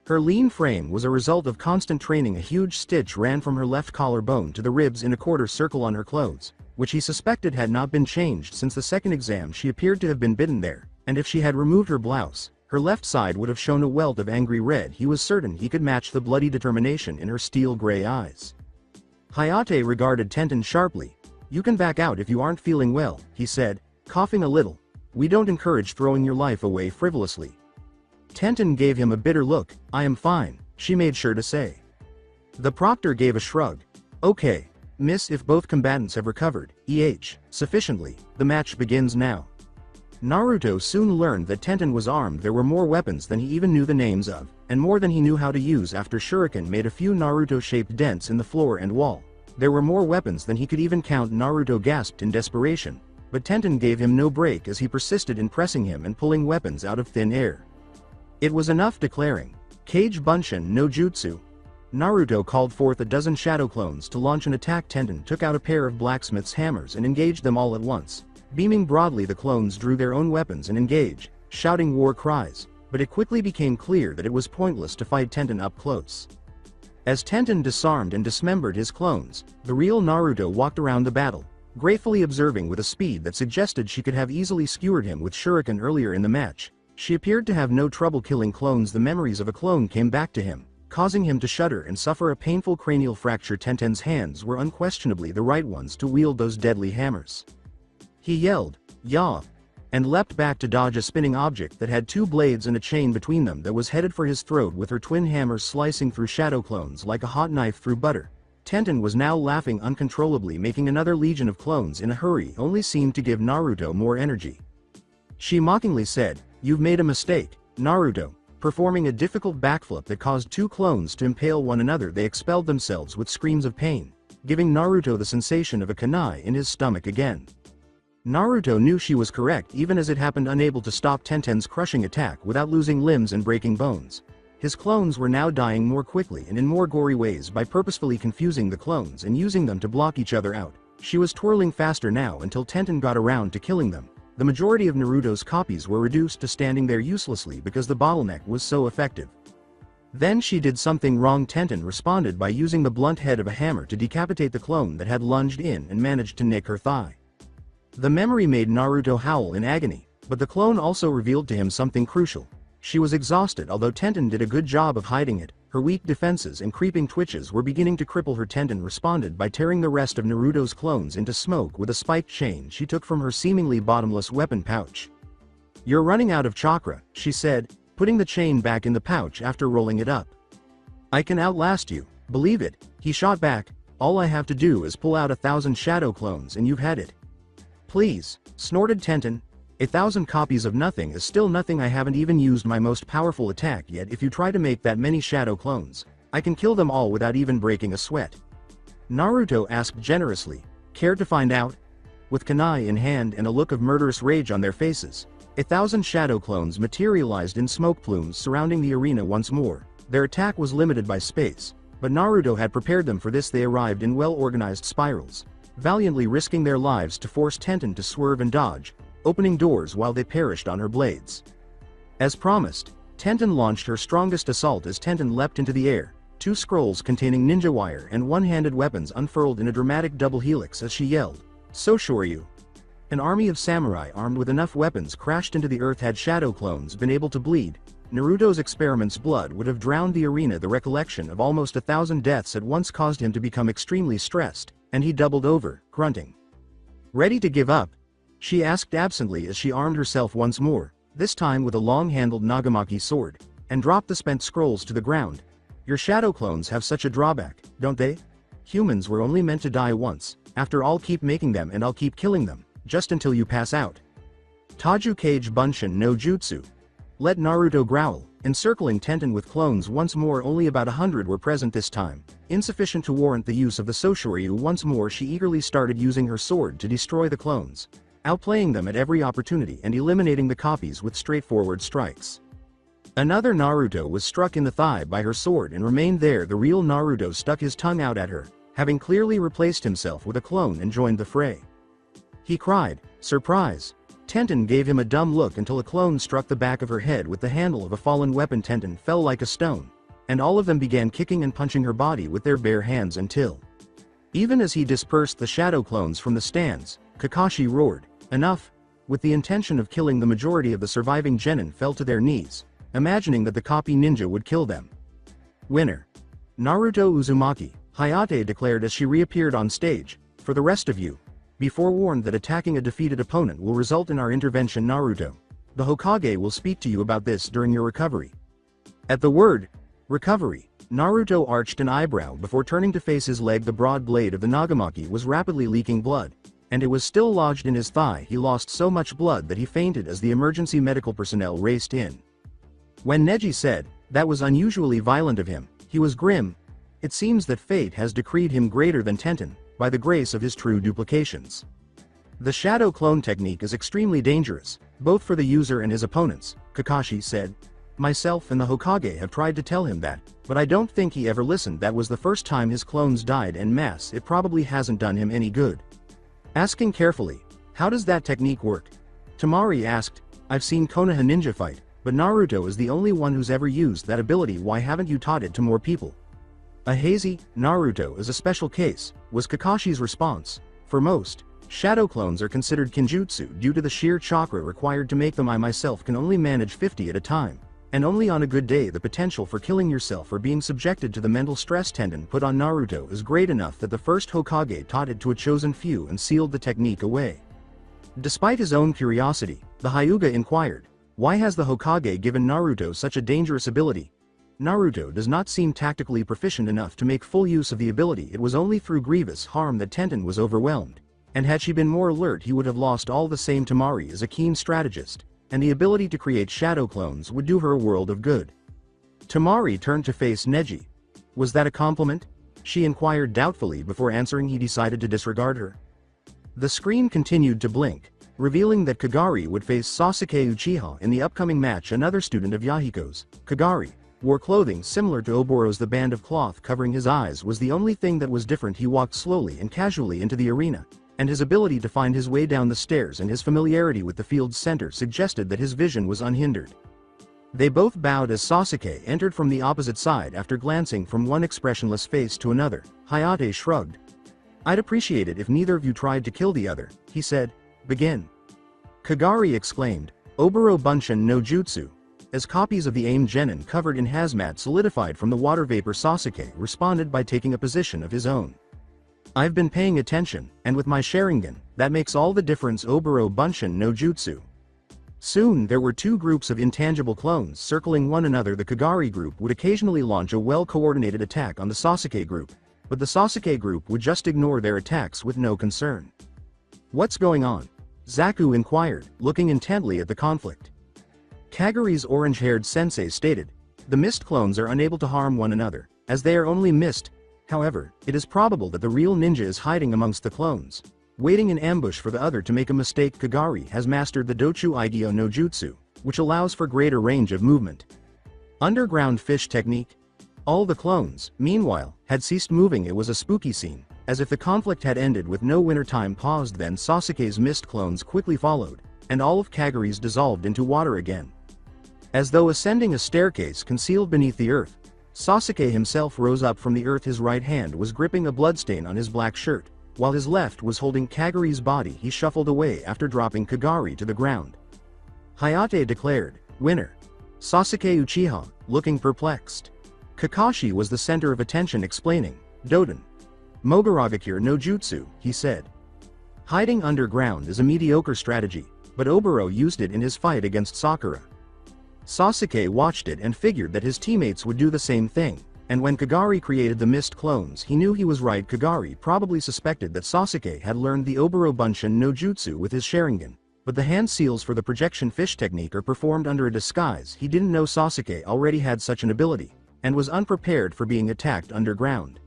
Her lean frame was a result of constant training. A huge stitch ran from her left collarbone to the ribs in a quarter circle on her clothes, which he suspected had not been changed since the second exam. She appeared to have been bitten there, and if she had removed her blouse, her left side would have shown a welt of angry red. He was certain he could match the bloody determination in her steel-gray eyes. Hayate regarded Tenten sharply. You can back out if you aren't feeling well, he said, coughing a little. We don't encourage throwing your life away frivolously. Tenten gave him a bitter look. I am fine, she made sure to say. The proctor gave a shrug. Okay, miss, if both combatants have recovered, sufficiently, the match begins now. Naruto soon learned that Tenten was armed. There were more weapons than he even knew the names of, and more than he knew how to use. After Shuriken made a few Naruto-shaped dents in the floor and wall, there were more weapons than he could even count. Naruto gasped in desperation, but Tenten gave him no break as he persisted in pressing him and pulling weapons out of thin air. It was enough, declaring, Kage Bunshin no Jutsu. Naruto called forth a dozen shadow clones to launch an attack. Tenten took out a pair of blacksmith's hammers and engaged them all at once. Beaming broadly, the clones drew their own weapons and engaged, shouting war cries, but it quickly became clear that it was pointless to fight Tenten up close. As Tenten disarmed and dismembered his clones, the real Naruto walked around the battle, gratefully observing with a speed that suggested she could have easily skewered him with shuriken earlier in the match. She appeared to have no trouble killing clones. The memories of a clone came back to him, causing him to shudder and suffer a painful cranial fracture. Tenten's hands were unquestionably the right ones to wield those deadly hammers. He yelled, "Yaw!" and leapt back to dodge a spinning object that had 2 blades and a chain between them that was headed for his throat, with her twin hammers slicing through shadow clones like a hot knife through butter. Tenten was now laughing uncontrollably. Making another legion of clones in a hurry only seemed to give Naruto more energy. She mockingly said, "You've made a mistake, Naruto," performing a difficult backflip that caused 2 clones to impale one another. They expelled themselves with screams of pain, giving Naruto the sensation of a kunai in his stomach again. Naruto knew she was correct, even as it happened, unable to stop Tenten's crushing attack without losing limbs and breaking bones. His clones were now dying more quickly and in more gory ways by purposefully confusing the clones and using them to block each other out. She was twirling faster now until Tenten got around to killing them. The majority of Naruto's copies were reduced to standing there uselessly because the bottleneck was so effective. Then she did something wrong. Tenten responded by using the blunt head of a hammer to decapitate the clone that had lunged in and managed to nick her thigh. The memory made Naruto howl in agony, but the clone also revealed to him something crucial. She was exhausted. Although Tenten did a good job of hiding it, her weak defenses and creeping twitches were beginning to cripple her. Tenten responded by tearing the rest of Naruto's clones into smoke with a spiked chain she took from her seemingly bottomless weapon pouch. "You're running out of chakra," she said, putting the chain back in the pouch after rolling it up. "I can outlast you, believe it," he shot back. "All I have to do is pull out 1,000 shadow clones and you've had it." "Please," snorted Tenten. 1,000 copies of nothing is still nothing. I haven't even used my most powerful attack yet. If you try to make that many shadow clones, I can kill them all without even breaking a sweat." Naruto asked generously, "Care to find out?" With kunai in hand and a look of murderous rage on their faces, 1,000 shadow clones materialized in smoke plumes surrounding the arena once more. Their attack was limited by space, but Naruto had prepared them for this. They arrived in well-organized spirals, valiantly risking their lives to force Tenten to swerve and dodge, opening doors while they perished on her blades. As promised, Tenten launched her strongest assault as Tenten leapt into the air. 2 scrolls containing ninja wire and one-handed weapons unfurled in a dramatic double helix as she yelled, "Soshoryu!" An army of samurai armed with enough weapons crashed into the earth. Had shadow clones been able to bleed, Naruto's experiment's blood would have drowned the arena. The recollection of almost 1,000 deaths at once caused him to become extremely stressed, and he doubled over, grunting. "Ready to give up?" she asked absently as she armed herself once more, this time with a long-handled Nagamaki sword, and dropped the spent scrolls to the ground. "Your shadow clones have such a drawback, don't they? Humans were only meant to die once. After all, keep making them and I'll keep killing them, just until you pass out." Taju Kage Bunshin no Jutsu. Let Naruto growl, encircling Tenten with clones once more. Only about 100 were present this time, insufficient to warrant the use of the Soshoryu. Once more she eagerly started using her sword to destroy the clones, outplaying them at every opportunity and eliminating the copies with straightforward strikes. Another Naruto was struck in the thigh by her sword and remained there. The real Naruto stuck his tongue out at her, having clearly replaced himself with a clone and joined the fray. He cried, "Surprise!" Tenten gave him a dumb look until a clone struck the back of her head with the handle of a fallen weapon. Tenten fell like a stone, and all of them began kicking and punching her body with their bare hands until, even as he dispersed the shadow clones from the stands, Kakashi roared, "Enough!" With the intention of killing the majority of the surviving genin fell to their knees, imagining that the copy ninja would kill them. "Winner! Naruto Uzumaki," Hayate declared as she reappeared on stage. "For the rest of you, be forewarned that attacking a defeated opponent will result in our intervention. Naruto, the Hokage will speak to you about this during your recovery." At the word, recovery, Naruto arched an eyebrow before turning to face his leg. The broad blade of the Nagamaki was rapidly leaking blood, and it was still lodged in his thigh. He lost so much blood that he fainted as the emergency medical personnel raced in. When Neji said, "That was unusually violent of him," he was grim. It seems that fate has decreed him greater than Tenten, by the grace of his true duplications. The shadow clone technique is extremely dangerous, both for the user and his opponents, Kakashi said. "Myself and the Hokage have tried to tell him that, but I don't think he ever listened. That was the first time his clones died en masse. It probably hasn't done him any good." Asking carefully, "How does that technique work?" Temari asked, "I've seen Konoha ninja fight, but Naruto is the only one who's ever used that ability. Why haven't you taught it to more people?" "A hazy, Naruto is a special case," was Kakashi's response. "For most, shadow clones are considered kinjutsu due to the sheer chakra required to make them. I myself can only manage 50 at a time, and only on a good day. The potential for killing yourself or being subjected to the mental stress Tenten put on Naruto is great enough that the first Hokage taught it to a chosen few and sealed the technique away." Despite his own curiosity, the Hyuga inquired, "Why has the Hokage given Naruto such a dangerous ability?" Naruto does not seem tactically proficient enough to make full use of the ability. It was only through grievous harm that Tenten was overwhelmed, and had she been more alert he would have lost all the same. Temari is a keen strategist, and the ability to create shadow clones would do her a world of good. Temari turned to face Neji. "Was that a compliment?" she inquired doubtfully before answering. He decided to disregard her. The screen continued to blink, revealing that Kagari would face Sasuke Uchiha in the upcoming match. Another student of Yahiko's, Kagari, wore clothing similar to Oboro's. The band of cloth covering his eyes was the only thing that was different. He walked slowly and casually into the arena, and his ability to find his way down the stairs and his familiarity with the field's center suggested that his vision was unhindered. They both bowed as Sasuke entered from the opposite side. After glancing from one expressionless face to another, Hayate shrugged. "I'd appreciate it if neither of you tried to kill the other," he said. "Begin." Kagari exclaimed, "Oboro Bunshin no Jutsu." As copies of the aimed genin covered in hazmat solidified from the water vapor, Sasuke responded by taking a position of his own. "I've been paying attention, and with my Sharingan, that makes all the difference. Oboro Bunshin no Jutsu." Soon there were 2 groups of intangible clones circling one another. The Kagari group would occasionally launch a well-coordinated attack on the Sasuke group, but the Sasuke group would just ignore their attacks with no concern. "What's going on?" Zaku inquired, looking intently at the conflict. Kaguri's orange-haired sensei stated, "The mist clones are unable to harm one another, as they are only mist. However, it is probable that the real ninja is hiding amongst the clones, waiting in ambush for the other to make a mistake." Kagari has mastered the Dochu Igyo no Jutsu, which allows for greater range of movement. Underground fish technique. All the clones, meanwhile, had ceased moving. It was a spooky scene, as if the conflict had ended with no wintertime paused. Then Sasuke's mist clones quickly followed, and all of Kaguri's dissolved into water again. As though ascending a staircase concealed beneath the earth, Sasuke himself rose up from the earth. His right hand was gripping a bloodstain on his black shirt, while his left was holding Kaguri's body. He shuffled away after dropping Kaguri to the ground. Hayate declared, "Winner." Sasuke Uchiha, looking perplexed. Kakashi was the center of attention, explaining, "Doden Mogaragakure no Jutsu," he said. Hiding underground is a mediocre strategy, but Oboro used it in his fight against Sakura. Sasuke watched it and figured that his teammates would do the same thing, and when Kagari created the mist clones he knew he was right. Kagari probably suspected that Sasuke had learned the Oboro Bunshin no Jutsu with his Sharingan, but the hand seals for the projection fish technique are performed under a disguise. He didn't know Sasuke already had such an ability, and was unprepared for being attacked underground.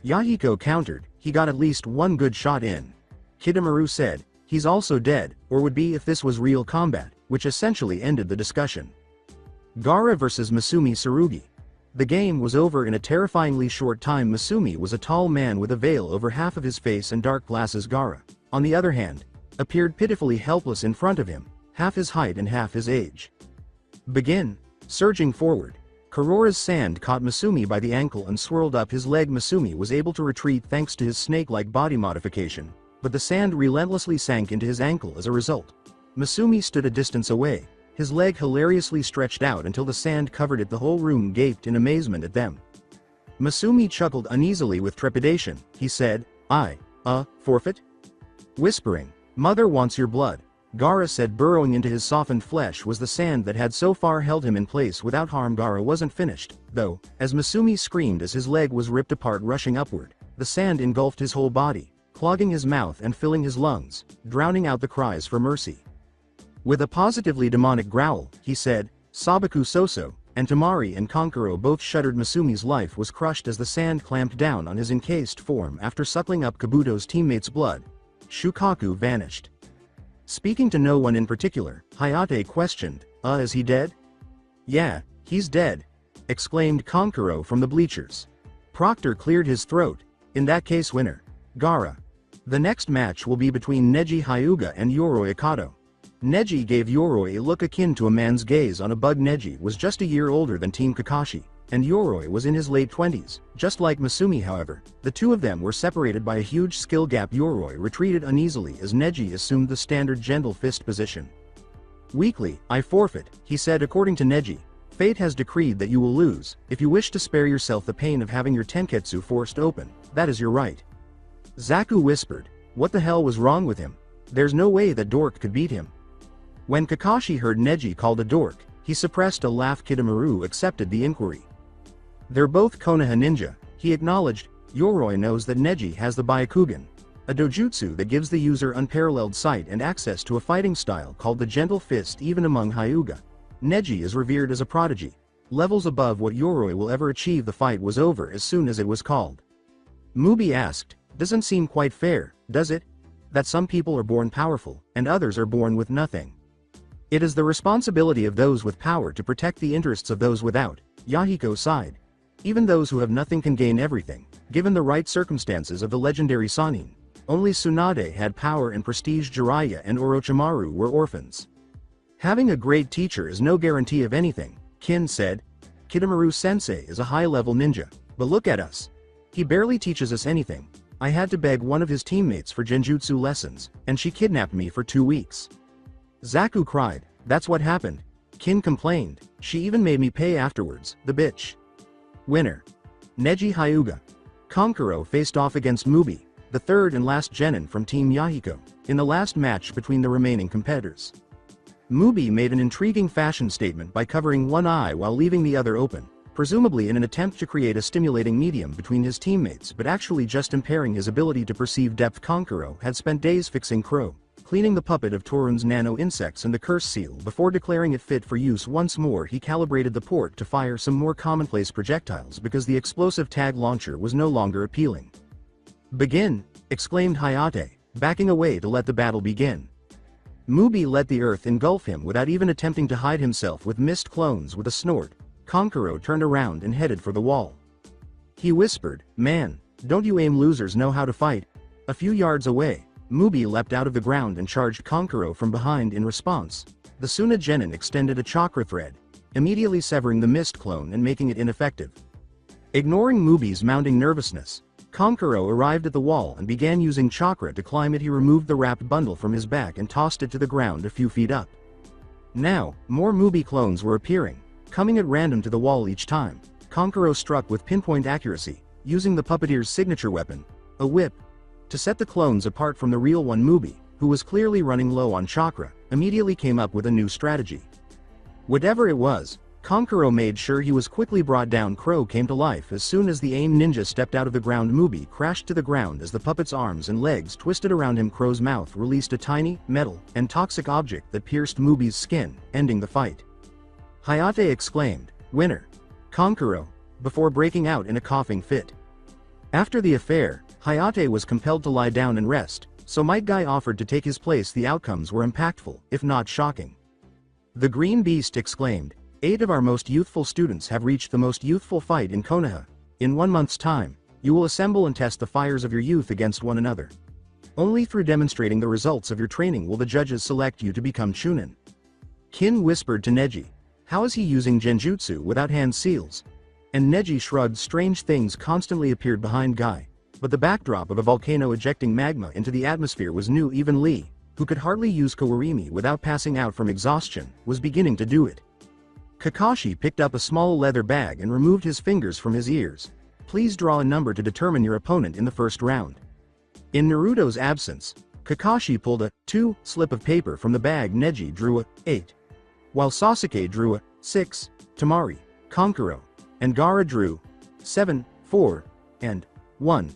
Yahiko countered, "He got at least one good shot in." Kidomaru said, "He's also dead, or would be if this was real combat," which essentially ended the discussion. Gaara vs Masumi Tsurugi. The game was over in a terrifyingly short time. Masumi was a tall man with a veil over half of his face and dark glasses. Gaara, on the other hand, appeared pitifully helpless in front of him, half his height and half his age. Begin. Surging forward, Kurora's sand caught Masumi by the ankle and swirled up his leg. Masumi was able to retreat thanks to his snake-like body modification, but the sand relentlessly sank into his ankle as a result. Masumi stood a distance away, his leg hilariously stretched out until the sand covered it. The whole room gaped in amazement at them. Masumi chuckled uneasily with trepidation. He said, Forfeit?" Whispering, "Mother wants your blood," Gaara said. Burrowing into his softened flesh was the sand that had so far held him in place without harm. Gaara wasn't finished, though, as Masumi screamed as his leg was ripped apart. Rushing upward, the sand engulfed his whole body, clogging his mouth and filling his lungs, drowning out the cries for mercy. With a positively demonic growl, he said, "Sabaku Soso," and Tamari and Kankuro both shuddered. Masumi's life was crushed as the sand clamped down on his encased form. After suckling up Kabuto's teammate's blood, Shukaku vanished. Speaking to no one in particular, Hayate questioned, "Is he dead?" "Yeah, he's dead," exclaimed Kankuro from the bleachers. Proctor cleared his throat. "In that case, winner, Gaara. The next match will be between Neji Hyuga and Yoroi Akato." Neji gave Yoroi a look akin to a man's gaze on a bug. Neji was just a year older than Team Kakashi, and Yoroi was in his late 20s. Just like Masumi, however, the two of them were separated by a huge skill gap. Yoroi retreated uneasily as Neji assumed the standard gentle fist position. "Weakly, I forfeit," he said. "According to Neji, fate has decreed that you will lose. If you wish to spare yourself the pain of having your tenketsu forced open, that is your right." Zaku whispered, "What the hell was wrong with him? There's no way that dork could beat him." When Kakashi heard Neji called a dork, he suppressed a laugh. Kidomaru accepted the inquiry. "They're both Konoha ninja," he acknowledged. "Yoroi knows that Neji has the Byakugan, a dojutsu that gives the user unparalleled sight and access to a fighting style called the Gentle Fist. Even among Hyuga, Neji is revered as a prodigy, levels above what Yoroi will ever achieve." The fight was over as soon as it was called. Mubi asked, "Doesn't seem quite fair, does it? That some people are born powerful, and others are born with nothing. It is the responsibility of those with power to protect the interests of those without." Yahiko sighed. "Even those who have nothing can gain everything, given the right circumstances of the legendary Sannin. Only Tsunade had power and prestige. Jiraiya and Orochimaru were orphans. Having a great teacher is no guarantee of anything," Kin said. "Kidomaru-sensei is a high-level ninja, but look at us. He barely teaches us anything. I had to beg one of his teammates for genjutsu lessons, and she kidnapped me for 2 weeks." Zaku cried, "That's what happened." Kin complained, "She even made me pay afterwards, the bitch." Winner. Neji Hyuga. Kankuro faced off against Mubi, the third and last genin from Team Yahiko, in the last match between the remaining competitors. Mubi made an intriguing fashion statement by covering one eye while leaving the other open, presumably in an attempt to create a stimulating medium between his teammates, but actually just impairing his ability to perceive depth. Kankuro had spent days fixing Crow, cleaning the puppet of Torun's nano-insects and the curse seal before declaring it fit for use once more. He calibrated the port to fire some more commonplace projectiles because the explosive tag launcher was no longer appealing. "Begin!" exclaimed Hayate, backing away to let the battle begin. Mubi let the earth engulf him without even attempting to hide himself with mist clones. With a snort, Kankuro turned around and headed for the wall. He whispered, "Man, don't you AIM losers know how to fight?" A few yards away, Mubi leapt out of the ground and charged Kankuro from behind. In response, the Suna Genin extended a chakra thread, immediately severing the mist clone and making it ineffective. Ignoring Mubi's mounting nervousness, Kankuro arrived at the wall and began using chakra to climb it. He removed the wrapped bundle from his back and tossed it to the ground a few feet up. Now, more Mubi clones were appearing, coming at random to the wall each time. Kankuro struck with pinpoint accuracy, using the puppeteer's signature weapon, a whip, to set the clones apart from the real one. Mubi, who was clearly running low on chakra, immediately came up with a new strategy. Whatever it was, Kankuro made sure he was quickly brought down. Crow came to life as soon as the AIM ninja stepped out of the ground. Mubi crashed to the ground as the puppet's arms and legs twisted around him. Crow's mouth released a tiny, metal, and toxic object that pierced Mubi's skin, ending the fight. Hayate exclaimed, "Winner! Kankuro!" before breaking out in a coughing fit. After the affair, Hayate was compelled to lie down and rest, so Might Guy offered to take his place. The outcomes were impactful, if not shocking. The Green Beast exclaimed, "8 of our most youthful students have reached the most youthful fight in Konoha. In 1 month's time, you will assemble and test the fires of your youth against one another. Only through demonstrating the results of your training will the judges select you to become Chunin." Kin whispered to Neji, "How is he using genjutsu without hand seals?" And Neji shrugged. Strange things constantly appeared behind Guy, but the backdrop of a volcano ejecting magma into the atmosphere was new. Even Lee, who could hardly use Kawarimi without passing out from exhaustion, was beginning to do it. Kakashi picked up a small leather bag and removed his fingers from his ears. "Please draw a number to determine your opponent in the first round." In Naruto's absence, Kakashi pulled a 2 slip of paper from the bag. Neji drew a 8, while Sasuke drew a 6, Tamari, Kankuro, and Gaara drew 7, 4, and 1,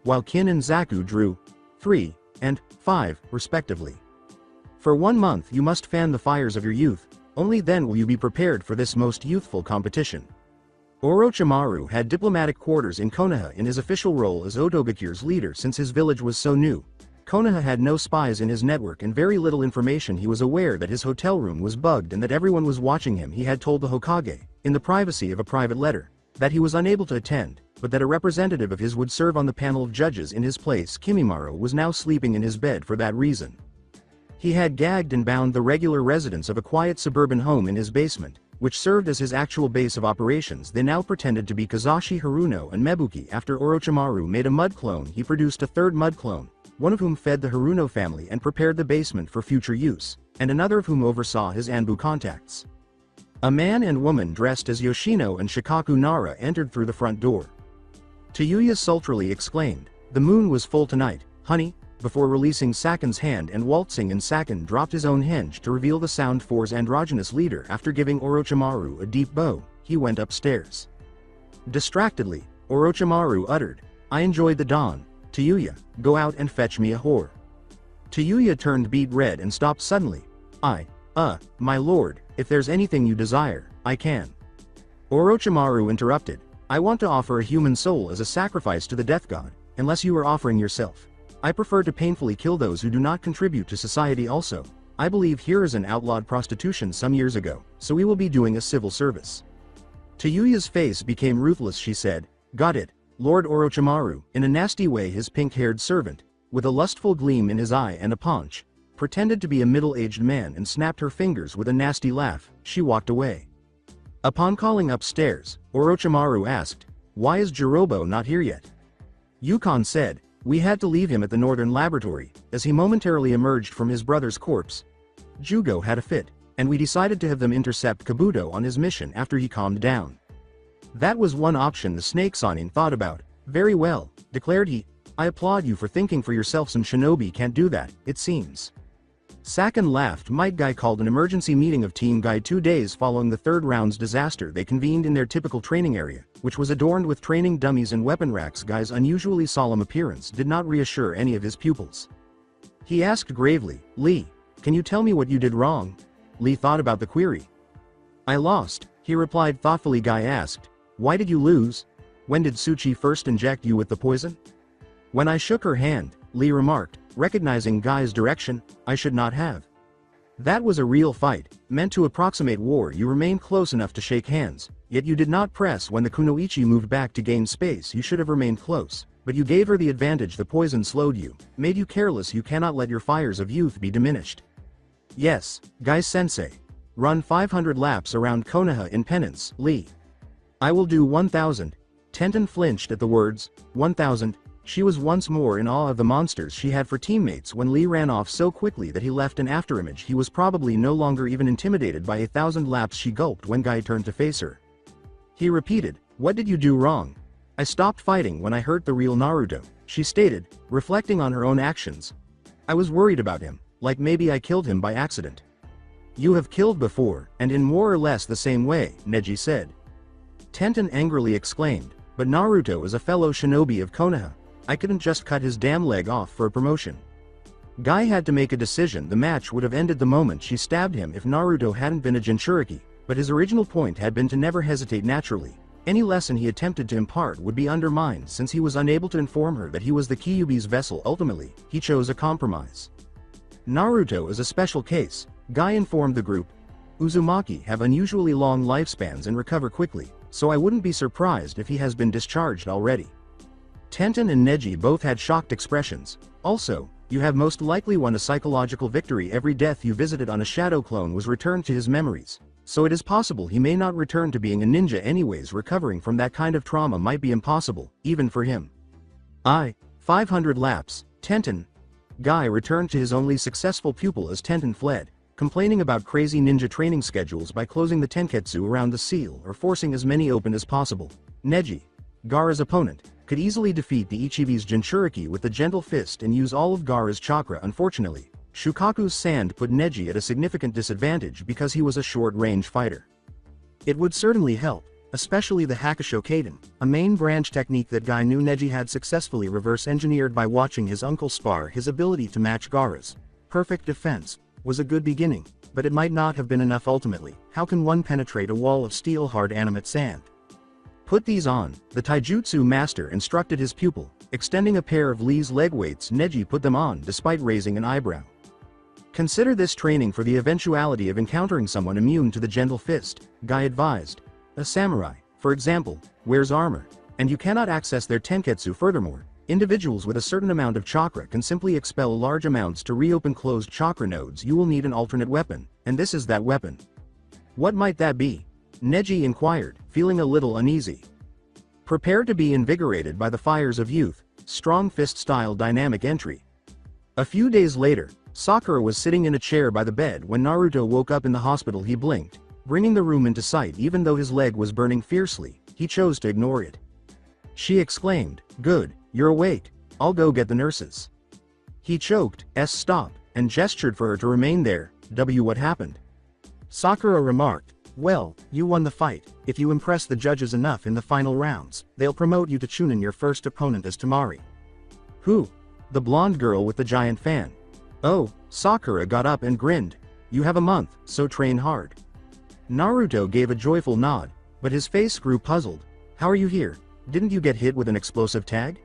while Kin and Zaku drew 3 and 5, respectively. For 1 month you must fan the fires of your youth. Only then will you be prepared for this most youthful competition. Orochimaru had diplomatic quarters in Konoha in his official role as Otogakure's leader. Since his village was so new, Konoha had no spies in his network and very little information. He was aware that his hotel room was bugged and that everyone was watching him. He had told the Hokage, in the privacy of a private letter, that he was unable to attend, but that a representative of his would serve on the panel of judges in his place. Kimimaro was now sleeping in his bed for that reason. He had gagged and bound the regular residents of a quiet suburban home in his basement, which served as his actual base of operations. They now pretended to be Kazashi Haruno and Mebuki. After Orochimaru made a mud clone, he produced a third mud clone, one of whom fed the Haruno family and prepared the basement for future use, and another of whom oversaw his Anbu contacts. A man and woman dressed as Yoshino and Shikaku Nara entered through the front door. Tayuya sultrily exclaimed, "The moon was full tonight, honey," before releasing Saken's hand and waltzing in. Saken dropped his own henge to reveal the Sound 4's androgynous leader. After giving Orochimaru a deep bow, he went upstairs. Distractedly, Orochimaru uttered, "I enjoyed the dawn. Tayuya, go out and fetch me a whore." Tayuya turned beet red and stopped suddenly. My lord, if there's anything you desire, I can." Orochimaru interrupted, "I want to offer a human soul as a sacrifice to the death god, unless you are offering yourself. I prefer to painfully kill those who do not contribute to society. Also, I believe Hiruzen outlawed prostitution some years ago, so we will be doing a civil service." Tayuya's face became ruthless. She said, "Got it, Lord Orochimaru." In a nasty way, his pink-haired servant, with a lustful gleam in his eye and a paunch, pretended to be a middle-aged man and snapped her fingers with a nasty laugh. She walked away. Upon calling upstairs, Orochimaru asked, "Why is Jirobo not here yet?" Yukon said, "We had to leave him at the Northern Laboratory." As he momentarily emerged from his brother's corpse, Jugo had a fit, and we decided to have them intercept Kabuto on his mission after he calmed down. That was one option the Snake Sanin thought about. "Very well," declared he. "I applaud you for thinking for yourself. Some shinobi can't do that, it seems." Saken laughed. Might Guy called an emergency meeting of Team Guy 2 days following the third round's disaster. They convened in their typical training area, which was adorned with training dummies and weapon racks. Guy's unusually solemn appearance did not reassure any of his pupils. He asked gravely. Lee, can you tell me what you did wrong? Lee thought about the query. I lost, he replied thoughtfully. Guy asked, why did you lose? When did Suchi first inject you with the poison? When I shook her hand, Lee remarked, recognizing Guy's direction. I should not have. That was a real fight, meant to approximate war. You remained close enough to shake hands, yet you did not press. When the kunoichi moved back to gain space, you should have remained close, but you gave her the advantage. The poison slowed you, made you careless. You cannot let your fires of youth be diminished. Yes, Guy-sensei. Run 500 laps around Konoha in penance, Lee. I will do 1,000. Tenten flinched at the words, 1,000. She was once more in awe of the monsters she had for teammates when Lee ran off so quickly that he left an afterimage. He was probably no longer even intimidated by 1,000 laps. She gulped when Guy turned to face her. He repeated, what did you do wrong? I stopped fighting when I hurt the real Naruto, she stated, reflecting on her own actions. I was worried about him, like maybe I killed him by accident. You have killed before, and in more or less the same way, Neji said. Tenten angrily exclaimed, but Naruto is a fellow shinobi of Konoha. I couldn't just cut his damn leg off for a promotion. Guy had to make a decision. The match would have ended the moment she stabbed him if Naruto hadn't been a Jinchuriki, but his original point had been to never hesitate naturally. Any lesson he attempted to impart would be undermined since he was unable to inform her that he was the Kyuubi's vessel. Ultimately, he chose a compromise. Naruto is a special case, Guy informed the group. Uzumaki have unusually long lifespans and recover quickly, so I wouldn't be surprised if he has been discharged already. Tenten and Neji both had shocked expressions. Also, you have most likely won a psychological victory. Every death you visited on a shadow clone was returned to his memories, so it is possible he may not return to being a ninja anyways. Recovering from that kind of trauma might be impossible, even for him. 500 laps, Tenten. Guy returned to his only successful pupil as Tenten fled, complaining about crazy ninja training schedules by closing the tenketsu around the seal or forcing as many open as possible. Neji, Gaara's opponent, could easily defeat the Ichibi's Jinchuriki with the gentle fist and use all of Gaara's chakra. Unfortunately, Shukaku's sand put Neji at a significant disadvantage because he was a short-range fighter. It would certainly help, especially the Hakusho Kaden, a main branch technique that Guy knew Neji had successfully reverse-engineered by watching his uncle spar. His ability to match Gaara's perfect defense was a good beginning, but it might not have been enough ultimately. How can one penetrate a wall of steel-hard animate sand? Put these on, the taijutsu master instructed his pupil, extending a pair of Lee's leg weights. Neji put them on despite raising an eyebrow. Consider this training for the eventuality of encountering someone immune to the gentle fist, Guy advised. A samurai, for example, wears armor, and you cannot access their tenketsu. Furthermore, individuals with a certain amount of chakra can simply expel large amounts to reopen closed chakra nodes. You will need an alternate weapon, and this is that weapon. What might that be? Neji inquired, feeling a little uneasy. Prepare to be invigorated by the fires of youth, strong fist-style dynamic entry. A few days later, Sakura was sitting in a chair by the bed when Naruto woke up in the hospital. He blinked, bringing the room into sight. Even though his leg was burning fiercely, he chose to ignore it. She exclaimed, "Good, you're awake. I'll go get the nurses." He choked, stop, and gestured for her to remain there. What happened? Sakura remarked, "Well, you won the fight. If you impress the judges enough in the final rounds, they'll promote you to Chunin. Your first opponent is Temari." Who? The blonde girl with the giant fan. Oh, Sakura got up and grinned. You have a month, so train hard. Naruto gave a joyful nod, but his face grew puzzled. How are you here? Didn't you get hit with an explosive tag?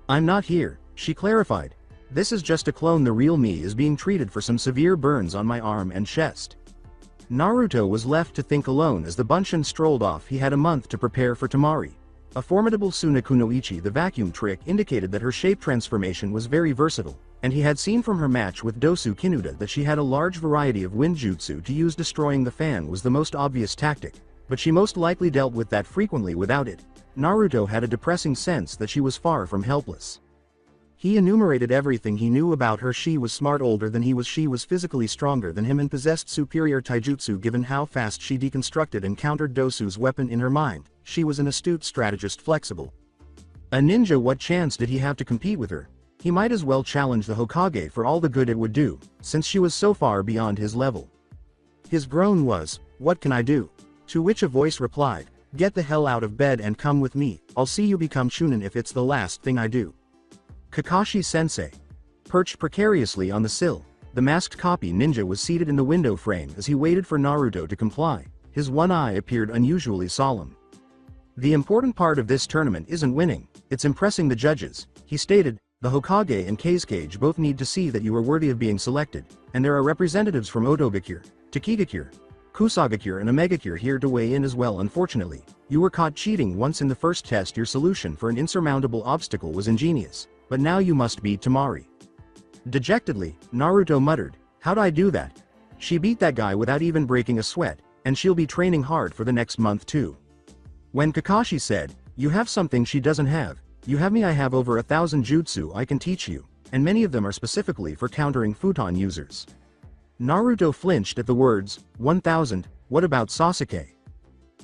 I'm not here, she clarified. This is just a clone. The real me is being treated for some severe burns on my arm and chest. Naruto was left to think alone as the Bunshin strolled off. He had a month to prepare for Temari. A formidable Suna Kunoichi. The vacuum trick indicated that her shape transformation was very versatile, and he had seen from her match with Dosu Kinuda that she had a large variety of windjutsu to use. Destroying the fan was the most obvious tactic, but she most likely dealt with that frequently without it. Naruto had a depressing sense that she was far from helpless. He enumerated everything he knew about her. She was smart, older than he was. She was physically stronger than him and possessed superior taijutsu. Given how fast she deconstructed and countered Dosu's weapon in her mind, she was an astute strategist, flexible. A ninja. What chance did he have to compete with her? He might as well challenge the Hokage for all the good it would do, since she was so far beyond his level. His groan was, "What can I do?" To which a voice replied, "Get the hell out of bed and come with me. I'll see you become Chunin if it's the last thing I do." Kakashi Sensei. Perched precariously on the sill, the masked copy ninja was seated in the window frame as he waited for Naruto to comply. His one eye appeared unusually solemn. "The important part of this tournament isn't winning, it's impressing the judges," he stated. "The Hokage and Kazekage both need to see that you are worthy of being selected, and there are representatives from Otogakure, Takigakure, Kusagakure and Omegakure here to weigh in as well. Unfortunately, you were caught cheating once in the first test. Your solution for an insurmountable obstacle was ingenious, but now you must beat Temari." Dejectedly, Naruto muttered, "How'd I do that? She beat that guy without even breaking a sweat, and she'll be training hard for the next month too." When Kakashi said, "You have something she doesn't have. You have me. I have over 1,000 jutsu I can teach you, and many of them are specifically for countering futon users." Naruto flinched at the words, 1,000, what about Sasuke?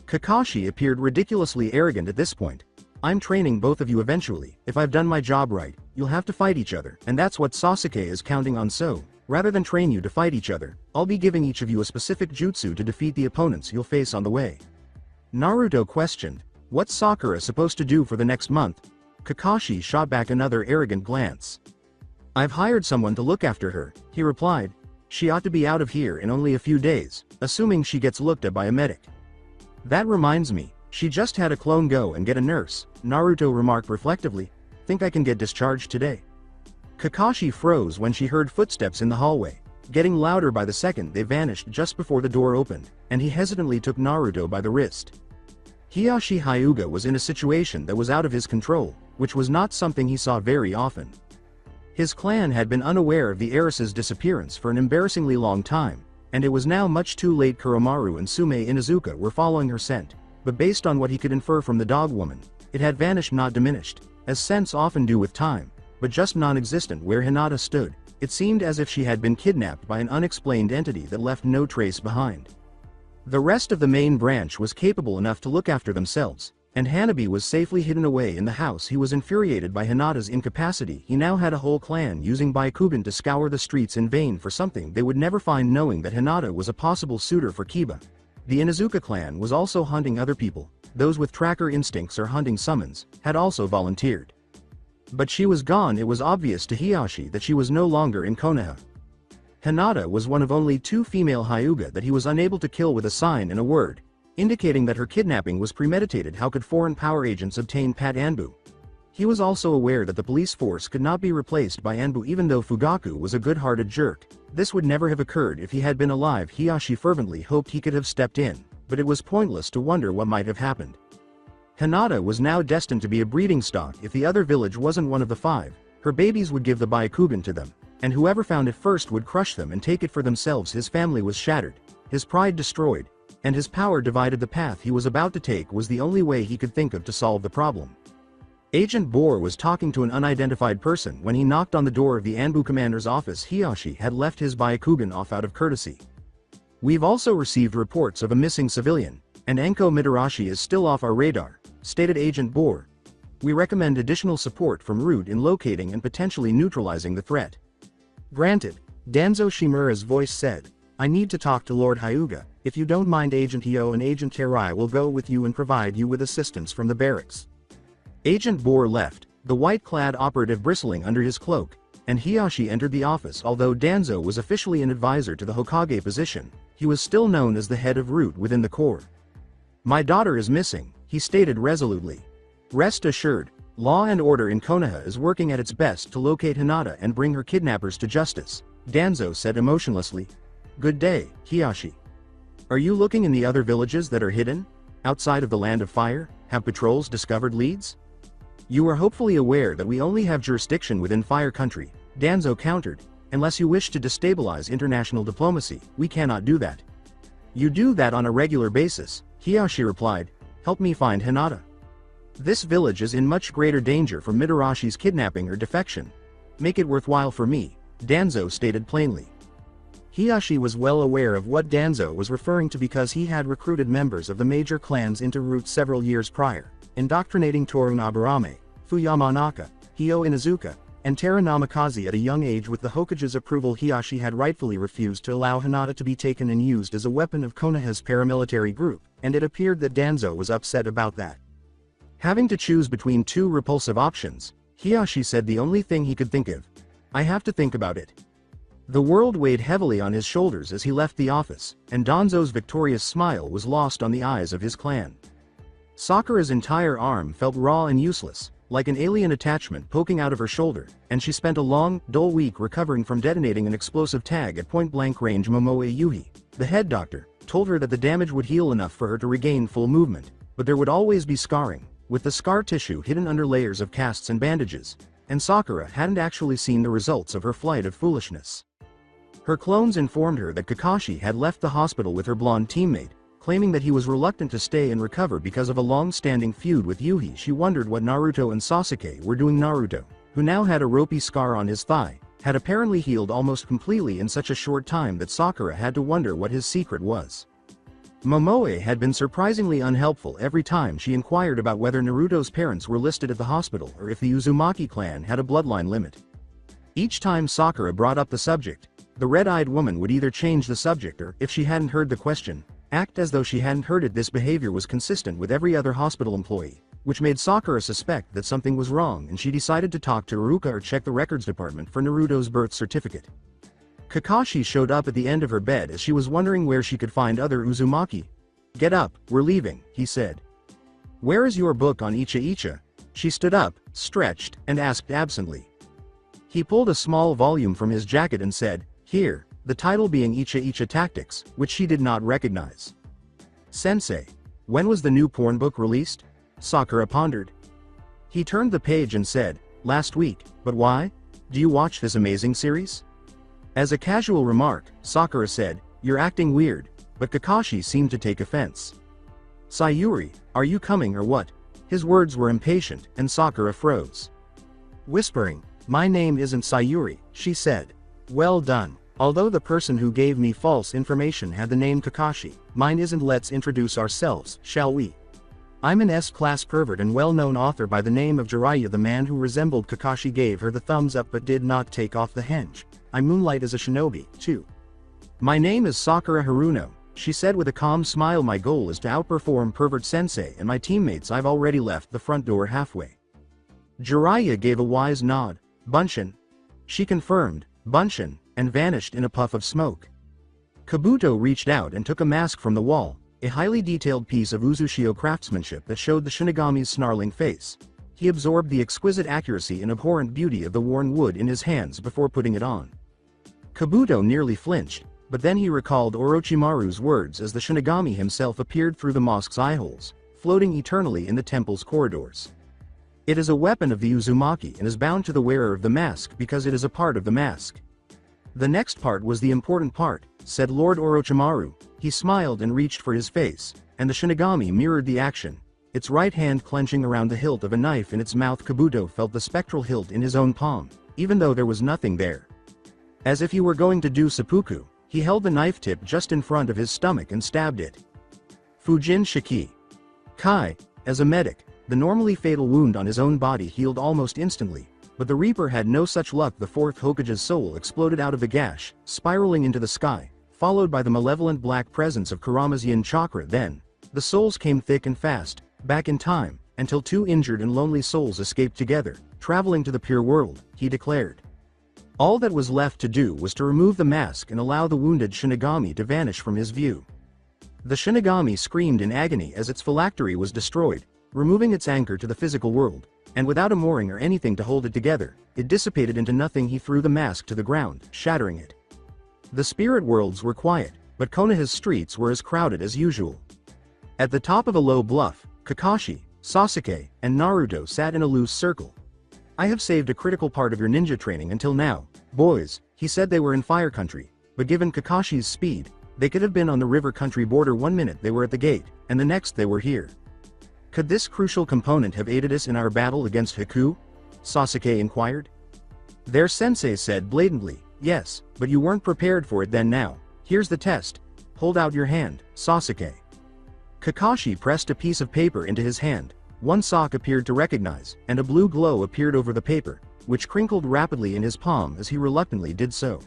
Kakashi appeared ridiculously arrogant at this point. "I'm training both of you eventually. If I've done my job right, you'll have to fight each other, and that's what Sasuke is counting on. So, rather than train you to fight each other, I'll be giving each of you a specific jutsu to defeat the opponents you'll face on the way." Naruto questioned, "What's Sakura supposed to do for the next month?" Kakashi shot back another arrogant glance. "I've hired someone to look after her," he replied. "She ought to be out of here in only a few days, assuming she gets looked at by a medic." "That reminds me, she just had a clone go and get a nurse," Naruto remarked reflectively. "Think I can get discharged today?" Kakashi froze when she heard footsteps in the hallway, getting louder by the second they vanished just before the door opened, and he hesitantly took Naruto by the wrist. Hiyashi Hyuga was in a situation that was out of his control, which was not something he saw very often. His clan had been unaware of the heiress's disappearance for an embarrassingly long time, and it was now much too late. Kuromaru and Sume Inuzuka were following her scent, but based on what he could infer from the dog woman, it had vanished, not diminished, as scents often do with time, but just non-existent where Hinata stood. It seemed as if she had been kidnapped by an unexplained entity that left no trace behind. The rest of the main branch was capable enough to look after themselves, and Hanabi was safely hidden away in the house. He was infuriated by Hinata's incapacity. He now had a whole clan using Byakugan to scour the streets in vain for something they would never find, knowing that Hinata was a possible suitor for Kiba. The Inuzuka clan was also hunting other people. Those with tracker instincts or hunting summons had also volunteered. But she was gone. It was obvious to Hiyashi that she was no longer in Konoha. Hinata was one of only 2 female Hyuga that he was unable to kill with a sign and a word, indicating that her kidnapping was premeditated. How could foreign power agents obtain Pat Anbu? He was also aware that the police force could not be replaced by Anbu, even though Fugaku was a good-hearted jerk. This would never have occurred if he had been alive. Hiyashi fervently hoped he could have stepped in, but it was pointless to wonder what might have happened. Hinata was now destined to be a breeding stock. If the other village wasn't one of the 5, her babies would give the Byakugan to them, and whoever found it first would crush them and take it for themselves. His family was shattered, his pride destroyed, and his power divided. The path he was about to take was the only way he could think of to solve the problem. Agent Bohr was talking to an unidentified person when he knocked on the door of the Anbu commander's office. Hiyashi had left his Byakugan off out of courtesy. "We've also received reports of a missing civilian, and Enko Mitarashi is still off our radar," stated Agent Bohr. "We recommend additional support from Root in locating and potentially neutralizing the threat." "Granted," Danzo Shimura's voice said. "I need to talk to Lord Hyuga. If you don't mind, Agent Hyo and Agent Terai will go with you and provide you with assistance from the barracks." Agent Bohr left, the white-clad operative bristling under his cloak, and Hiyashi entered the office. Although Danzo was officially an advisor to the Hokage position, he was still known as the head of Root within the Corps. "My daughter is missing," he stated resolutely. "Rest assured, law and order in Konoha is working at its best to locate Hinata and bring her kidnappers to justice," Danzo said emotionlessly. "Good day, Hiyashi. Are you looking in the other villages that are hidden, outside of the Land of Fire? Have patrols discovered leads?" "You are hopefully aware that we only have jurisdiction within Fire Country," Danzo countered. "Unless you wish to destabilize international diplomacy, we cannot do that." "You do that on a regular basis," Hiyashi replied. "Help me find Hinata. This village is in much greater danger from Mitarashi's kidnapping or defection. Make it worthwhile for me," Danzo stated plainly. Hiyashi was well aware of what Danzo was referring to because he had recruited members of the major clans into Root several years prior, indoctrinating Toru Nabarame, Fuyamanaka, Hyo Inuzuka, and Tera Namikaze at a young age. With the Hokage's approval, Hiyashi had rightfully refused to allow Hinata to be taken and used as a weapon of Konoha's paramilitary group, and it appeared that Danzo was upset about that. Having to choose between 2 repulsive options, Hiyashi said the only thing he could think of. I have to think about it. The world weighed heavily on his shoulders as he left the office, and Danzo's victorious smile was lost on the eyes of his clan. Sakura's entire arm felt raw and useless, like an alien attachment poking out of her shoulder, and she spent a long, dull week recovering from detonating an explosive tag at point-blank range. Momoe Yuhi, the head doctor, told her that the damage would heal enough for her to regain full movement, but there would always be scarring, with the scar tissue hidden under layers of casts and bandages, and Sakura hadn't actually seen the results of her flight of foolishness. Her clones informed her that Kakashi had left the hospital with her blonde teammate, claiming that he was reluctant to stay and recover because of a long-standing feud with Yuhi. She wondered what Naruto and Sasuke were doing. Naruto, who now had a ropey scar on his thigh, had apparently healed almost completely in such a short time that Sakura had to wonder what his secret was. Momoe had been surprisingly unhelpful every time she inquired about whether Naruto's parents were listed at the hospital or if the Uzumaki clan had a bloodline limit. Each time Sakura brought up the subject, the red-eyed woman would either change the subject or, if she hadn't heard the question, act as though she hadn't heard it. This behavior was consistent with every other hospital employee, which made Sakura suspect that something was wrong, and she decided to talk to Iruka or check the records department for Naruto's birth certificate. Kakashi showed up at the end of her bed as she was wondering where she could find other Uzumaki. "Get up, we're leaving," he said. "Where is your book on Icha Icha?" She stood up, stretched, and asked absently. He pulled a small volume from his jacket and said, "Here," the title being Icha Icha Tactics, which she did not recognize. "Sensei, when was the new porn book released?" Sakura pondered. He turned the page and said, "Last week, but why? Do you watch this amazing series?" As a casual remark, Sakura said, "You're acting weird," but Kakashi seemed to take offense. "Sayuri, are you coming or what?" His words were impatient, and Sakura froze. Whispering, "My name isn't Sayuri," she said. "Well done. Although the person who gave me false information had the name Kakashi, mine isn't. Let's introduce ourselves, shall we? I'm an S-class pervert and well-known author by the name of Jiraiya. The man who resembled Kakashi gave her the thumbs up but did not take off the hinge. I moonlight as a shinobi, too. My name is Sakura Haruno," she said with a calm smile. "My goal is to outperform Pervert Sensei and my teammates. I've already left the front door halfway." Jiraiya gave a wise nod. "Bunshin?" She confirmed, "Bunshin," and vanished in a puff of smoke. Kabuto reached out and took a mask from the wall, a highly detailed piece of Uzushio craftsmanship that showed the Shinigami's snarling face. He absorbed the exquisite accuracy and abhorrent beauty of the worn wood in his hands before putting it on. Kabuto nearly flinched, but then he recalled Orochimaru's words as the Shinigami himself appeared through the mosque's eyeholes, floating eternally in the temple's corridors. It is a weapon of the Uzumaki and is bound to the wearer of the mask because it is a part of the mask. "The next part was the important part," said Lord Orochimaru. He smiled and reached for his face, and the Shinigami mirrored the action, its right hand clenching around the hilt of a knife in its mouth. Kabuto felt the spectral hilt in his own palm, even though there was nothing there. As if he were going to do seppuku, he held the knife tip just in front of his stomach and stabbed it. Fujin Shiki. Kai, as a medic, the normally fatal wound on his own body healed almost instantly, but the Reaper had no such luck. The fourth Hokage's soul exploded out of the gash, spiraling into the sky, followed by the malevolent black presence of Kurama's yin chakra. Then, the souls came thick and fast, back in time, until two injured and lonely souls escaped together, traveling to the pure world, he declared. All that was left to do was to remove the mask and allow the wounded Shinigami to vanish from his view. The Shinigami screamed in agony as its phylactery was destroyed, removing its anchor to the physical world, and without a mooring or anything to hold it together, it dissipated into nothing. He threw the mask to the ground, shattering it. The spirit worlds were quiet, but Konoha's streets were as crowded as usual. At the top of a low bluff, Kakashi, Sasuke, and Naruto sat in a loose circle. "I have saved a critical part of your ninja training until now, boys," he said. They were in Fire Country, but given Kakashi's speed, they could have been on the River Country border. 1 minute they were at the gate, and the next they were here. "Could this crucial component have aided us in our battle against Haku?" Sasuke inquired. Their sensei said blatantly, "Yes, but you weren't prepared for it then. Now, here's the test. Hold out your hand, Sasuke." Kakashi pressed a piece of paper into his hand. One sock appeared to recognize, and a blue glow appeared over the paper, which crinkled rapidly in his palm as he reluctantly did so.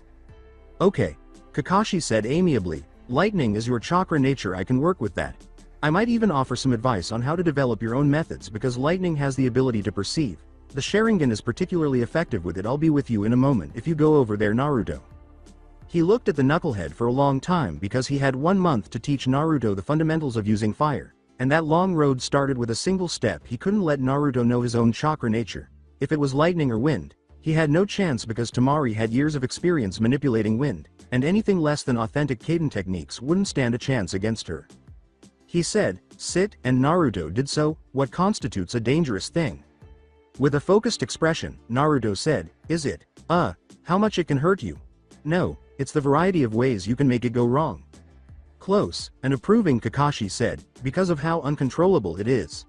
"Okay," Kakashi said amiably, "lightning is your chakra nature. I can work with that. I might even offer some advice on how to develop your own methods because lightning has the ability to perceive. The Sharingan is particularly effective with it. I'll be with you in a moment if you go over there, Naruto. He looked at the knucklehead for a long time because he had 1 month to teach Naruto the fundamentals of using fire, and that long road started with a single step. He couldn't let Naruto know his own chakra nature. If it was lightning or wind, he had no chance because Temari had years of experience manipulating wind, and anything less than authentic Kaden techniques wouldn't stand a chance against her. He said, "Sit," and Naruto did so. What constitutes a dangerous thing? With a focused expression, Naruto said, "Is it? How much it can hurt you?" "No, it's the variety of ways you can make it go wrong." Close, and approving, Kakashi said, "Because of how uncontrollable it is.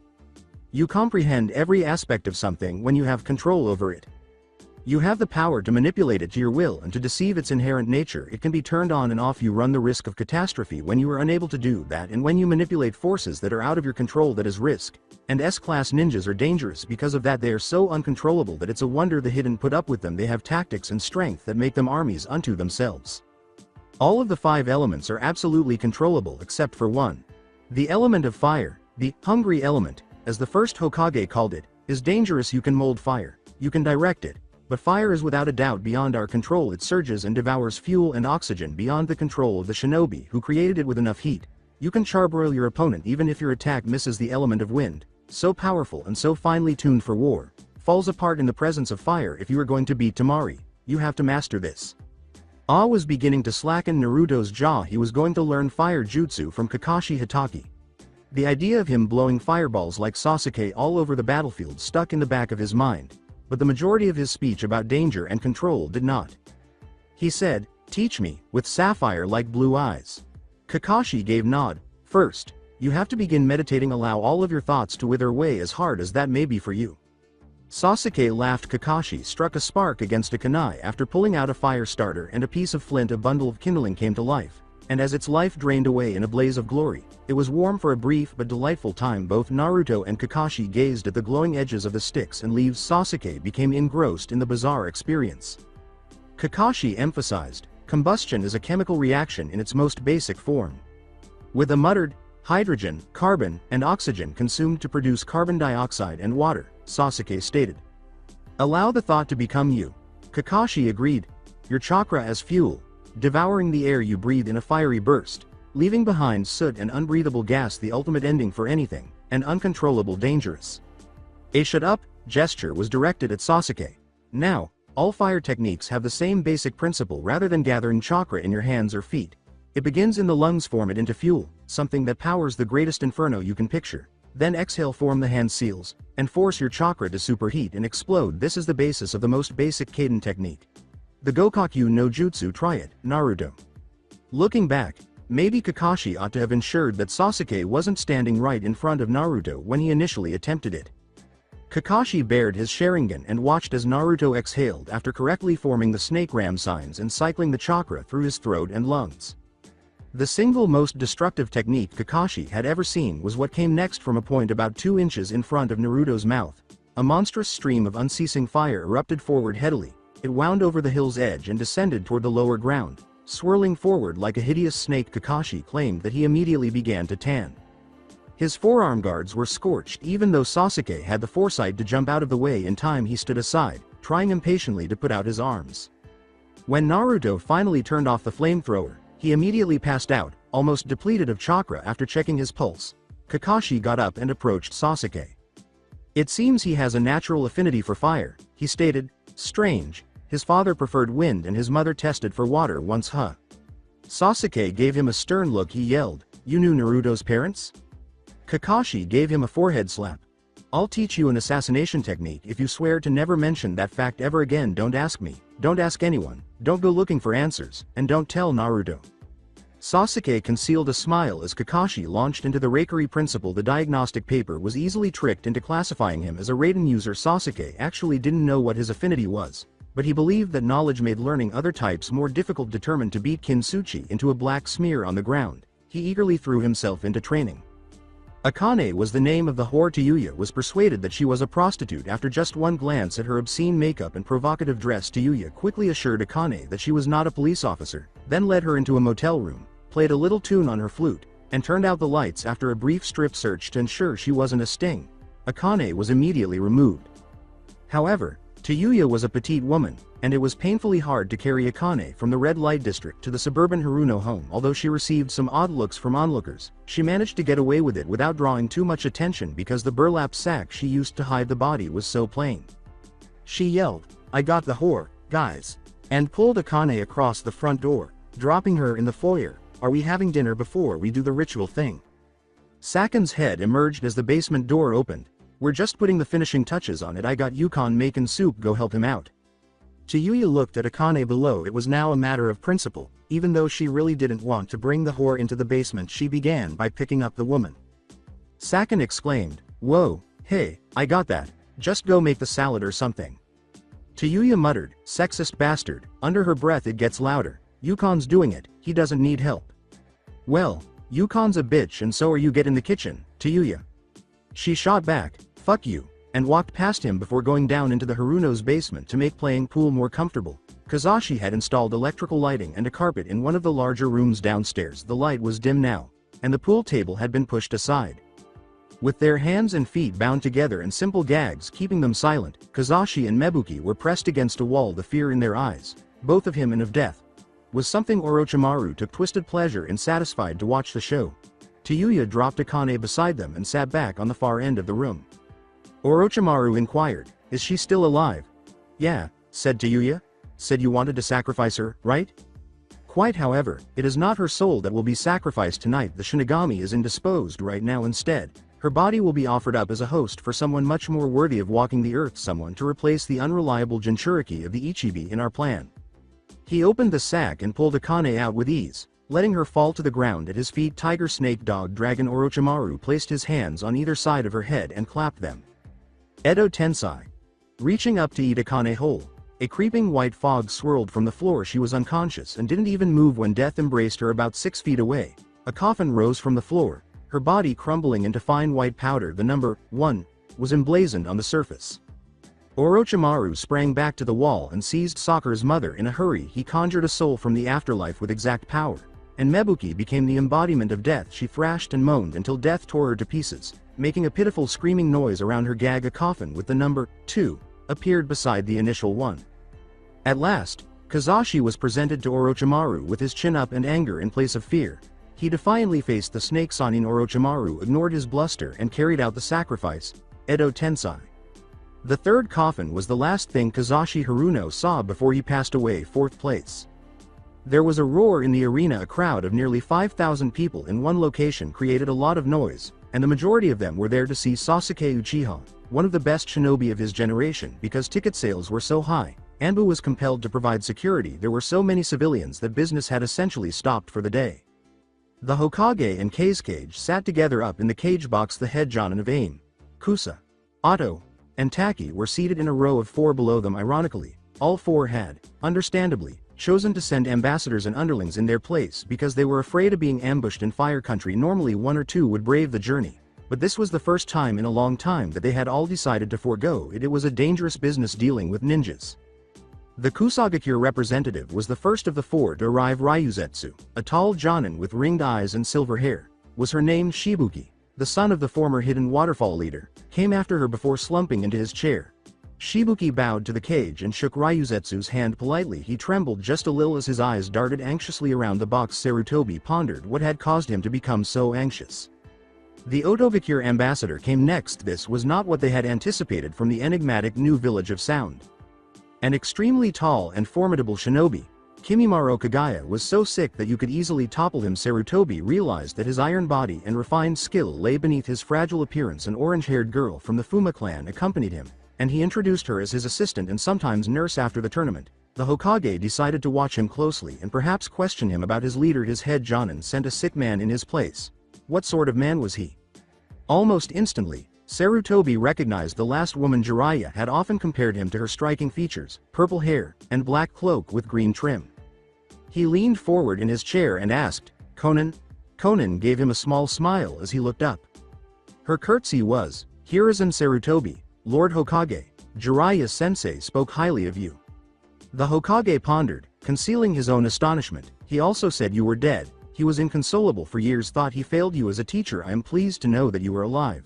You comprehend every aspect of something when you have control over it. You have the power to manipulate it to your will and to deceive its inherent nature. It can be turned on and off. You run the risk of catastrophe when you are unable to do that, and when you manipulate forces that are out of your control, that is risk. And S-class ninjas are dangerous because of that. They are so uncontrollable that it's a wonder the hidden put up with them. They have tactics and strength that make them armies unto themselves. All of the 5 elements are absolutely controllable except for one. The element of fire, the hungry element, as the first Hokage called it, is dangerous. You can mold fire, you can direct it. But fire is without a doubt beyond our control. It surges and devours fuel and oxygen beyond the control of the shinobi who created it with enough heat. You can charbroil your opponent even if your attack misses. The element of wind, so powerful and so finely tuned for war, falls apart in the presence of fire. If you are going to beat Temari, you have to master this. Awe was beginning to slacken Naruto's jaw. He was going to learn fire jutsu from Kakashi Hatake. The idea of him blowing fireballs like Sasuke all over the battlefield stuck in the back of his mind. But the majority of his speech about danger and control did not. He said, "Teach me," with sapphire-like blue eyes. Kakashi gave nod. "First, you have to begin meditating. Allow all of your thoughts to wither away, as hard as that may be for you." Sasuke laughed. Kakashi struck a spark against a kunai after pulling out a fire starter and a piece of flint. A bundle of kindling came to life, and as its life drained away in a blaze of glory, it was warm for a brief but delightful time. Both Naruto and Kakashi gazed at the glowing edges of the sticks and leaves. Sasuke became engrossed in the bizarre experience. Kakashi emphasized, "Combustion is a chemical reaction in its most basic form. With a muttered, hydrogen, carbon, and oxygen consumed to produce carbon dioxide and water," Sasuke stated. "Allow the thought to become you." Kakashi agreed. "Your chakra as fuel, devouring the air you breathe in a fiery burst, leaving behind soot and unbreathable gas, the ultimate ending for anything, and uncontrollable, dangerous." A "shut up" gesture was directed at Sasuke. "Now, all fire techniques have the same basic principle. Rather than gathering chakra in your hands or feet, it begins in the lungs. Form it into fuel, something that powers the greatest inferno you can picture. Then exhale, form the hand seals, and force your chakra to superheat and explode. This is the basis of the most basic Kaden technique. The Gokakyu no Jutsu. Try it, Naruto." Looking back, maybe Kakashi ought to have ensured that Sasuke wasn't standing right in front of Naruto when he initially attempted it. Kakashi bared his Sharingan and watched as Naruto exhaled after correctly forming the snake ram signs and cycling the chakra through his throat and lungs. The single most destructive technique Kakashi had ever seen was what came next. From a point about 2 inches in front of Naruto's mouth, a monstrous stream of unceasing fire erupted forward headily. It wound over the hill's edge and descended toward the lower ground, swirling forward like a hideous snake. Kakashi claimed that he immediately began to tan. His forearm guards were scorched. Even though Sasuke had the foresight to jump out of the way in time, he stood aside, trying impatiently to put out his arms. When Naruto finally turned off the flamethrower, he immediately passed out, almost depleted of chakra. After checking his pulse, Kakashi got up and approached Sasuke. "It seems he has a natural affinity for fire," he stated. "Strange. His father preferred wind and his mother tested for water once, huh?" Sasuke gave him a stern look. He yelled, "You knew Naruto's parents?" Kakashi gave him a forehead slap. "I'll teach you an assassination technique if you swear to never mention that fact ever again. Don't ask me, don't ask anyone, don't go looking for answers, and don't tell Naruto." Sasuke concealed a smile as Kakashi launched into the Reikari principle. The diagnostic paper was easily tricked into classifying him as a Raiden user. Sasuke actually didn't know what his affinity was, but he believed that knowledge made learning other types more difficult. Determined to beat Kintsuchi into a black smear on the ground, he eagerly threw himself into training. Akane was the name of the whore. Tayuya was persuaded that she was a prostitute after just one glance at her obscene makeup and provocative dress. Tayuya quickly assured Akane that she was not a police officer, then led her into a motel room, played a little tune on her flute, and turned out the lights. After a brief strip search to ensure she wasn't a sting, Akane was immediately removed. However, Tayuya was a petite woman, and it was painfully hard to carry Akane from the red light district to the suburban Haruno home. Although she received some odd looks from onlookers, she managed to get away with it without drawing too much attention because the burlap sack she used to hide the body was so plain. She yelled, "I got the whore, guys," and pulled Akane across the front door, dropping her in the foyer. "Are we having dinner before we do the ritual thing?" Sakin's head emerged as the basement door opened. "We're just putting the finishing touches on it. I got Yukon making soup, go help him out." Tayuya looked at Akane below. It was now a matter of principle. Even though she really didn't want to bring the whore into the basement, she began by picking up the woman. Sakin exclaimed, "Whoa, hey, I got that. Just go make the salad or something." Tayuya muttered, "Sexist bastard." Under her breath it gets louder. "Yukon's doing it, he doesn't need help." "Well, Yukon's a bitch and so are you. Get in the kitchen, Tayuya." She shot back, "Fuck you," and walked past him before going down into the Haruno's basement to make playing pool more comfortable. Kazashi had installed electrical lighting and a carpet in one of the larger rooms downstairs. The light was dim now, and the pool table had been pushed aside. With their hands and feet bound together and simple gags keeping them silent, Kazashi and Mebuki were pressed against a wall, the fear in their eyes, both of him and of death, was something Orochimaru took twisted pleasure in. Satisfied to watch the show, Tayuya dropped Akane beside them and sat back on the far end of the room. Orochimaru inquired, "Is she still alive?" "Yeah," said Tayuya. "Said you wanted to sacrifice her, right?" "Quite. However, it is not her soul that will be sacrificed tonight. The Shinigami is indisposed right now. Instead, her body will be offered up as a host for someone much more worthy of walking the earth, someone to replace the unreliable Jinchuriki of the Ichibi in our plan." He opened the sack and pulled Akane out with ease, letting her fall to the ground at his feet. Tiger, snake, dog, dragon. Orochimaru placed his hands on either side of her head and clapped them. Edo Tensai. Reaching up to eat Akane whole, a creeping white fog swirled from the floor. She was unconscious and didn't even move when death embraced her about 6 feet away. A coffin rose from the floor, her body crumbling into fine white powder. The number 1 was emblazoned on the surface. Orochimaru sprang back to the wall and seized Sakura's mother in a hurry. He conjured a soul from the afterlife with exact power, and Mebuki became the embodiment of death. She thrashed and moaned until death tore her to pieces, making a pitiful screaming noise around her gag. A coffin with the number 2 appeared beside the initial 1. At last, Kazashi was presented to Orochimaru with his chin up and anger in place of fear. He defiantly faced the snake. Sanin. Orochimaru ignored his bluster and carried out the sacrifice. Edo Tensai. The third coffin was the last thing Kazashi Haruno saw before he passed away. 4th place. There was a roar in the arena. A crowd of nearly 5,000 people in one location created a lot of noise, and the majority of them were there to see Sasuke Uchiha, one of the best shinobi of his generation. Because ticket sales were so high, Anbu was compelled to provide security. There were so many civilians that business had essentially stopped for the day. The Hokage and Kazekage sat together up in the cage box. The head Jonin of AIM, Kusa, Otto, and Taki were seated in a row of 4 below them. Ironically, all 4 had, understandably, chosen to send ambassadors and underlings in their place because they were afraid of being ambushed in Fire Country. Normally 1 or 2 would brave the journey, but this was the first time in a long time that they had all decided to forego it. It was a dangerous business dealing with ninjas. The Kusagakure representative was the first of the 4 to arrive. Ryuzetsu, a tall Jonin with ringed eyes and silver hair, was her name. Shibuki, the son of the former Hidden Waterfall leader, came after her before slumping into his chair. Shibuki bowed to the cage and shook Ryuzetsu's hand politely. He trembled just a little as his eyes darted anxiously around the box. Sarutobi pondered what had caused him to become so anxious. The Otogakure ambassador came next. This was not what they had anticipated from the enigmatic new village of Sound. An extremely tall and formidable shinobi, Kimimaro Kagaya, was so sick that you could easily topple him. Sarutobi realized that his iron body and refined skill lay beneath his fragile appearance. An orange-haired girl from the Fuma clan accompanied him, and he introduced her as his assistant and sometimes nurse. After the tournament, the Hokage decided to watch him closely and perhaps question him about his leader. His head Jonin sent a sick man in his place. What sort of man was he? Almost instantly, Sarutobi recognized the last woman. Jiraiya had often compared him to her striking features, purple hair, and black cloak with green trim. He leaned forward in his chair and asked, "Conan?" Conan gave him a small smile as he looked up. Her curtsy was, "Hiruzen Sarutobi, Lord Hokage, Jiraiya-sensei spoke highly of you." The Hokage pondered, concealing his own astonishment. "He also said you were dead. He was inconsolable for years. Thought he failed you as a teacher. I am pleased to know that you are alive."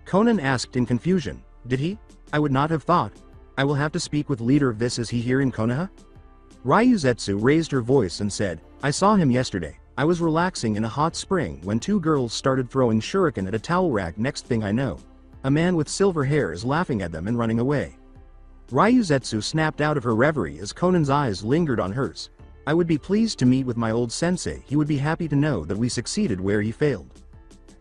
Conan asked in confusion, "Did he?" I would not have thought. I will have to speak with leader of this. Is he here in Konoha? Ryuzetsu raised her voice and said, I saw him yesterday. I was relaxing in a hot spring when two girls started throwing shuriken at a towel rack. Next thing I know, a man with silver hair is laughing at them and running away. Ryuzetsu snapped out of her reverie as Conan's eyes lingered on hers. I would be pleased to meet with my old sensei. He would be happy to know that we succeeded where he failed.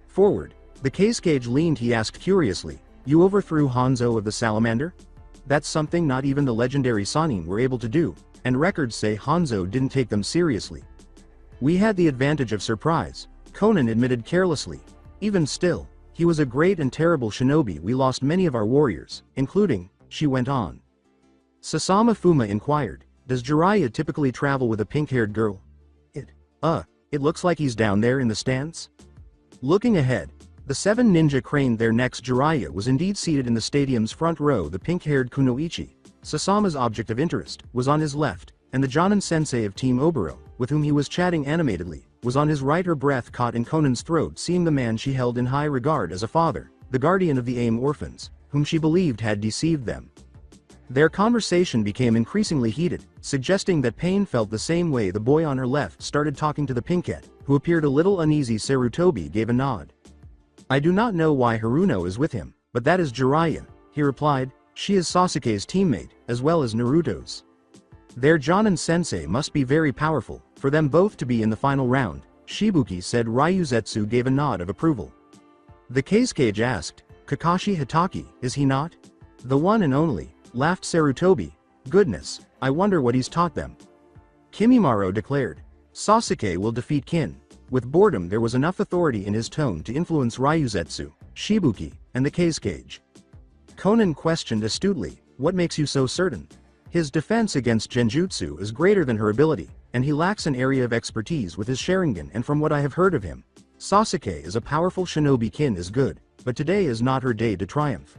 Forward, the Cage leaned. He asked curiously, you overthrew Hanzo of the Salamander? That's something not even the legendary Sannin were able to do, and records say Hanzo didn't take them seriously. We had the advantage of surprise, Conan admitted carelessly. Even still, he was a great and terrible shinobi. We lost many of our warriors, including, she went on. Sasama Fuma inquired, does Jiraiya typically travel with a pink-haired girl? It looks like he's down there in the stands. Looking ahead, the seven ninja craned their necks. Jiraiya was indeed seated in the stadium's front row. The pink-haired Kunoichi, Sasama's object of interest, was on his left, and the Jonin sensei of Team Oboro, with whom he was chatting animatedly, was on his right. Her breath caught in Conan's throat, seeing the man she held in high regard as a father, the guardian of the AIM orphans, whom she believed had deceived them. Their conversation became increasingly heated, suggesting that Pain felt the same way. The boy on her left started talking to the pinkette, who appeared a little uneasy. Sarutobi gave a nod. I do not know why Haruno is with him, but that is Jiraiya, he replied. She is Sasuke's teammate, as well as Naruto's. Their Jonin sensei must be very powerful, for them both to be in the final round, Shibuki said. Ryuzetsu gave a nod of approval. The Cage asked, Kakashi Hatake, is he not? The one and only, laughed Sarutobi. Goodness, I wonder what he's taught them. Kimimaro declared, Sasuke will defeat Kin. With boredom there was enough authority in his tone to influence Ryuzetsu, Shibuki, and the Cage. Conan questioned astutely, what makes you so certain? His defense against genjutsu is greater than her ability, and he lacks an area of expertise with his Sharingan. And from what I have heard of him, Sasuke is a powerful shinobi. Kin is good, but today is not her day to triumph.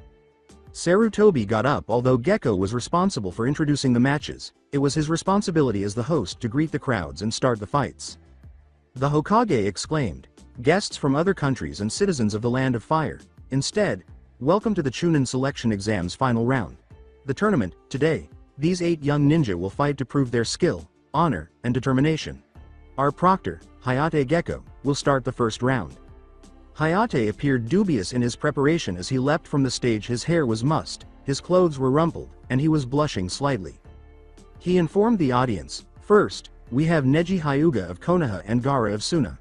Sarutobi got up. Although Gecko was responsible for introducing the matches, it was his responsibility as the host to greet the crowds and start the fights. The Hokage exclaimed, guests from other countries and citizens of the Land of Fire. Instead, welcome to the Chunin selection exam's final round. The tournament, today, these 8 young ninja will fight to prove their skill, honor, and determination. Our proctor, Hayate Gecko, will start the first round. Hayate appeared dubious in his preparation as he leapt from the stage. His hair was mussed, his clothes were rumpled, and he was blushing slightly. He informed the audience, first, we have Neji Hyuga of Konoha and Gaara of Suna.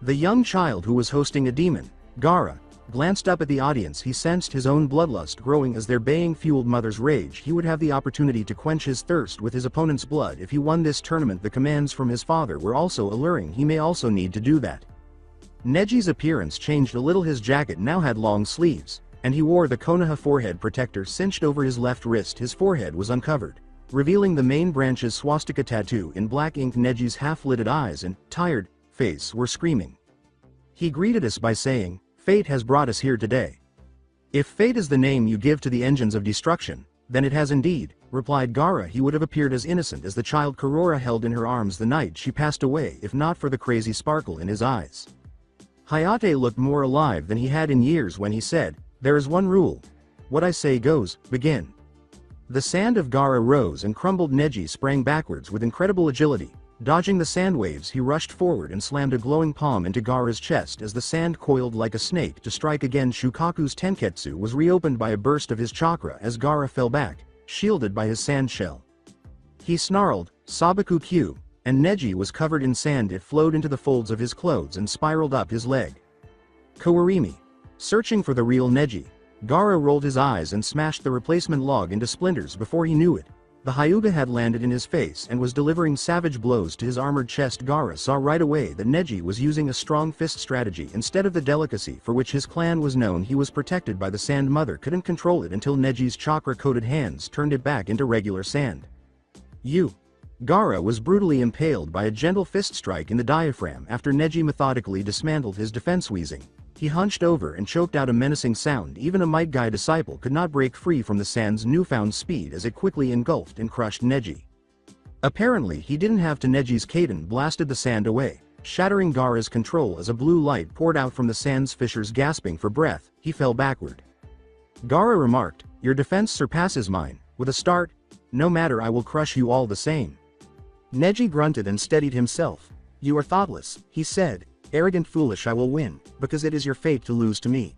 The young child who was hosting a demon, Gaara, glanced up at the audience. He sensed his own bloodlust growing as their baying fueled mother's rage. He would have the opportunity to quench his thirst with his opponent's blood if he won this tournament. The commands from his father were also alluring. He may also need to do that. Neji's appearance changed a little. His jacket now had long sleeves, and he wore the Konoha forehead protector cinched over his left wrist. His forehead was uncovered, revealing the main branch's swastika tattoo in black ink. Neji's half-lidded eyes and tired face were screaming. He greeted us by saying, Fate has brought us here today. If fate is the name you give to the engines of destruction, then it has indeed, replied Gaara. He would have appeared as innocent as the child Korora held in her arms the night she passed away if not for the crazy sparkle in his eyes. Hayate looked more alive than he had in years when he said, there is one rule. What I say goes, begin. The sand of Gaara rose and crumbled. Neji sprang backwards with incredible agility. Dodging the sand waves, he rushed forward and slammed a glowing palm into Gaara's chest as the sand coiled like a snake to strike again. Shukaku's tenketsu was reopened by a burst of his chakra as Gaara fell back, shielded by his sand shell. He snarled, Sabaku Q, and Neji was covered in sand. It flowed into the folds of his clothes and spiraled up his leg. Kawarimi. Searching for the real Neji, Gaara rolled his eyes and smashed the replacement log into splinters. Before he knew it, the Hyuga had landed in his face and was delivering savage blows to his armored chest. Gaara saw right away that Neji was using a strong fist strategy instead of the delicacy for which his clan was known. He was protected by the Sand Mother, couldn't control it until Neji's chakra-coated hands turned it back into regular sand. Gaara was brutally impaled by a gentle fist strike in the diaphragm after Neji methodically dismantled his defense. Wheezing, he hunched over and choked out a menacing sound. Even a Might Guy disciple could not break free from the sand's newfound speed as it quickly engulfed and crushed Neji. Apparently he didn't have to. Neji's Kaiden blasted the sand away, shattering Gaara's control as a blue light poured out from the sand's fissures. Gasping for breath, he fell backward. Gaara remarked, Your defense surpasses mine. With a start, no matter, I will crush you all the same. Neji grunted and steadied himself. You are thoughtless, he said. Arrogant, foolish, I will win, because it is your fate to lose to me.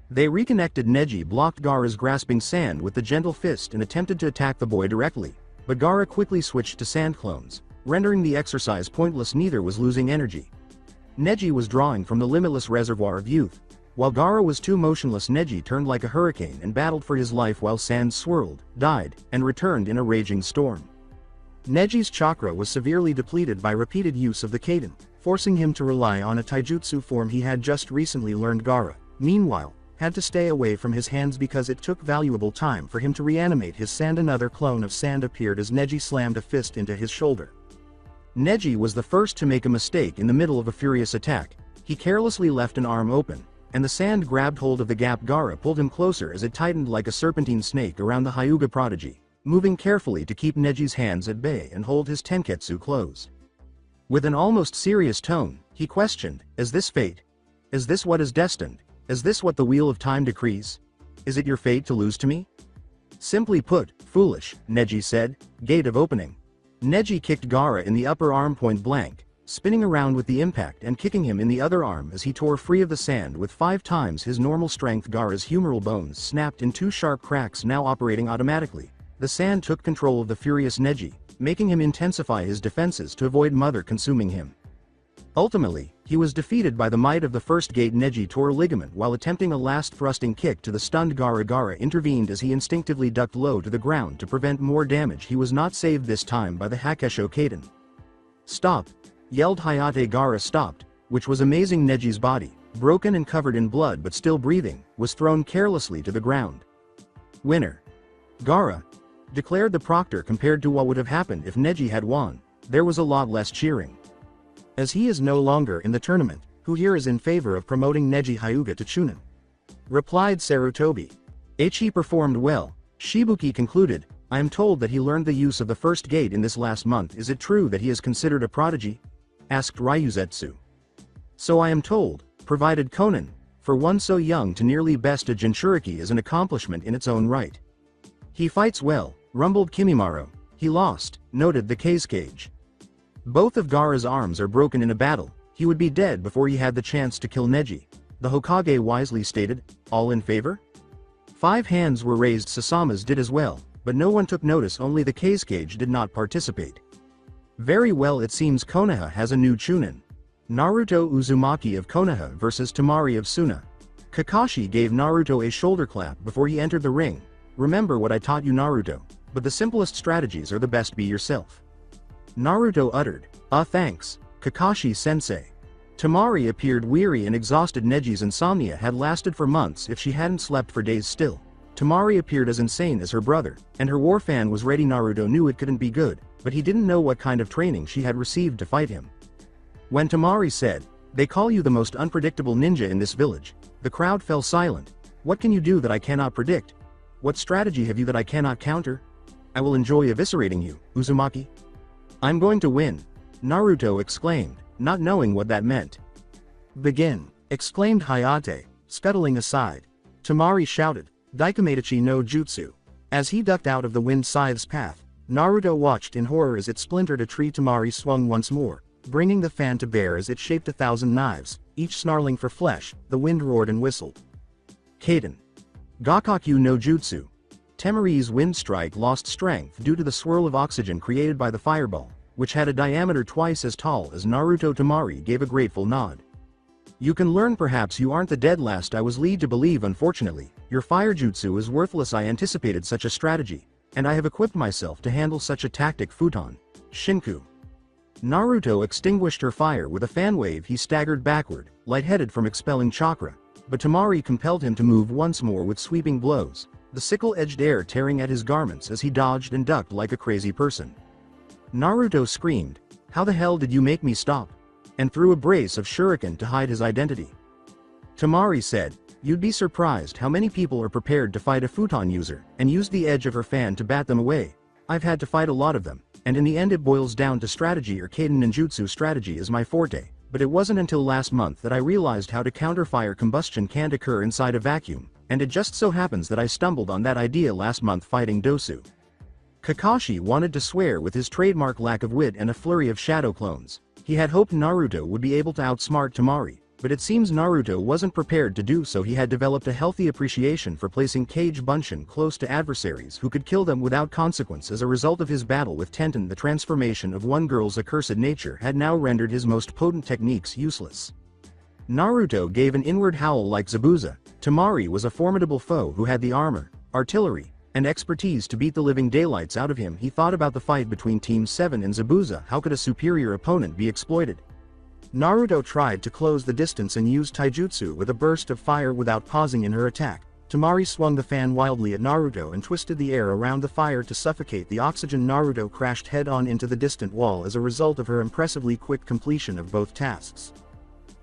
They reconnected. Neji blocked Gaara's grasping sand with the gentle fist and attempted to attack the boy directly, but Gaara quickly switched to sand clones, rendering the exercise pointless. Neither was losing energy. Neji was drawing from the limitless reservoir of youth. While Gaara was too motionless, Neji turned like a hurricane and battled for his life while sand swirled, died, and returned in a raging storm. Neji's chakra was severely depleted by repeated use of the Kaiden, forcing him to rely on a taijutsu form he had just recently learned. Gaara, meanwhile, had to stay away from his hands because it took valuable time for him to reanimate his sand. Another clone of sand appeared as Neji slammed a fist into his shoulder. Neji was the first to make a mistake in the middle of a furious attack. He carelessly left an arm open, and the sand grabbed hold of the gap. Gaara pulled him closer as it tightened like a serpentine snake around the Hyuga prodigy, moving carefully to keep Neji's hands at bay and hold his tenketsu closed. With an almost serious tone, he questioned, is this fate? Is this what is destined? Is this what the wheel of time decrees? Is it your fate to lose to me? Simply put, foolish, Neji said. Gate of opening. Neji kicked Gaara in the upper arm point blank, spinning around with the impact and kicking him in the other arm as he tore free of the sand with 5 times his normal strength. Gaara's humeral bones snapped in 2 sharp cracks, now operating automatically. The sand took control of the furious Neji, making him intensify his defenses to avoid Mother consuming him. Ultimately, he was defeated by the might of the first gate. Neji tore a ligament while attempting a last thrusting kick to the stunned Gaara. Gaara intervened as he instinctively ducked low to the ground to prevent more damage. He was not saved this time by the Hakesho Kaiden. Stop! Yelled Hayate. Gaara stopped, which was amazing. Neji's body, broken and covered in blood but still breathing, was thrown carelessly to the ground. Winner! Gaara! Declared the proctor. Compared to what would have happened if Neji had won, there was a lot less cheering. As he is no longer in the tournament, who here is in favor of promoting Neji Hyuga to Chunin? Replied Sarutobi. He performed well, Shibuki concluded. I am told that he learned the use of the first gate in this last month. Is it true that he is considered a prodigy? Asked Ryuzetsu. So I am told, provided Konan. For one so young to nearly best a Jinchuriki is an accomplishment in its own right. He fights well, rumbled Kimimaro. He lost, noted the Kazekage. Both of Gaara's arms are broken in a battle. He would be dead before he had the chance to kill Neji. The Hokage wisely stated, all in favor? 5 hands were raised. Sasama's did as well, but no one took notice. Only the Kazekage did not participate. Very well, it seems Konoha has a new Chunin. Naruto Uzumaki of Konoha versus Temari of Suna. Kakashi gave Naruto a shoulder clap before he entered the ring. Remember what I taught you, Naruto, but the simplest strategies are the best. Be yourself. Naruto uttered, thanks, Kakashi-sensei. Temari appeared weary and exhausted. Neji's insomnia had lasted for months if she hadn't slept for days still. Temari appeared as insane as her brother, and her war fan was ready. Naruto knew it couldn't be good, but he didn't know what kind of training she had received to fight him. When Temari said, they call you the most unpredictable ninja in this village, the crowd fell silent. What can you do that I cannot predict? What strategy have you that I cannot counter? I will enjoy eviscerating you, Uzumaki. I'm going to win, Naruto exclaimed, not knowing what that meant. Begin, exclaimed Hayate, scuttling aside. Temari shouted, Daikamedachi no Jutsu. As he ducked out of the wind scythe's path, Naruto watched in horror as it splintered a tree. Temari swung once more, bringing the fan to bear as it shaped 1,000 knives, each snarling for flesh. The wind roared and whistled. Kaiden. Gakakyu no Jutsu. Temari's wind strike lost strength due to the swirl of oxygen created by the fireball, which had a diameter twice as tall as Naruto. Temari gave a grateful nod. You can learn. Perhaps you aren't the dead last I was led to believe. Unfortunately, your fire jutsu is worthless. I anticipated such a strategy, and I have equipped myself to handle such a tactic. Futon. Shinku. Naruto extinguished her fire with a fan wave. He staggered backward, lightheaded from expelling chakra, but Temari compelled him to move once more with sweeping blows, the sickle-edged air tearing at his garments as he dodged and ducked like a crazy person. Naruto screamed, how the hell did you make me stop? And threw a brace of shuriken to hide his identity. Temari said, you'd be surprised how many people are prepared to fight a futon user, and used the edge of her fan to bat them away. I've had to fight a lot of them, and in the end it boils down to strategy or Kaiden ninjutsu. Strategy is my forte, but it wasn't until last month that I realized how to counter fire combustion can't occur inside a vacuum, and it just so happens that I stumbled on that idea last month fighting Dosu. Kakashi wanted to swear with his trademark lack of wit and a flurry of shadow clones. He had hoped Naruto would be able to outsmart Temari, but it seems Naruto wasn't prepared to do so. He had developed a healthy appreciation for placing Kage Bunshin close to adversaries who could kill them without consequence. As a result of his battle with Tenten, the transformation of one girl's accursed nature had now rendered his most potent techniques useless. Naruto gave an inward howl like Zabuza. Temari was a formidable foe who had the armor, artillery, and expertise to beat the living daylights out of him. He thought about the fight between Team 7 and Zabuza. How could a superior opponent be exploited? Naruto tried to close the distance and used taijutsu with a burst of fire without pausing in her attack. Temari swung the fan wildly at Naruto and twisted the air around the fire to suffocate the oxygen. Naruto crashed head-on into the distant wall as a result of her impressively quick completion of both tasks.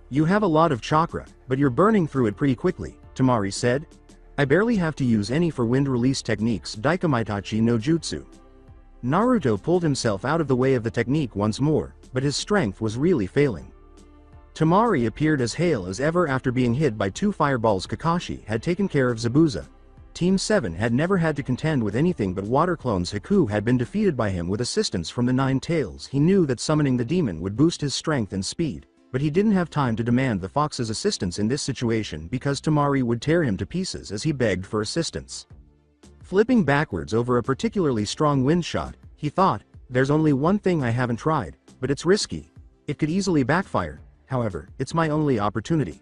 "You have a lot of chakra, but you're burning through it pretty quickly," Temari said. "I barely have to use any for wind release techniques, Daikamaitachi no Jutsu." Naruto pulled himself out of the way of the technique once more, but his strength was really failing. Temari appeared as hale as ever after being hit by 2 fireballs. Kakashi had taken care of Zabuza. Team 7 had never had to contend with anything but water clones. Haku had been defeated by him with assistance from the 9 Tails. He knew that summoning the demon would boost his strength and speed, but he didn't have time to demand the fox's assistance in this situation because Temari would tear him to pieces as he begged for assistance. Flipping backwards over a particularly strong wind shot, he thought, "There's only one thing I haven't tried, but it's risky. It could easily backfire. However, it's my only opportunity."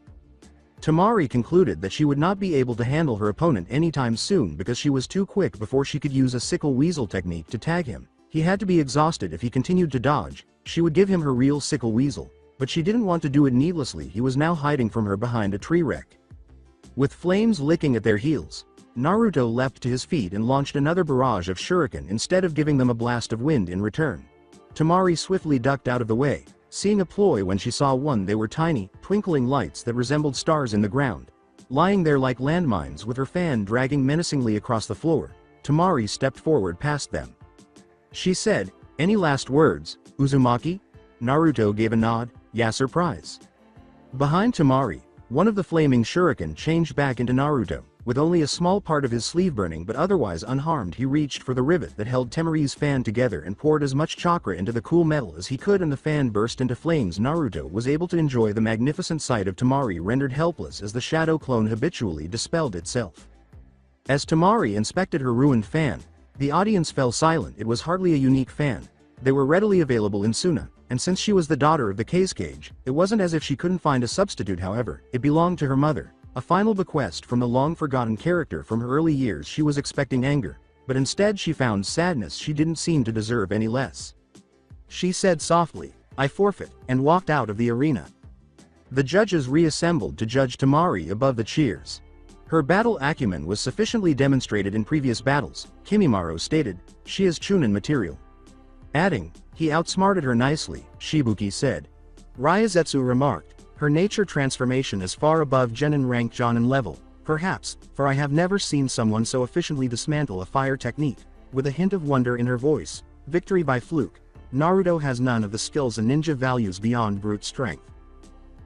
Temari concluded that she would not be able to handle her opponent anytime soon because she was too quick before she could use a sickle weasel technique to tag him. He had to be exhausted if he continued to dodge. She would give him her real sickle weasel, but she didn't want to do it needlessly. He was now hiding from her behind a tree wreck. With flames licking at their heels, Naruto leapt to his feet and launched another barrage of shuriken instead of giving them a blast of wind in return. Temari swiftly ducked out of the way, seeing a ploy when she saw one. They were tiny, twinkling lights that resembled stars in the ground. Lying there like landmines with her fan dragging menacingly across the floor, Temari stepped forward past them. She said, "Any last words, Uzumaki?" Naruto gave a nod. "Yeah, surprise." Behind Temari, one of the flaming shuriken changed back into Naruto. With only a small part of his sleeve burning but otherwise unharmed, he reached for the rivet that held Temari's fan together and poured as much chakra into the cool metal as he could, and the fan burst into flames. Naruto was able to enjoy the magnificent sight of Temari rendered helpless as the shadow clone habitually dispelled itself. As Temari inspected her ruined fan, the audience fell silent. It was hardly a unique fan. They were readily available in Suna, and since she was the daughter of the Kage, it wasn't as if she couldn't find a substitute. However, it belonged to her mother, a final bequest from the long-forgotten character from her early years. She was expecting anger, but instead she found sadness. She didn't seem to deserve any less. She said softly, "I forfeit," and walked out of the arena. The judges reassembled to judge Temari above the cheers. Her battle acumen was sufficiently demonstrated in previous battles, Kimimaro stated. She is Chunin material. Adding, "He outsmarted her nicely," Shibuki said. Ryazetsu remarked, "Her nature transformation is far above Genin rank Jonin level, perhaps, for I have never seen someone so efficiently dismantle a fire technique." With a hint of wonder in her voice, "Victory by fluke. Naruto has none of the skills and ninja values beyond brute strength.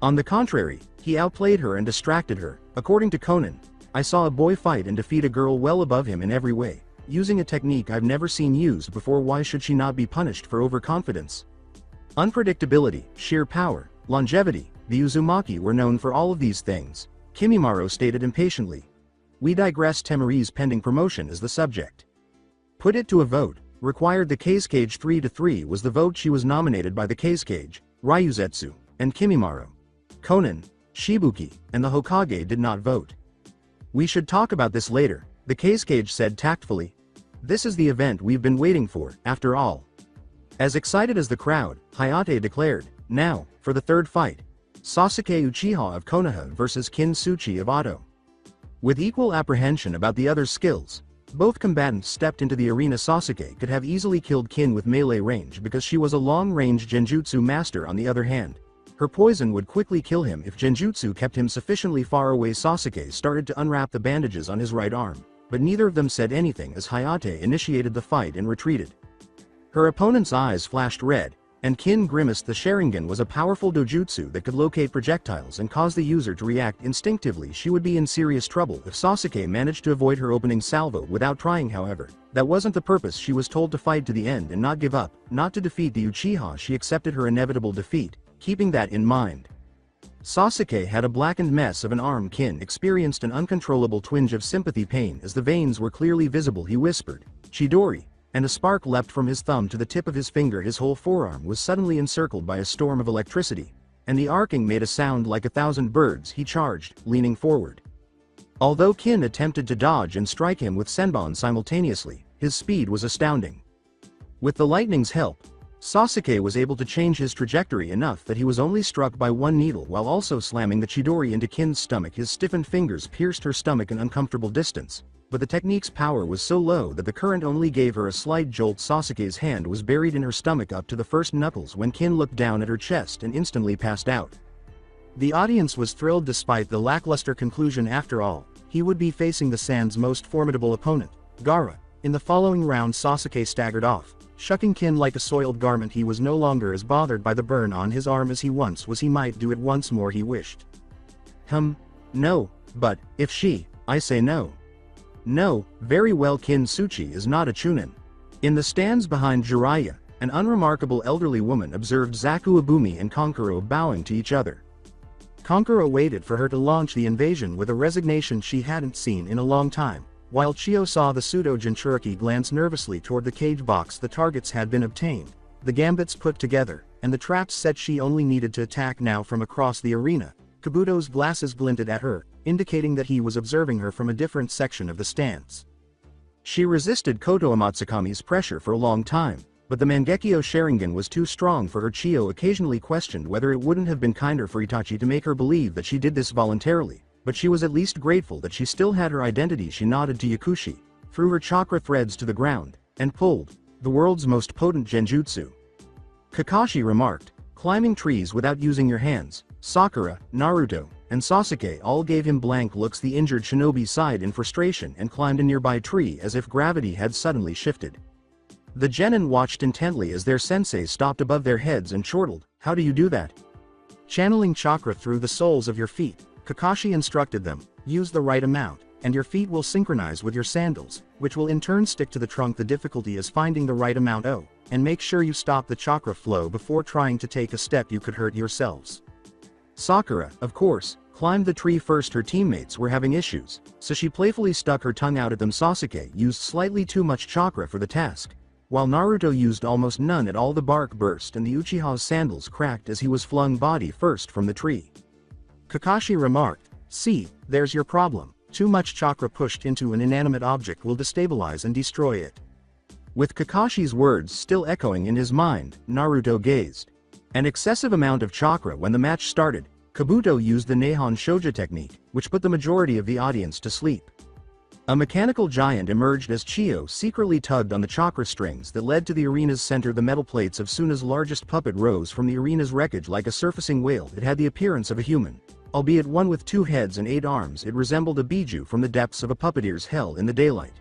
On the contrary, he outplayed her and distracted her. According to Conan, I saw a boy fight and defeat a girl well above him in every way, using a technique I've never seen used before. Why should she not be punished for overconfidence? Unpredictability, sheer power, longevity, the Uzumaki were known for all of these things," Kimimaro stated impatiently. "We digress. Temari's pending promotion is the subject. Put it to a vote." Required the Kage 3-3 was the vote. She was nominated by the Kage, Ryuzetsu, and Kimimaro. Conan, Shibuki, and the Hokage did not vote. "We should talk about this later," the Kage said tactfully. "This is the event we've been waiting for, after all." As excited as the crowd, Hayate declared, "Now, for the third fight. Sasuke Uchiha of Konoha versus Kin Suchi of Ado." With equal apprehension about the other's skills, both combatants stepped into the arena. Sasuke could have easily killed Kin with melee range because she was a long-range genjutsu master. On the other hand, her poison would quickly kill him if genjutsu kept him sufficiently far away. Sasuke started to unwrap the bandages on his right arm, but neither of them said anything as Hayate initiated the fight and retreated. Her opponent's eyes flashed red, And Kin grimaced. The Sharingan was a powerful dojutsu that could locate projectiles and cause the user to react instinctively. She would be in serious trouble if Sasuke managed to avoid her opening salvo without trying. However, that wasn't the purpose. She was told to fight to the end and not give up, not to defeat the Uchiha. She accepted her inevitable defeat, keeping that in mind. Sasuke had a blackened mess of an arm. Kin experienced an uncontrollable twinge of sympathy pain as the veins were clearly visible. He whispered, "Chidori," and a spark leapt from his thumb to the tip of his finger. His whole forearm was suddenly encircled by a storm of electricity, and the arcing made a sound like 1,000 birds. He charged, leaning forward. Although Kin attempted to dodge and strike him with Senbon simultaneously, his speed was astounding. With the lightning's help, Sasuke was able to change his trajectory enough that he was only struck by one needle while also slamming the Chidori into Kin's stomach. His stiffened fingers pierced her stomach an uncomfortable distance, but the technique's power was so low that the current only gave her a slight jolt. Sasuke's hand was buried in her stomach up to the first knuckles when Kin looked down at her chest and instantly passed out. The audience was thrilled despite the lackluster conclusion. After all, he would be facing the Sand's most formidable opponent, Gaara. In the following round, Sasuke staggered off, shucking Kin like a soiled garment. He was no longer as bothered by the burn on his arm as he once was. He might do it once more, he wished. No, but, I say no. No, very well. Kin-suchi is not a chunin. In the stands behind Jiraiya, an unremarkable elderly woman observed Zaku Abumi and Kankuro bowing to each other. Kankuro waited for her to launch the invasion with a resignation she hadn't seen in a long time, while Chiyo saw the pseudo-Jinchuriki glance nervously toward the cage box. The targets had been obtained, the gambits put together, and the traps set. She only needed to attack now from across the arena. Kabuto's glasses glinted at her, indicating that he was observing her from a different section of the stands. She resisted Koto Amatsukami's pressure for a long time, but the Mangekyo Sharingan was too strong for her. Chiyo occasionally questioned whether it wouldn't have been kinder for Itachi to make her believe that she did this voluntarily, but she was at least grateful that she still had her identity. She nodded to Yakushi, threw her chakra threads to the ground, and pulled the world's most potent genjutsu. Kakashi remarked, "Climbing trees without using your hands." Sakura, Naruto, and Sasuke all gave him blank looks. The injured shinobi sighed in frustration and climbed a nearby tree as if gravity had suddenly shifted. The genin watched intently as their sensei stopped above their heads and chortled, "How do you do that?" "Channeling chakra through the soles of your feet," Kakashi instructed them. "Use the right amount, and your feet will synchronize with your sandals, which will in turn stick to the trunk. The difficulty is finding the right amount. Oh, and make sure you stop the chakra flow before trying to take a step. You could hurt yourselves." Sakura, of course, climbed the tree first. Her teammates were having issues, so she playfully stuck her tongue out at them. Sasuke used slightly too much chakra for the task, while Naruto used almost none at all. The bark burst and the Uchiha's sandals cracked as he was flung body first from the tree. Kakashi remarked, "See, there's your problem. Too much chakra pushed into an inanimate object will destabilize and destroy it." With Kakashi's words still echoing in his mind, Naruto gazed. An excessive amount of chakra. When the match started, Kabuto used the Nihon Shoja technique, which put the majority of the audience to sleep. A mechanical giant emerged as Chiyo secretly tugged on the chakra strings that led to the arena's center. The metal plates of Suna's largest puppet rose from the arena's wreckage like a surfacing whale. It had the appearance of a human, albeit one with 2 heads and 8 arms. It resembled a biju from the depths of a puppeteer's hell in the daylight.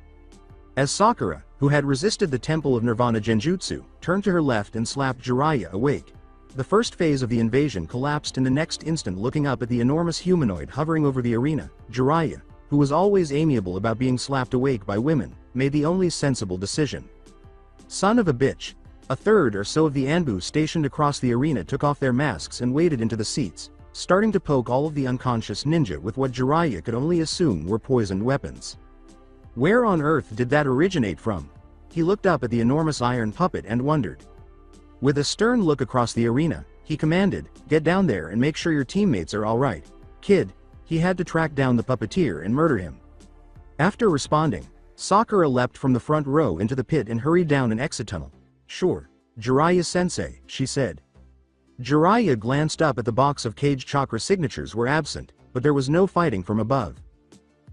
As Sakura, who had resisted the Temple of Nirvana Genjutsu, turned to her left and slapped Jiraiya awake, the first phase of the invasion collapsed in the next instant. Looking up at the enormous humanoid hovering over the arena, Jiraiya, who was always amiable about being slapped awake by women, made the only sensible decision. "Son of a bitch." A third or so of the Anbu stationed across the arena took off their masks and waded into the seats, starting to poke all of the unconscious ninja with what Jiraiya could only assume were poisoned weapons. Where on earth did that originate from? He looked up at the enormous iron puppet and wondered. With a stern look across the arena, he commanded, "Get down there and make sure your teammates are all right. Kid." He had to track down the puppeteer and murder him. After responding, Sakura leapt from the front row into the pit and hurried down an exit tunnel. "Sure, Jiraiya-sensei," she said. Jiraiya glanced up at the box of cage. Chakra signatures were absent, but there was no fighting from above.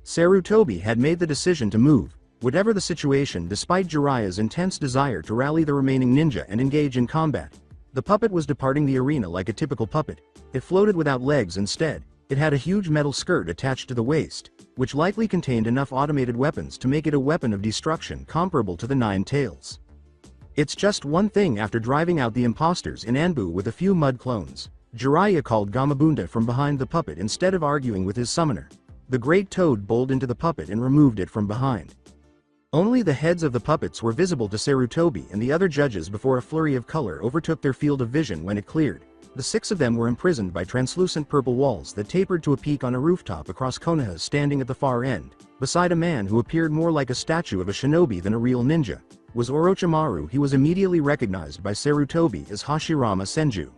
Sarutobi had made the decision to move, whatever the situation, despite Jiraiya's intense desire to rally the remaining ninja and engage in combat. The puppet was departing the arena like a typical puppet. It floated without legs. Instead, it had a huge metal skirt attached to the waist, which likely contained enough automated weapons to make it a weapon of destruction comparable to the Nine Tails. It's just one thing after driving out the imposters in Anbu with a few mud clones. Jiraiya called Gamabunda from behind the puppet instead of arguing with his summoner. The great toad bowled into the puppet and removed it from behind. Only the heads of the puppets were visible to Sarutobi and the other judges before a flurry of color overtook their field of vision when it cleared. The 6 of them were imprisoned by translucent purple walls that tapered to a peak on a rooftop across Konoha, standing at the far end, beside a man who appeared more like a statue of a shinobi than a real ninja. Was Orochimaru. He was immediately recognized by Sarutobi as Hashirama Senju.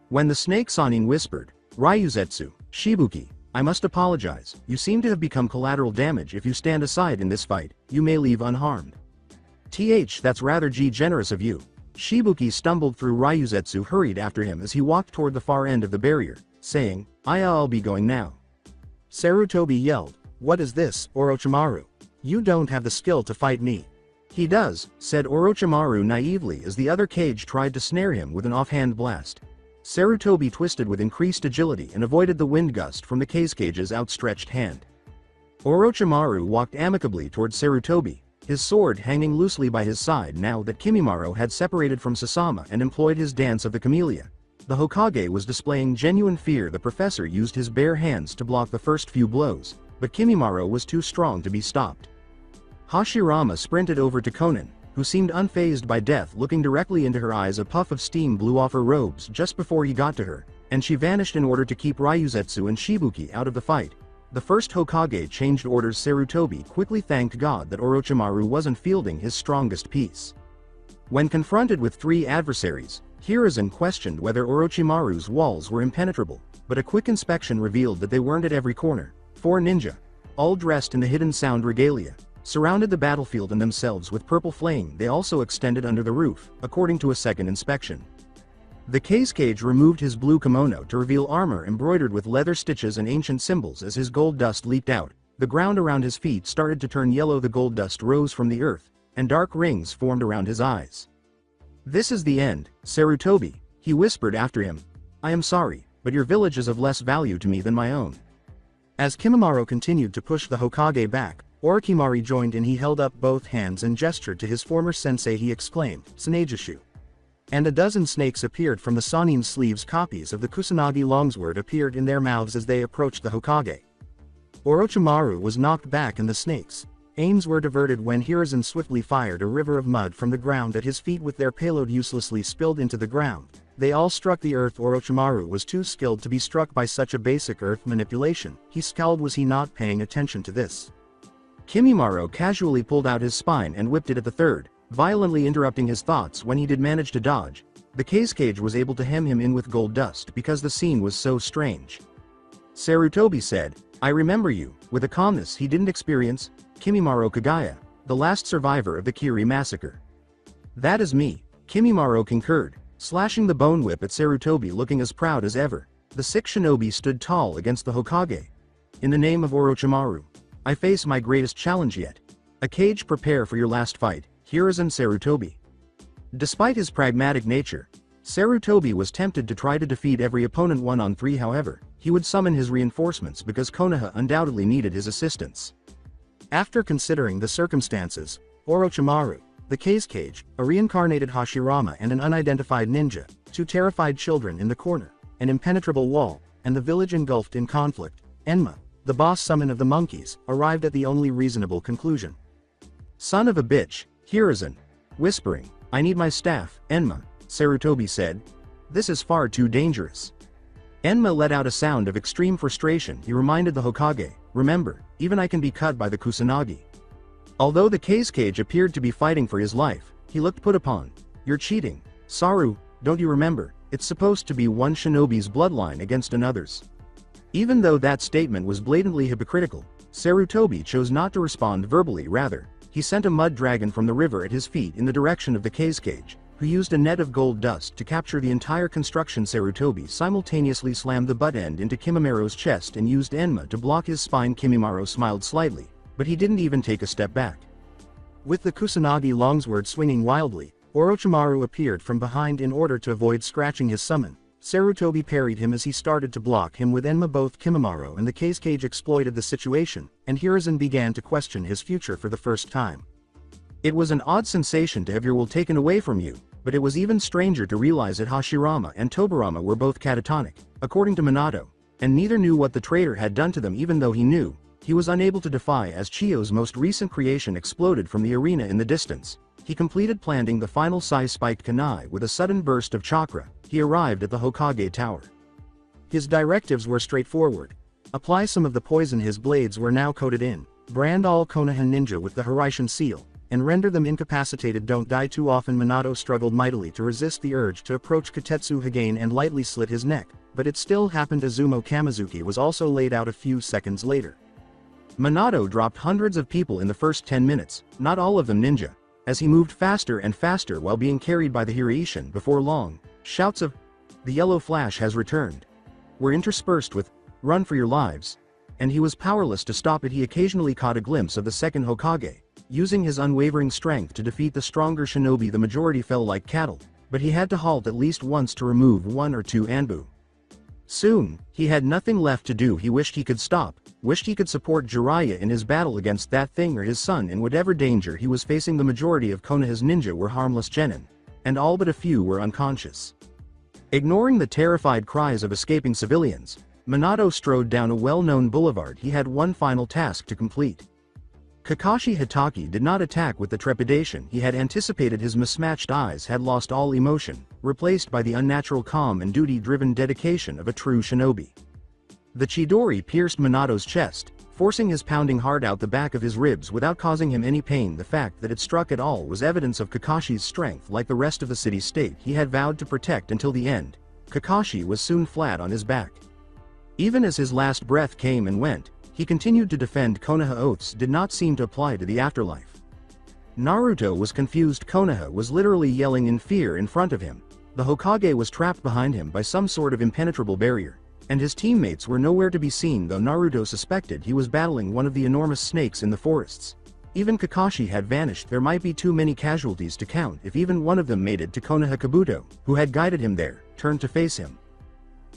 When the snake Sanin whispered, "Ryuzetsu, Shibuki, I must apologize, you seem to have become collateral damage. If you stand aside in this fight, you may leave unharmed." That's rather generous of you. Shibuki stumbled through. Ryuzetsu hurried after him as he walked toward the far end of the barrier, saying, "I'll be going now." Sarutobi yelled, "What is this, Orochimaru? You don't have the skill to fight me." "He does," said Orochimaru naively as the other Kage tried to snare him with an offhand blast. Sarutobi twisted with increased agility and avoided the wind gust from the Kage's outstretched hand. Orochimaru walked amicably toward Sarutobi, his sword hanging loosely by his side now that Kimimaro had separated from Sasama and employed his dance of the camellia. The Hokage was displaying genuine fear. The professor used his bare hands to block the first few blows, but Kimimaro was too strong to be stopped. Hashirama sprinted over to Konan, who seemed unfazed by death. Looking directly into her eyes, a puff of steam blew off her robes just before he got to her, and she vanished in order to keep Ryuzetsu and Shibuki out of the fight. The first Hokage changed orders. Sarutobi quickly thanked God that Orochimaru wasn't fielding his strongest piece. When confronted with 3 adversaries, Hiruzen questioned whether Orochimaru's walls were impenetrable, but a quick inspection revealed that they weren't at every corner. 4 ninja, all dressed in the hidden sound regalia, surrounded the battlefield and themselves with purple flame. They also extended under the roof, according to a second inspection. The Kage removed his blue kimono to reveal armor embroidered with leather stitches and ancient symbols. As his gold dust leaked out, the ground around his feet started to turn yellow. The gold dust rose from the earth, and dark rings formed around his eyes. "This is the end, Sarutobi," he whispered after him. "I am sorry, but your village is of less value to me than my own." As Kimimaro continued to push the Hokage back, Orochimaru joined in. He held up both hands and gestured to his former sensei. He exclaimed, "Tsunejishu." And a dozen snakes appeared from the Sanin sleeves. Copies of the Kusanagi longsword appeared in their mouths as they approached the Hokage. Orochimaru was knocked back and the snakes' aims were diverted when Hiruzen swiftly fired a river of mud from the ground at his feet. With their payload uselessly spilled into the ground, they all struck the earth. Orochimaru was too skilled to be struck by such a basic earth manipulation. He scowled. Was he not paying attention to this? Kimimaro casually pulled out his spine and whipped it at the third, violently interrupting his thoughts. When he did manage to dodge, the Kage was able to hem him in with gold dust because the scene was so strange. Sarutobi said, "I remember you," with a calmness he didn't experience. "Kimimaro Kagaya, the last survivor of the Kiri massacre." "That is me," Kimimaro concurred, slashing the bone whip at Sarutobi. Looking as proud as ever, the 6 shinobi stood tall against the Hokage. "In the name of Orochimaru, I face my greatest challenge yet. A Kage, prepare for your last fight, Hiruzen Sarutobi." Despite his pragmatic nature, Sarutobi was tempted to try to defeat every opponent 1-on-3. However, he would summon his reinforcements because Konoha undoubtedly needed his assistance. After considering the circumstances, Orochimaru, the Kage, a reincarnated Hashirama and an unidentified ninja, 2 terrified children in the corner, an impenetrable wall, and the village engulfed in conflict, Enma, the boss summon of the monkeys, arrived at the only reasonable conclusion. "Son of a bitch, Hiruzen." Whispering, "I need my staff, Enma," Sarutobi said. "This is far too dangerous." Enma let out a sound of extreme frustration. He reminded the Hokage, "Remember, even I can be cut by the Kusanagi." Although the Kage appeared to be fighting for his life, he looked put upon. "You're cheating, Saru, don't you remember? It's supposed to be one shinobi's bloodline against another's." Even though that statement was blatantly hypocritical, Sarutobi chose not to respond verbally. Rather, he sent a mud dragon from the river at his feet in the direction of the Kage, who used a net of gold dust to capture the entire construction. Sarutobi simultaneously slammed the butt end into Kimimaro's chest and used Enma to block his spine. Kimimaro smiled slightly, but he didn't even take a step back. With the Kusanagi longsword swinging wildly, Orochimaru appeared from behind in order to avoid scratching his summon. Sarutobi parried him as he started to block him with Enma. Both Kimimaro and the Kage exploited the situation, and Hiruzen began to question his future for the first time. It was an odd sensation to have your will taken away from you, but it was even stranger to realize that Hashirama and Tobirama were both catatonic, according to Minato, and neither knew what the traitor had done to them even though he knew. He was unable to defy as Chiyo's most recent creation exploded from the arena in the distance. He completed planting the final Sai-spiked kunai with a sudden burst of chakra. He arrived at the Hokage Tower. His directives were straightforward. Apply some of the poison his blades were now coated in, brand all Konoha ninja with the Hiraishin seal, and render them incapacitated. Don't die too often. Minato struggled mightily to resist the urge to approach Katetsu Hagane and lightly slit his neck, but it still happened. Izumo Kamizuki was also laid out a few seconds later. Minato dropped hundreds of people in the first 10 minutes, not all of them ninja. As he moved faster and faster while being carried by the Hiraishin, before long, shouts of, "The yellow flash has returned," were interspersed with, "Run for your lives," and he was powerless to stop it. He occasionally caught a glimpse of the second Hokage, using his unwavering strength to defeat the stronger shinobi. The majority fell like cattle, but he had to halt at least once to remove one or two Anbu. Soon, he had nothing left to do. He wished he could stop, wished he could support Jiraiya in his battle against that thing or his son in whatever danger he was facing. The majority of Konoha's ninja were harmless genin, and all but a few were unconscious. Ignoring the terrified cries of escaping civilians, Minato strode down a well-known boulevard. He had one final task to complete. Kakashi Hatake did not attack with the trepidation he had anticipated. His mismatched eyes had lost all emotion, replaced by the unnatural calm and duty-driven dedication of a true shinobi. The Chidori pierced Minato's chest, forcing his pounding heart out the back of his ribs without causing him any pain. The fact that it struck at all was evidence of Kakashi's strength. Like the rest of the city-state he had vowed to protect until the end, Kakashi was soon flat on his back. Even as his last breath came and went, he continued to defend. Konoha oaths did not seem to apply to the afterlife. Naruto was confused. Konoha was literally yelling in fear in front of him. The Hokage was trapped behind him by some sort of impenetrable barrier, and his teammates were nowhere to be seen. Though Naruto suspected he was battling one of the enormous snakes in the forests. Even Kakashi had vanished. There might be too many casualties to count if even one of them made it to Konoha. Kabuto, who had guided him there, turned to face him.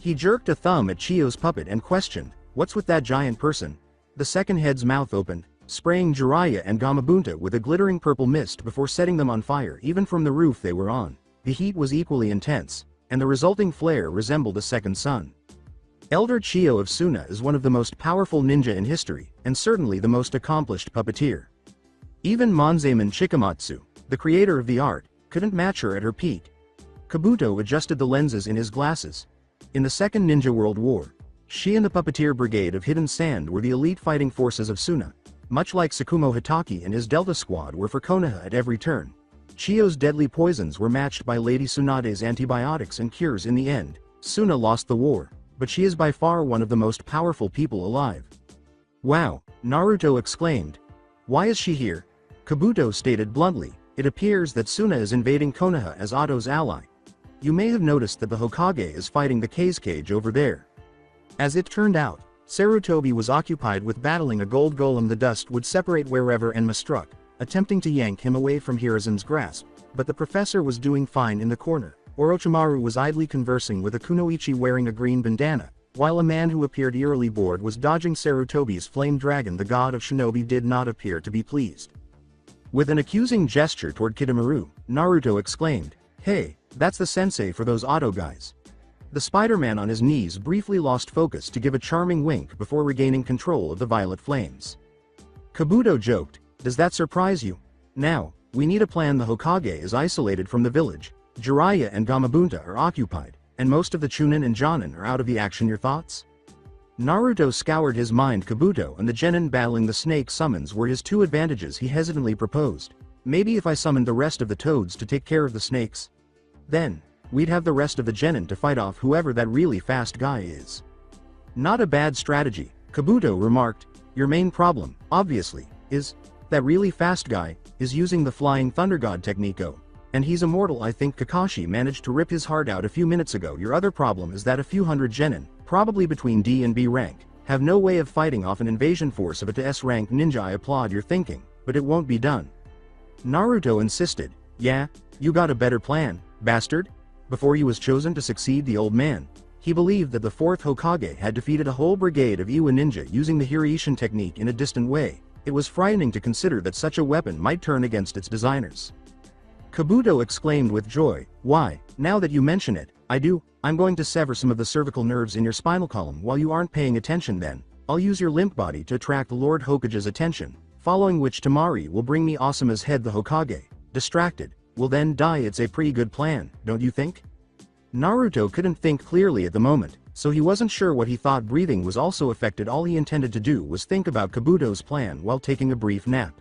He jerked a thumb at Chiyo's puppet and questioned, "What's with that giant person?" The second head's mouth opened, spraying Jiraiya and Gamabunta with a glittering purple mist before setting them on fire. Even from the roof they were on, the heat was equally intense, and the resulting flare resembled a second sun. Elder Chiyo of Suna is one of the most powerful ninja in history, and certainly the most accomplished puppeteer. Even Monzaemon Chikamatsu, the creator of the art, couldn't match her at her peak. Kabuto adjusted the lenses in his glasses. In the Second Ninja World War, she and the Puppeteer Brigade of Hidden Sand were the elite fighting forces of Suna, much like Tsukumo Hatake and his Delta Squad were for Konoha at every turn. Chiyo's deadly poisons were matched by Lady Tsunade's antibiotics and cures. In the end, Suna lost the war, but she is by far one of the most powerful people alive. "Wow," Naruto exclaimed. "Why is she here?" Kabuto stated bluntly, "It appears that Suna is invading Konoha as Otto's ally. You may have noticed that the Hokage is fighting the Cage over there." As it turned out, Sarutobi was occupied with battling a gold golem. The dust would separate wherever Enma struck, attempting to yank him away from Hirazen's grasp, but the professor was doing fine in the corner. Orochimaru was idly conversing with a kunoichi wearing a green bandana, while a man who appeared eerily bored was dodging Sarutobi's flame dragon. The god of shinobi did not appear to be pleased. With an accusing gesture toward Kidomaru, Naruto exclaimed, "Hey, that's the sensei for those Otto guys." The Spider-Man on his knees briefly lost focus to give a charming wink before regaining control of the violet flames. Kabuto joked, "Does that surprise you? Now, we need a plan. The Hokage is isolated from the village, Jiraiya and Gamabunta are occupied, and most of the Chunin and Jonin are out of the action. Your thoughts?" Naruto scoured his mind. Kabuto and the genin battling the snake summons were his two advantages. He hesitantly proposed, "Maybe if I summoned the rest of the toads to take care of the snakes? Then, we'd have the rest of the genin to fight off whoever that really fast guy is." "Not a bad strategy," Kabuto remarked. "Your main problem, obviously, is that really fast guy is using the flying thunder god technique. Oh, and he's immortal. I think Kakashi managed to rip his heart out a few minutes ago. Your other problem is that a few hundred genin, probably between D and B rank, have no way of fighting off an invasion force of a to S rank ninja. I applaud your thinking, but it won't be done." Naruto insisted, "Yeah, you got a better plan, bastard?" Before he was chosen to succeed the old man, he believed that the fourth Hokage had defeated a whole brigade of Iwa ninja using the Hiraishin technique in a distant way. It was frightening to consider that such a weapon might turn against its designers. Kabuto exclaimed with joy, "Why, now that you mention it, I'm going to sever some of the cervical nerves in your spinal column while you aren't paying attention then. I'll use your limp body to attract Lord Hokage's attention, following which Temari will bring me Asuma's head the Hokage. Distracted, will then die. It's a pretty good plan, don't you think?" Naruto couldn't think clearly at the moment, so he wasn't sure what he thought. Breathing was also affected. All he intended to do was think about Kabuto's plan while taking a brief nap.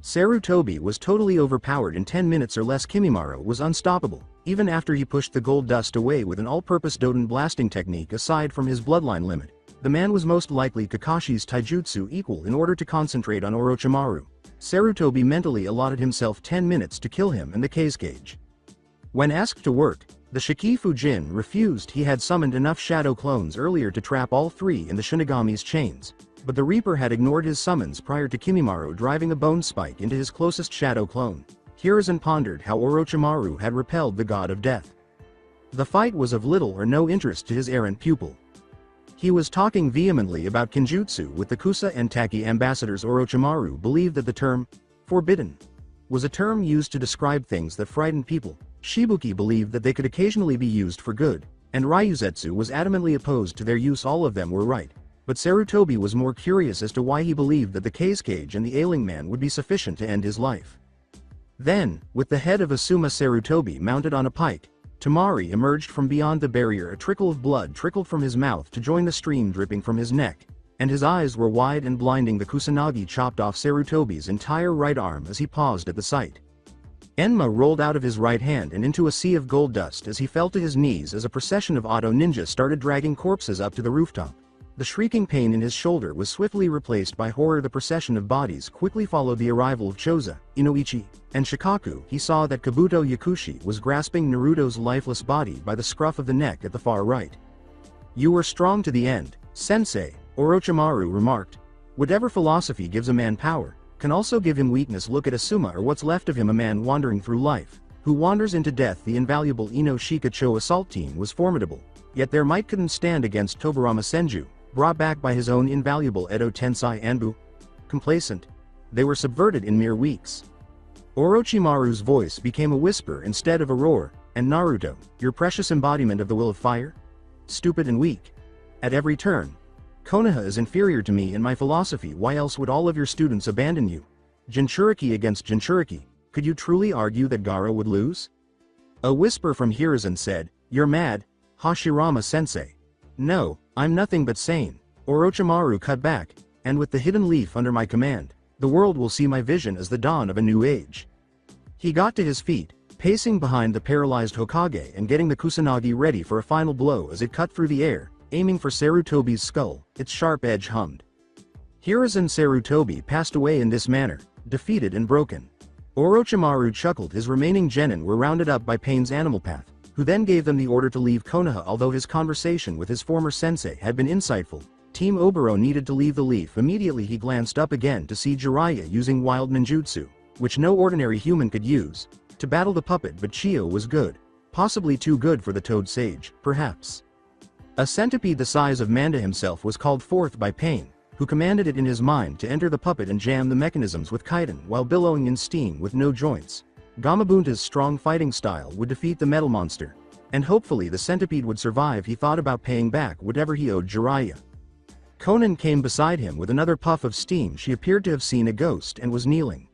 Sarutobi was totally overpowered. In 10 minutes or less Kimimaro was unstoppable, even after he pushed the gold dust away with an all-purpose Doden blasting technique. Aside from his bloodline limit, the man was most likely Kakashi's taijutsu equal. In order to concentrate on Orochimaru, Sarutobi mentally allotted himself 10 minutes to kill him and the Kazekage. When asked to work, the Shikifujin refused. He had summoned enough shadow clones earlier to trap all three in the Shinigami's chains, but the Reaper had ignored his summons prior to Kimimaro driving a bone spike into his closest shadow clone. Hiruzen pondered how Orochimaru had repelled the god of death. The fight was of little or no interest to his errant pupil. He was talking vehemently about Kinjutsu with the Kusa and Taki ambassadors. Orochimaru believed that the term forbidden was a term used to describe things that frightened people. Shibuki believed that they could occasionally be used for good, and Ryuzetsu was adamantly opposed to their use. All of them were right, but Sarutobi was more curious as to why he believed that the Kazekage and the ailing man would be sufficient to end his life. Then, with the head of Asuma Sarutobi mounted on a pike, Temari emerged from beyond the barrier. A trickle of blood trickled from his mouth to join the stream dripping from his neck, and his eyes were wide and blinding. The Kusanagi chopped off Sarutobi's entire right arm as he paused at the sight. Enma rolled out of his right hand and into a sea of gold dust as he fell to his knees as a procession of Auto Ninja started dragging corpses up to the rooftop. The shrieking pain in his shoulder was swiftly replaced by horror. The procession of bodies quickly followed the arrival of Choza, Inoichi, and Shikaku. He saw that Kabuto Yakushi was grasping Naruto's lifeless body by the scruff of the neck at the far right. "You were strong to the end, Sensei," Orochimaru remarked. "Whatever philosophy gives a man power, can also give him weakness. Look at Asuma, or what's left of him, a man wandering through life, who wanders into death." The invaluable Ino Shikacho assault team was formidable, yet their might couldn't stand against Tobarama Senju, brought back by his own invaluable Edo Tensei Anbu. Complacent, they were subverted in mere weeks. Orochimaru's voice became a whisper instead of a roar. "And Naruto, your precious embodiment of the will of fire? Stupid and weak. At every turn. Konoha is inferior to me in my philosophy. Why else would all of your students abandon you? Jinchuriki against Jinchuriki, could you truly argue that Gaara would lose?" A whisper from Hiruzen said, "You're mad, Hashirama-sensei." "No, I'm nothing but sane," Orochimaru cut back, "and with the hidden leaf under my command, the world will see my vision as the dawn of a new age." He got to his feet, pacing behind the paralyzed Hokage and getting the Kusanagi ready for a final blow as it cut through the air, aiming for Sarutobi's skull. Its sharp edge hummed. Hiruzen Sarutobi passed away in this manner, defeated and broken. Orochimaru chuckled. His remaining genin were rounded up by Pain's animal path, who then gave them the order to leave Konoha. Although his conversation with his former sensei had been insightful, Team Oboro needed to leave the leaf immediately. He glanced up again to see Jiraiya using wild ninjutsu, which no ordinary human could use, to battle the puppet. But Chio was good, possibly too good for the Toad Sage, perhaps. A centipede the size of Manda himself was called forth by Pain, who commanded it in his mind to enter the puppet and jam the mechanisms with chitin while billowing in steam with no joints. Gamabunta's strong fighting style would defeat the metal monster, and hopefully the centipede would survive. He thought about paying back whatever he owed Jiraiya. Konan came beside him with another puff of steam. She appeared to have seen a ghost and was kneeling.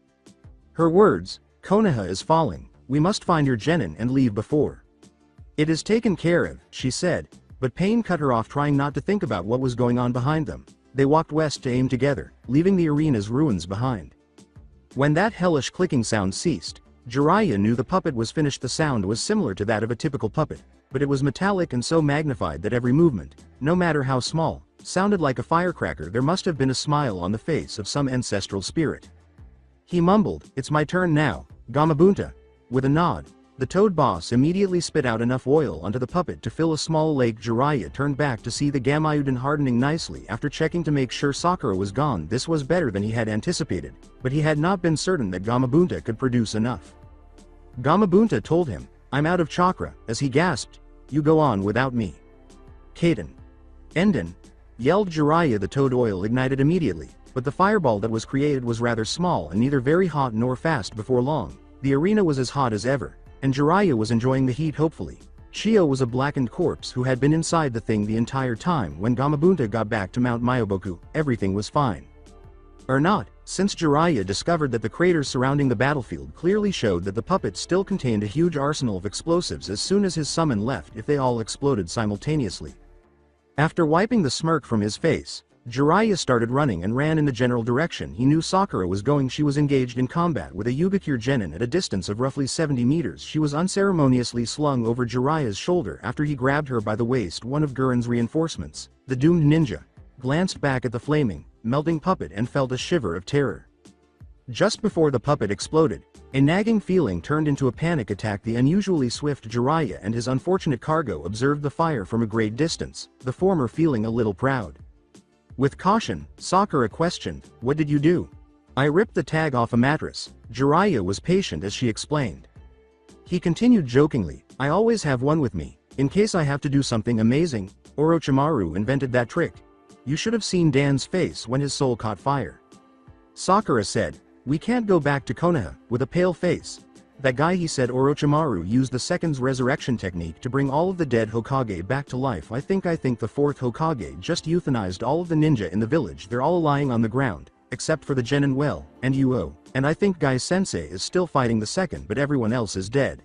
Her words, "Konoha is falling, we must find your genin and leave before." "It is taken care of," she said, but Pain cut her off, trying not to think about what was going on behind them. They walked west to aim together, leaving the arena's ruins behind. When that hellish clicking sound ceased, Jiraiya knew the puppet was finished. The sound was similar to that of a typical puppet, but it was metallic and so magnified that every movement, no matter how small, sounded like a firecracker. There must have been a smile on the face of some ancestral spirit. He mumbled, "It's my turn now, Gamabunta." With a nod, the Toad boss immediately spit out enough oil onto the puppet to fill a small lake. Jiraiya turned back to see the Gamayuden hardening nicely after checking to make sure Sakura was gone. This was better than he had anticipated, but he had not been certain that Gamabunta could produce enough. Gamabunta told him, "I'm out of chakra," as he gasped, "You go on without me." "Kaden." "Enden," yelled Jiraiya. The toad oil ignited immediately, but the fireball that was created was rather small and neither very hot nor fast. Before long, the arena was as hot as ever, and Jiraiya was enjoying the heat hopefully. Shio was a blackened corpse who had been inside the thing the entire time. When Gamabunta got back to Mount Myoboku, everything was fine. Or not, since Jiraiya discovered that the craters surrounding the battlefield clearly showed that the puppet still contained a huge arsenal of explosives as soon as his summon left if they all exploded simultaneously. After wiping the smirk from his face, Jiraiya started running and ran in the general direction he knew Sakura was going. She was engaged in combat with a Yugakure genin at a distance of roughly 70 meters. She was unceremoniously slung over Jiraiya's shoulder after he grabbed her by the waist. One of Guren's reinforcements, the doomed ninja, glanced back at the flaming, melting puppet and felt a shiver of terror. Just before the puppet exploded, a nagging feeling turned into a panic attack. The unusually swift Jiraiya and his unfortunate cargo observed the fire from a great distance, the former feeling a little proud. With caution, Sakura questioned, "What did you do?" "I ripped the tag off a mattress." Jiraiya was patient as she explained. He continued jokingly, "I always have one with me, in case I have to do something amazing. Orochimaru invented that trick. You should have seen Dan's face when his soul caught fire." Sakura said, "We can't go back to Konoha," with a pale face. "That guy," he said. "Orochimaru used the second's resurrection technique to bring all of the dead Hokage back to life. I think the fourth Hokage just euthanized all of the ninja in the village. They're all lying on the ground, except for the genin well, and Uo, and I think Gai-sensei is still fighting the second, but everyone else is dead."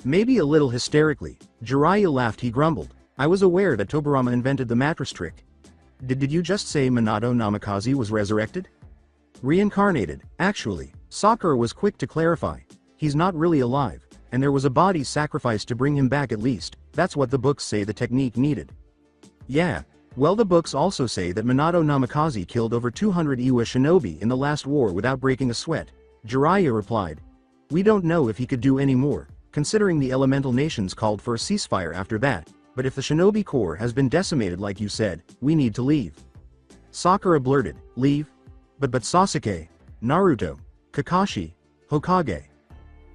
Maybe a little hysterically, Jiraiya laughed. He grumbled, "I was aware that Tobirama invented the mattress trick. Did you just say Minato Namikaze was resurrected?" "Reincarnated, actually," Sakura was quick to clarify. "He's not really alive, and there was a body sacrificed to bring him back. At least, that's what the books say the technique needed." "Yeah, well, the books also say that Minato Namikaze killed over 200 Iwa shinobi in the last war without breaking a sweat," Jiraiya replied. "We don't know if he could do any more, considering the elemental nations called for a ceasefire after that, but if the shinobi corps has been decimated like you said, we need to leave." Sakura blurted, "Leave? But Sasuke, Naruto, Kakashi, Hokage."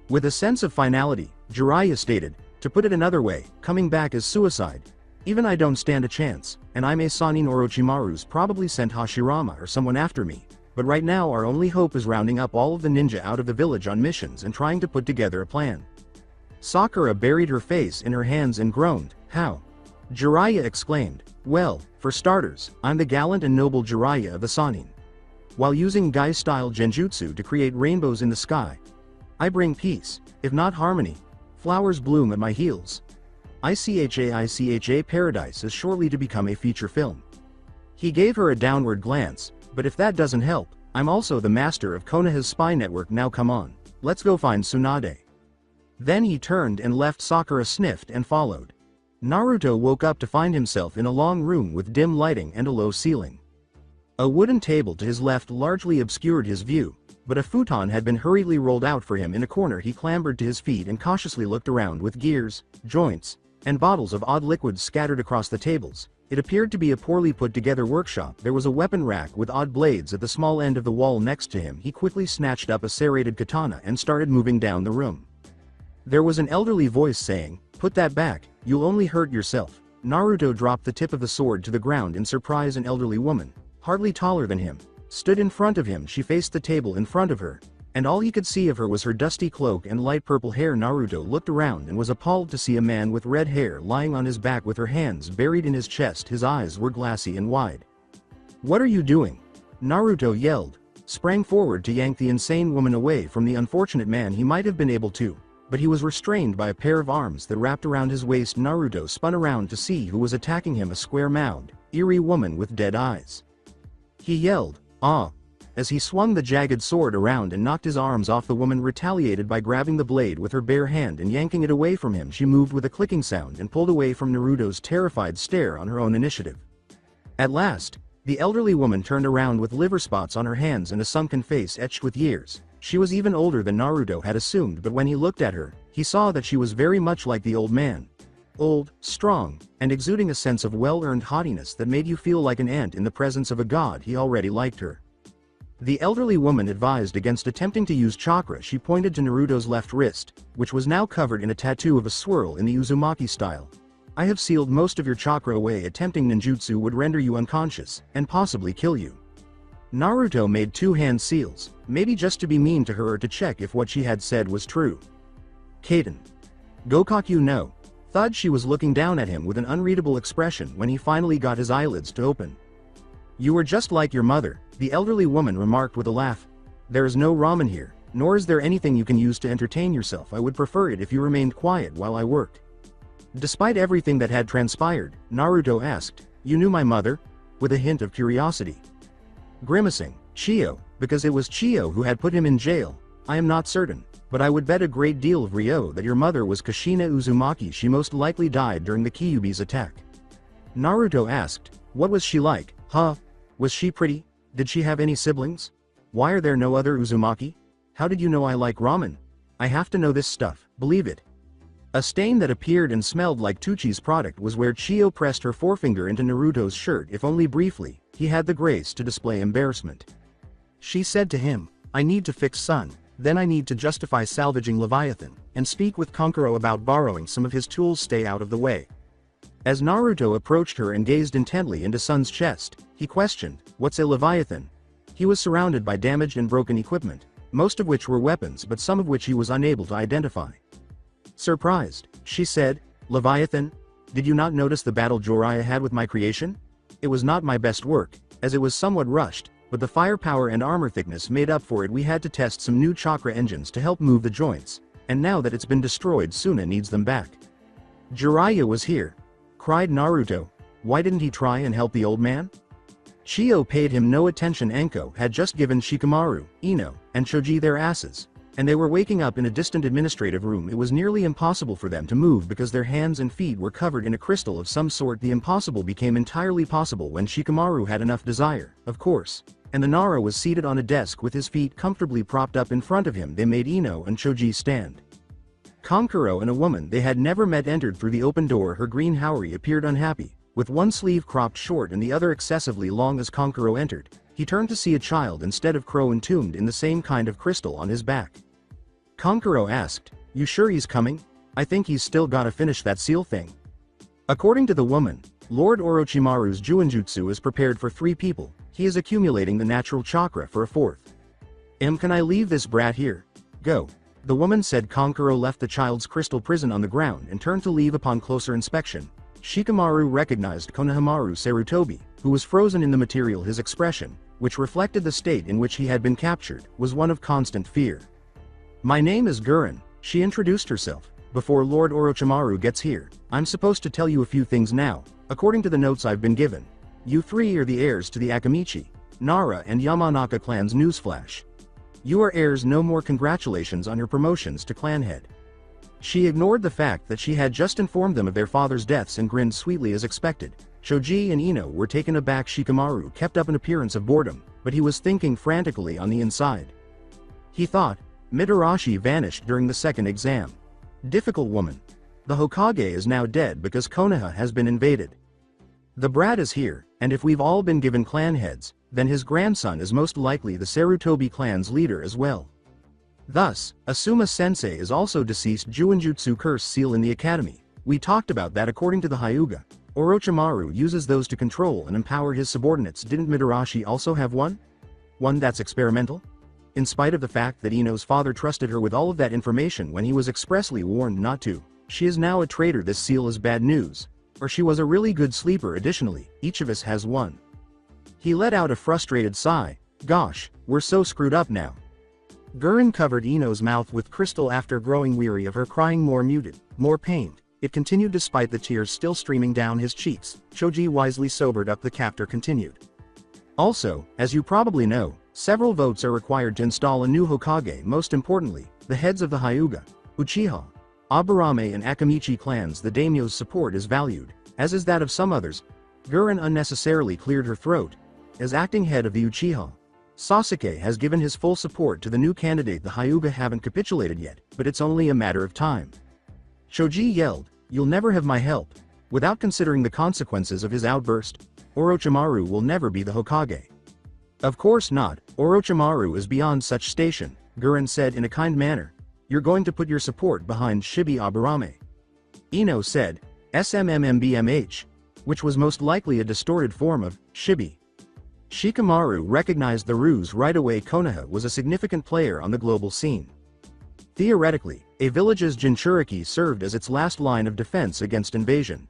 With a sense of finality, Jiraiya stated, "To put it another way, coming back is suicide. Even I don't stand a chance, and I'm a Sanin. Orochimaru's probably sent Hashirama or someone after me, but right now our only hope is rounding up all of the ninja out of the village on missions and trying to put together a plan." Sakura buried her face in her hands and groaned, "How?" Jiraiya exclaimed, "Well, for starters, I'm the gallant and noble Jiraiya of the Sanin. While using Gai-style genjutsu to create rainbows in the sky, I bring peace, if not harmony. Flowers bloom at my heels. ICHA Paradise is shortly to become a feature film." He gave her a downward glance, "But if that doesn't help, I'm also the master of Konoha's spy network. Now come on, let's go find Tsunade." Then he turned and left. Sakura sniffed and followed. Naruto woke up to find himself in a long room with dim lighting and a low ceiling. A wooden table to his left largely obscured his view, but a futon had been hurriedly rolled out for him. In a corner he clambered to his feet and cautiously looked around. With gears, joints, and bottles of odd liquids scattered across the tables, it appeared to be a poorly put together workshop. There was a weapon rack with odd blades at the small end of the wall next to him. He quickly snatched up a serrated katana and started moving down the room. There was an elderly voice saying, "Put that back, you'll only hurt yourself." Naruto dropped the tip of the sword to the ground in surprise. An elderly woman, hardly taller than him, stood in front of him. She faced the table in front of her, and all he could see of her was her dusty cloak and light purple hair. Naruto looked around and was appalled to see a man with red hair lying on his back with her hands buried in his chest. His eyes were glassy and wide. "What are you doing?" Naruto yelled, sprang forward to yank the insane woman away from the unfortunate man. He might have been able to, but he was restrained by a pair of arms that wrapped around his waist. Naruto spun around to see who was attacking him, a square-mouthed, eerie woman with dead eyes. He yelled, "Ah!" as he swung the jagged sword around and knocked his arms off. The woman retaliated by grabbing the blade with her bare hand and yanking it away from him. She moved with a clicking sound and pulled away from Naruto's terrified stare on her own initiative. At last, the elderly woman turned around with liver spots on her hands and a sunken face etched with years. She was even older than Naruto had assumed, but when he looked at her, he saw that she was very much like the old man. Old, strong, and exuding a sense of well-earned haughtiness that made you feel like an ant in the presence of a god. He already liked her. The elderly woman advised against attempting to use chakra. She pointed to Naruto's left wrist, which was now covered in a tattoo of a swirl in the Uzumaki style. "I have sealed most of your chakra away. Attempting ninjutsu would render you unconscious, and possibly kill you." Naruto made two hand seals, maybe just to be mean to her or to check if what she had said was true. Kaden. Gokaku no. Thought she was looking down at him with an unreadable expression when he finally got his eyelids to open. You were just like your mother, the elderly woman remarked with a laugh. There is no ramen here, nor is there anything you can use to entertain yourself. I would prefer it if you remained quiet while I worked. Despite everything that had transpired, Naruto asked, You knew my mother? With a hint of curiosity. Grimacing, Chio, because it was Chio who had put him in jail. I am not certain, but I would bet a great deal of Ryo that your mother was Kushina Uzumaki. She most likely died during the Kyuubi's attack. Naruto asked, What was she like, huh? Was she pretty? Did she have any siblings? Why are there no other Uzumaki? How did you know I like ramen? I have to know this stuff, believe it. A stain that appeared and smelled like Tuchi's product was where Chio pressed her forefinger into Naruto's shirt. If only briefly, he had the grace to display embarrassment. She said to him, I need to fix Sun, then I need to justify salvaging Leviathan, and speak with Kankuro about borrowing some of his tools. Stay out of the way. As Naruto approached her and gazed intently into Sun's chest, he questioned, What's a Leviathan? He was surrounded by damaged and broken equipment, most of which were weapons but some of which he was unable to identify. Surprised, she said, Leviathan? Did you not notice the battle Jiraiya had with my creation? It was not my best work, as it was somewhat rushed, but the firepower and armor thickness made up for it. We had to test some new chakra engines to help move the joints, and now that it's been destroyed, Suna needs them back. Jiraiya was here, cried Naruto. Why didn't he try and help the old man? Chio paid him no attention. Enko had just given Shikamaru, Ino, and Choji their asses, and they were waking up in a distant administrative room. It was nearly impossible for them to move because their hands and feet were covered in a crystal of some sort. The impossible became entirely possible when Shikamaru had enough desire, of course, and the Nara was seated on a desk with his feet comfortably propped up in front of him. They made Ino and Choji stand. Kankuro and a woman they had never met entered through the open door. Her green Haori appeared unhappy, with one sleeve cropped short and the other excessively long. As Kankuro entered, he turned to see a child instead of Crow entombed in the same kind of crystal on his back. Kankuro asked, You sure he's coming? I think he's still gotta finish that seal thing. According to the woman, Lord Orochimaru's Juinjutsu is prepared for 3 people. He is accumulating the natural chakra for a 4th. Can I leave this brat here? Go. The woman said. Kankuro left the child's crystal prison on the ground and turned to leave. Upon closer inspection, Shikamaru recognized Konohamaru Sarutobi, who was frozen in the material. His expression, which reflected the state in which he had been captured, was one of constant fear. My name is Gurren, she introduced herself. Before Lord Orochimaru gets here, I'm supposed to tell you a few things now. According to the notes I've been given, you 3 are the heirs to the Akamichi, Nara and Yamanaka clans. Newsflash. You are heirs. No more. Congratulations on your promotions to clan head. She ignored the fact that she had just informed them of their father's deaths and grinned sweetly as expected. Choji and Ino were taken aback. Shikamaru kept up an appearance of boredom, but he was thinking frantically on the inside. He thought, Mitarashi vanished during the 2nd exam. Difficult woman. The Hokage is now dead because Konoha has been invaded. The brat is here, and if we've all been given clan heads, then his grandson is most likely the Sarutobi clan's leader as well. Thus, Asuma Sensei is also deceased. Juinjutsu curse seal in the academy. We talked about that. According to the Hyuga, Orochimaru uses those to control and empower his subordinates. Didn't Mitarashi also have one? One that's experimental? In spite of the fact that Ino's father trusted her with all of that information when he was expressly warned not to, she is now a traitor. This seal is bad news. Or she was a really good sleeper. Additionally, each of us has one. He let out a frustrated sigh. Gosh, we're so screwed up now. Gurren covered Ino's mouth with crystal after growing weary of her crying. More muted, more pained. It continued despite the tears still streaming down his cheeks. Choji wisely sobered up. The captor continued. Also, as you probably know, several votes are required to install a new Hokage. Most importantly, the heads of the Hyuga, Uchiha, Aburame and Akamichi clans. The daimyo's support is valued, as is that of some others. Gurren unnecessarily cleared her throat. As acting head of the Uchiha, Sasuke has given his full support to the new candidate. The Hyuga haven't capitulated yet, but it's only a matter of time. Choji yelled, You'll never have my help. Without considering the consequences of his outburst, Orochimaru will never be the Hokage. Of course not. Orochimaru is beyond such station, Gurren said in a kind manner. You're going to put your support behind Shibi Aburame. Ino said, SMMMBMH, which was most likely a distorted form of Shibi. Shikamaru recognized the ruse right away. Konoha was a significant player on the global scene. Theoretically, a village's Jinchuriki served as its last line of defense against invasion.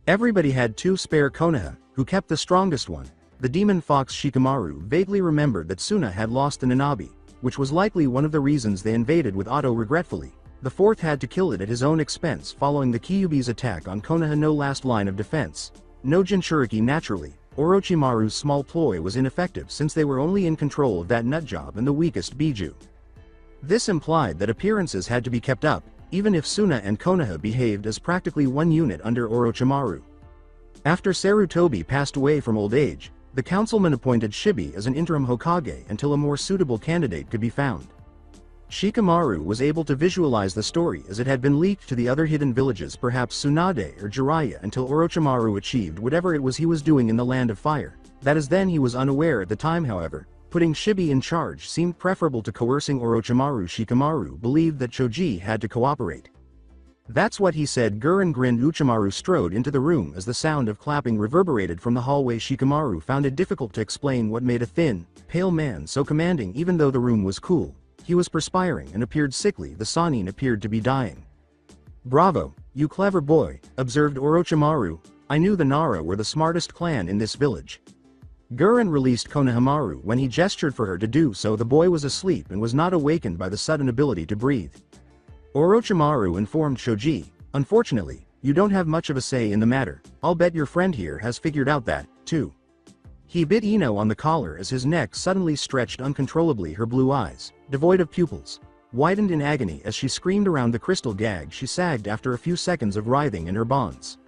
Everybody had two spare Konoha, who kept the strongest one. The demon fox Shikamaru vaguely remembered that Suna had lost the Nanabi, which was likely one of the reasons they invaded with Otto regretfully. The fourth had to kill it at his own expense following the Kyuubi's attack on Konoha. No last line of defense. No Jinchuriki. Naturally, Orochimaru's small ploy was ineffective since they were only in control of that nutjob and the weakest Biju. This implied that appearances had to be kept up, even if Suna and Konoha behaved as practically one unit under Orochimaru. After Sarutobi passed away from old age, the councilman appointed Shibi as an interim Hokage until a more suitable candidate could be found. Shikamaru was able to visualize the story as it had been leaked to the other hidden villages, perhaps Tsunade or Jiraiya, until Orochimaru achieved whatever it was he was doing in the Land of Fire. That is, then he was unaware at the time. However, putting Shibi in charge seemed preferable to coercing Orochimaru. Shikamaru believed that Choji had to cooperate. That's what he said. Gurren grinned. Uchimaru strode into the room as the sound of clapping reverberated from the hallway. Shikamaru found it difficult to explain what made a thin, pale man so commanding even though the room was cool. He was perspiring and appeared sickly. The Sannin appeared to be dying. "Bravo, you clever boy," observed Orochimaru. "I knew the Nara were the smartest clan in this village." Gurren released Konohamaru when he gestured for her to do so. The boy was asleep and was not awakened by the sudden ability to breathe. Orochimaru informed Choji, "Unfortunately, you don't have much of a say in the matter. I'll bet your friend here has figured out that, too." He bit Ino on the collar as his neck suddenly stretched uncontrollably. Her blue eyes, devoid of pupils, widened in agony as she screamed around the crystal gag. She sagged after a few seconds of writhing in her bonds.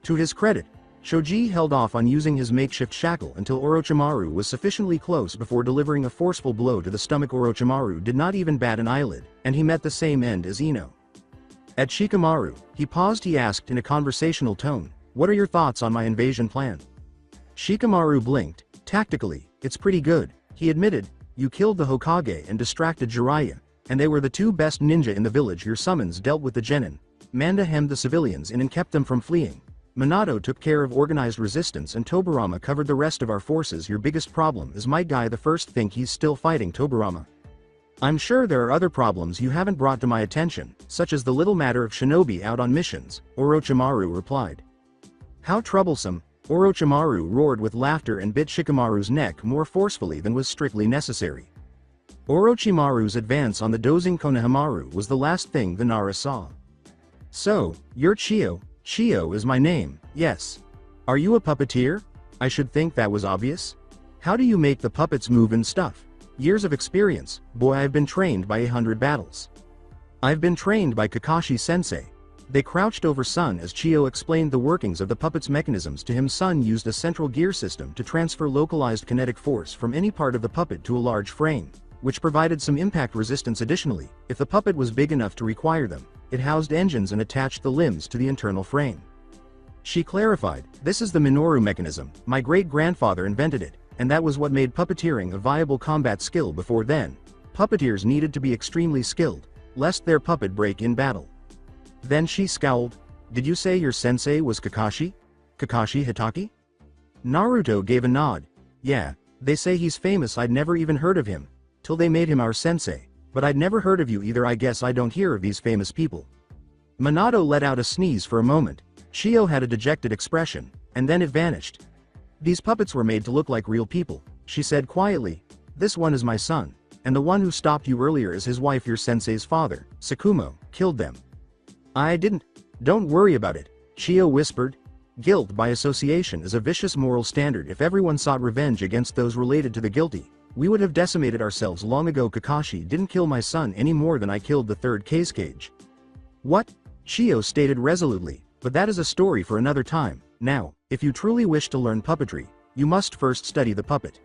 To his credit, Choji held off on using his makeshift shackle until Orochimaru was sufficiently close before delivering a forceful blow to the stomach. Orochimaru did not even bat an eyelid, and he met the same end as Ino. At Shikamaru, he paused. He asked in a conversational tone, "What are your thoughts on my invasion plan?" Shikamaru blinked. "Tactically, it's pretty good," he admitted. "You killed the Hokage and distracted Jiraiya, and they were the two best ninja in the village. Your summons dealt with the genin. Manda hemmed the civilians in and kept them from fleeing. Minato took care of organized resistance and Tobirama covered the rest of our forces. Your biggest problem is my guy. The first think he's still fighting Tobirama. I'm sure there are other problems you haven't brought to my attention, such as the little matter of Shinobi out on missions," Orochimaru replied. "How troublesome," Orochimaru roared with laughter and bit Shikamaru's neck more forcefully than was strictly necessary. Orochimaru's advance on the dozing Konohamaru was the last thing the Nara saw. "So, you're Chiyo. Chiyo is my name, yes. Are you a puppeteer? I should think that was obvious. How do you make the puppets move and stuff?" "Years of experience, boy. I've been trained by 100 battles. I've been trained by Kakashi-sensei." They crouched over Sun as Chiyo explained the workings of the puppet's mechanisms to him. Sun used a central gear system to transfer localized kinetic force from any part of the puppet to a large frame, which provided some impact resistance. Additionally, if the puppet was big enough to require them, it housed engines and attached the limbs to the internal frame. She clarified, "This is the Minoru mechanism. My great-grandfather invented it, and that was what made puppeteering a viable combat skill. Before then, puppeteers needed to be extremely skilled, lest their puppet break in battle." Then she scowled. "Did you say your sensei was Kakashi? Kakashi Hitaki?" Naruto gave a nod. "Yeah, they say he's famous. I'd never even heard of him, till they made him our sensei, but I'd never heard of you either. I guess I don't hear of these famous people." Minato let out a sneeze for a moment. Chiyo had a dejected expression, and then it vanished. "These puppets were made to look like real people," she said quietly. "This one is my son, and the one who stopped you earlier is his wife. Your sensei's father, Sakumo, killed them." "I didn't." "Don't worry about it," Chiyo whispered. "Guilt by association is a vicious moral standard. If everyone sought revenge against those related to the guilty, we would have decimated ourselves long ago. Kakashi didn't kill my son any more than I killed the third Kazekage." "What?" Chiyo stated resolutely, "but that is a story for another time. Now, if you truly wish to learn puppetry, you must first study the puppet.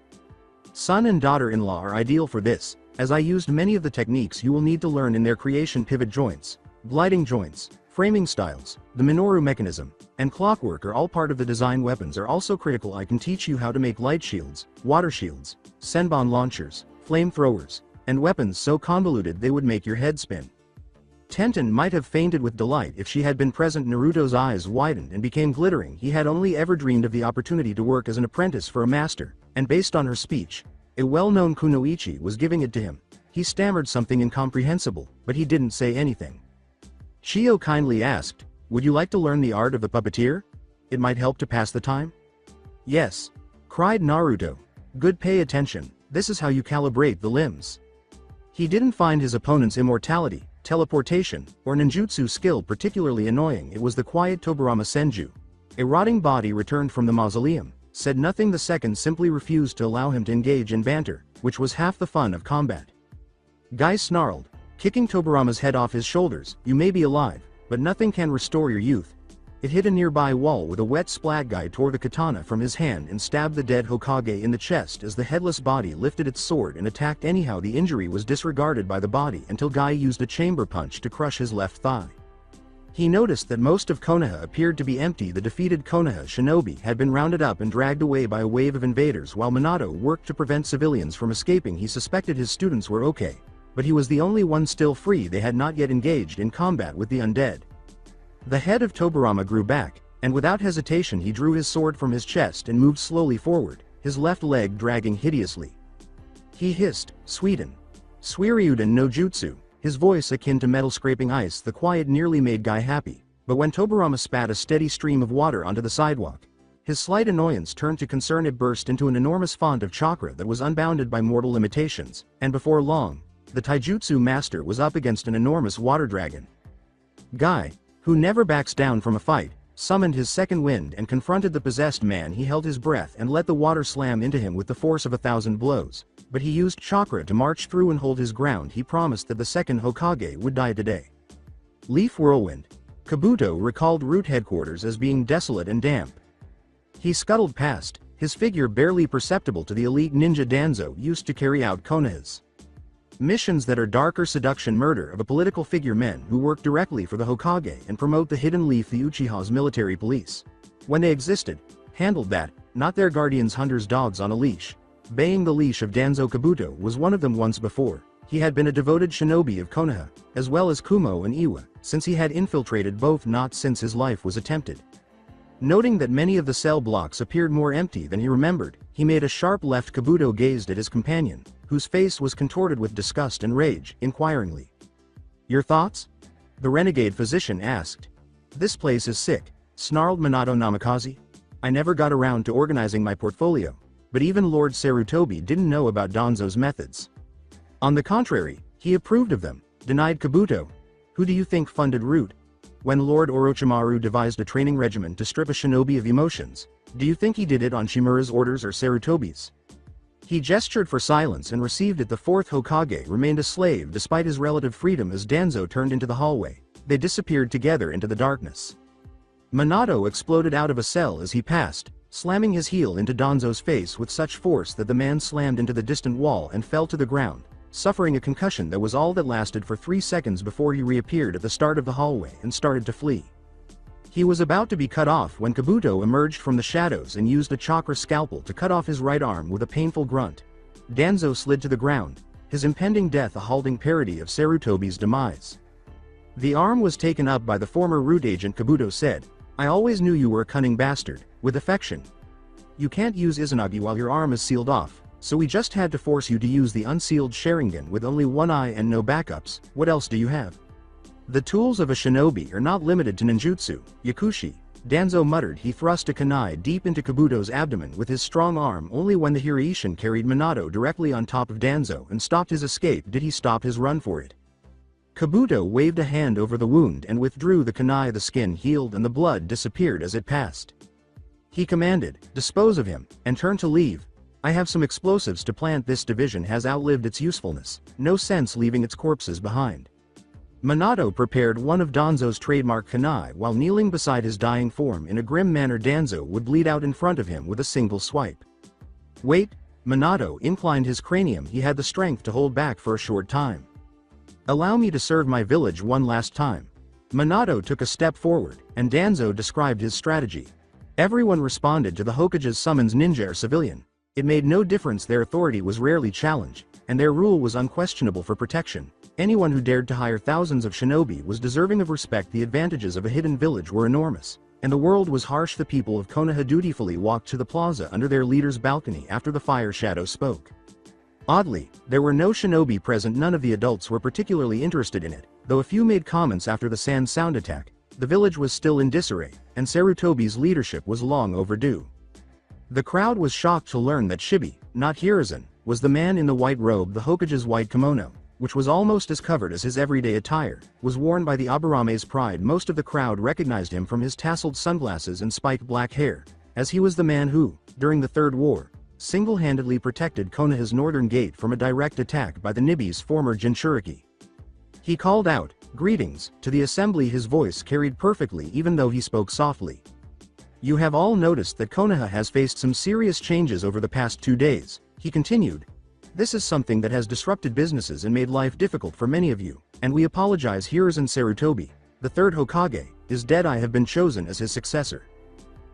Son and daughter-in-law are ideal for this, as I used many of the techniques you will need to learn in their creation. Pivot joints, gliding joints, framing styles, the Minoru mechanism, and clockwork are all part of the design. Weapons are also critical. I can teach you how to make light shields, water shields, senbon launchers, flamethrowers, and weapons so convoluted they would make your head spin." Tenten might have fainted with delight if she had been present. Naruto's eyes widened and became glittering. He had only ever dreamed of the opportunity to work as an apprentice for a master, and based on her speech, a well-known kunoichi was giving it to him. He stammered something incomprehensible, but he didn't say anything. Shio kindly asked, "Would you like to learn the art of the puppeteer? It might help to pass the time?" "Yes," cried Naruto. "Good, pay attention, this is how you calibrate the limbs." He didn't find his opponent's immortality, teleportation, or ninjutsu skill particularly annoying. It was the quiet Tobirama Senju. A rotting body returned from the mausoleum, said nothing the second simply refused to allow him to engage in banter, which was half the fun of combat. Guy snarled, kicking Tobirama's head off his shoulders, "You may be alive, but nothing can restore your youth." It hit a nearby wall with a wet splat. Guy tore the katana from his hand and stabbed the dead Hokage in the chest as the headless body lifted its sword and attacked. Anyhow, the injury was disregarded by the body until Guy used a chamber punch to crush his left thigh. He noticed that most of Konoha appeared to be empty. The defeated Konoha shinobi had been rounded up and dragged away by a wave of invaders while Minato worked to prevent civilians from escaping. He suspected his students were okay, but he was the only one still free. They had not yet engaged in combat with the undead. The head of Tobirama grew back, and without hesitation he drew his sword from his chest and moved slowly forward, his left leg dragging hideously. He hissed, "Suiden. Suiryuden no jutsu," his voice akin to metal scraping ice. The quiet nearly made Guy happy, but when Tobirama spat a steady stream of water onto the sidewalk, his slight annoyance turned to concern. It burst into an enormous font of chakra that was unbounded by mortal limitations, and before long, the taijutsu master was up against an enormous water dragon. Guy, who never backs down from a fight, summoned his second wind and confronted the possessed man. He held his breath and let the water slam into him with the force of 1,000 blows, but he used chakra to march through and hold his ground. He promised that the second Hokage would die today. Leaf Whirlwind. Kabuto recalled Root headquarters as being desolate and damp. He scuttled past, his figure barely perceptible to the elite ninja Danzo used to carry out Konoha's missions that are darker seduction, murder of a political figure, men who work directly for the Hokage and promote the Hidden Leaf. The Uchiha's military police, when they existed, handled that, not their guardians, hunters, dogs on a leash. Baying the leash of Danzo. Kabuto was one of them. Once before, he had been a devoted shinobi of Konoha, as well as Kumo and Iwa, since he had infiltrated both, not since his life was attempted. Noting that many of the cell blocks appeared more empty than he remembered, he made a sharp left. Kabuto gazed at his companion, whose face was contorted with disgust and rage, inquiringly. "Your thoughts?" the renegade physician asked. "This place is sick," snarled Minato Namikaze. "I never got around to organizing my portfolio, but even Lord Sarutobi didn't know about Danzo's methods. On the contrary, he approved of them," denied Kabuto. "Who do you think funded Root? When Lord Orochimaru devised a training regimen to strip a shinobi of emotions, do you think he did it on Shimura's orders or Sarutobi's?" He gestured for silence and received it. The fourth Hokage remained a slave despite his relative freedom. As Danzo turned into the hallway, they disappeared together into the darkness. Minato exploded out of a cell as he passed, slamming his heel into Danzo's face with such force that the man slammed into the distant wall and fell to the ground, suffering a concussion that was all that lasted for 3 seconds before he reappeared at the start of the hallway and started to flee. He was about to be cut off when Kabuto emerged from the shadows and used a chakra scalpel to cut off his right arm with a painful grunt. Danzo slid to the ground, his impending death a halting parody of Sarutobi's demise. The arm was taken up by the former Root agent. Kabuto said, "I always knew you were a cunning bastard, with affection. You can't use Izanagi while your arm is sealed off, so we just had to force you to use the unsealed Sharingan with only one eye and no backups. What else do you have?" "The tools of a shinobi are not limited to ninjutsu, Yakushi," Danzo muttered. He thrust a kunai deep into Kabuto's abdomen with his strong arm. Only when the Hiraishin carried Minato directly on top of Danzo and stopped his escape did he stop his run for it. Kabuto waved a hand over the wound and withdrew the kunai. The skin healed and the blood disappeared as it passed. He commanded, "Dispose of him," and turned to leave. "I have some explosives to plant. This division has outlived its usefulness. No sense leaving its corpses behind." Minato prepared one of Danzo's trademark kunai while kneeling beside his dying form. In a grim manner, Danzo would bleed out in front of him with a single swipe. "Wait," Minato inclined his cranium. He had the strength to hold back for a short time. "Allow me to serve my village one last time." Minato took a step forward, and Danzo described his strategy. Everyone responded to the Hokage's summons, ninja or civilian. It made no difference. Their authority was rarely challenged, and their rule was unquestionable for protection. Anyone who dared to hire thousands of shinobi was deserving of respect. The advantages of a hidden village were enormous. and the world was harsh. The people of Konoha dutifully walked to the plaza under their leader's balcony after the fire shadow spoke. Oddly, there were no shinobi present. None of the adults were particularly interested in it, though a few made comments after the sand sound attack. The village was still in disarray, and Sarutobi's leadership was long overdue. The crowd was shocked to learn that Shibi, not Hiruzen, was the man in the white robe. The Hokage's white kimono, which was almost as covered as his everyday attire, was worn by the Aburame's pride. Most of the crowd recognized him from his tasseled sunglasses and spiked black hair, as he was the man who, during the Third War, single-handedly protected Konoha's northern gate from a direct attack by the Nibi's former Jinchuriki. He called out, "Greetings," to the assembly. His voice carried perfectly even though he spoke softly. "You have all noticed that Konoha has faced some serious changes over the past 2 days," he continued. "This is something that has disrupted businesses and made life difficult for many of you, and we apologize." Hiruzen Sarutobi, the third Hokage, is dead. I have been chosen as his successor.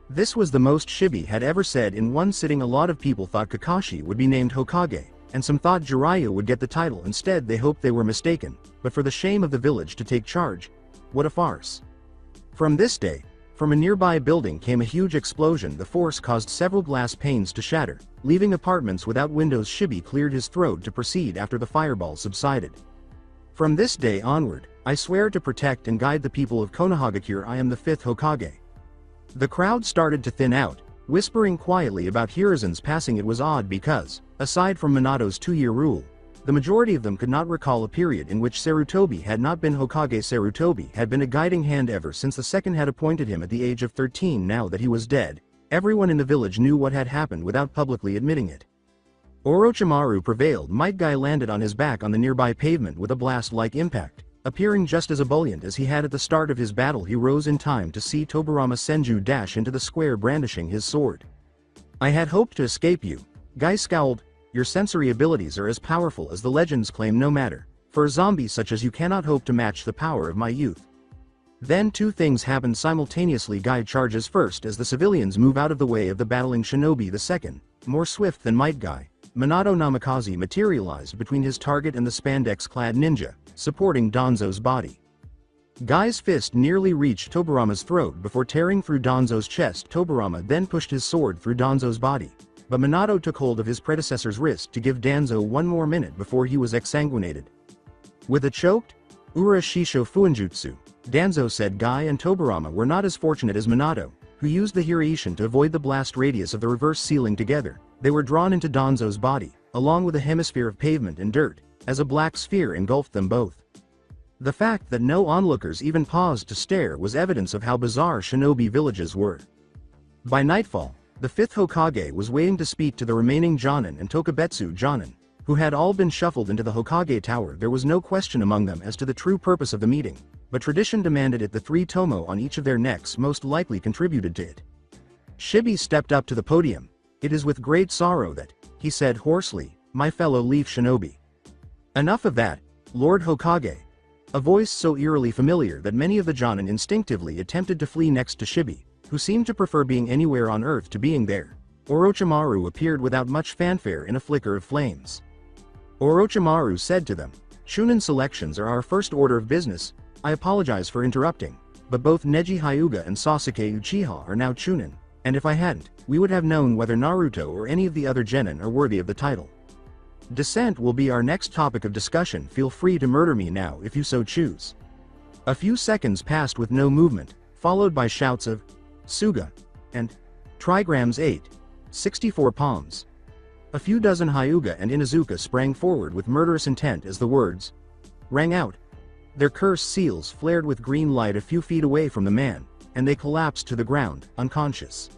This was the most Shibi had ever said in one sitting. A lot of people thought Kakashi would be named Hokage, and some thought Jiraiya would get the title. Instead, they hoped they were mistaken, but for the shame of the village to take charge. What a farce. From this day, from a nearby building came a huge explosion. The force caused several glass panes to shatter, leaving apartments without windows. Shibi cleared his throat to proceed after the fireball subsided. "From this day onward, I swear to protect and guide the people of Konohagakure. I am the 5th Hokage." The crowd started to thin out, whispering quietly about Hiruzen's passing. It was odd because, aside from Minato's 2-year rule, the majority of them could not recall a period in which Sarutobi had not been Hokage. Sarutobi had been a guiding hand ever since the second had appointed him at the age of 13. Now that he was dead, everyone in the village knew what had happened without publicly admitting it. Orochimaru prevailed. Might Guy landed on his back on the nearby pavement with a blast-like impact, appearing just as ebullient as he had at the start of his battle. He rose in time to see Tobirama Senju dash into the square brandishing his sword. "I had hoped to escape you," Guy scowled. "Your sensory abilities are as powerful as the legends claim. No matter, for a zombie such as you cannot hope to match the power of my youth." Then two things happened simultaneously. Guy charges first as the civilians move out of the way of the battling shinobi. The second, more swift than Might Guy, Minato Namikaze materialized between his target and the spandex-clad ninja, supporting Danzo's body. Guy's fist nearly reached Tobirama's throat before tearing through Danzo's chest. Tobirama then pushed his sword through Danzo's body, but Minato took hold of his predecessor's wrist to give Danzo one more minute before he was exsanguinated. With a choked, "Ura Shisho Fuinjutsu," Danzo said. Guy and Tobirama were not as fortunate as Minato, who used the Hiraishin to avoid the blast radius of the reverse ceiling. Together, they were drawn into Danzo's body, along with a hemisphere of pavement and dirt, as a black sphere engulfed them both. The fact that no onlookers even paused to stare was evidence of how bizarre shinobi villages were. By nightfall, the 5th Hokage was waiting to speak to the remaining Jonin and Tokubetsu Jonin, who had all been shuffled into the Hokage Tower. There was no question among them as to the true purpose of the meeting, but tradition demanded it. The 3 tomo on each of their necks most likely contributed to it. Shibi stepped up to the podium. "It is with great sorrow that," he said hoarsely, "my fellow Leaf Shinobi." "Enough of that, Lord Hokage." A voice so eerily familiar that many of the Jonin instinctively attempted to flee next to Shibi, who seemed to prefer being anywhere on Earth to being there. Orochimaru appeared without much fanfare in a flicker of flames. Orochimaru said to them, "Chunin selections are our first order of business. I apologize for interrupting, but both Neji Hyuga and Sasuke Uchiha are now Chunin, and if I hadn't, we would have known whether Naruto or any of the other genin are worthy of the title. Descent will be our next topic of discussion. Feel free to murder me now if you so choose." A few seconds passed with no movement, followed by shouts of "Suga" and "Trigrams 8, 64 palms." A few dozen Hyuga and Inuzuka sprang forward with murderous intent as the words rang out. Their cursed seals flared with green light a few feet away from the man, and they collapsed to the ground, unconscious.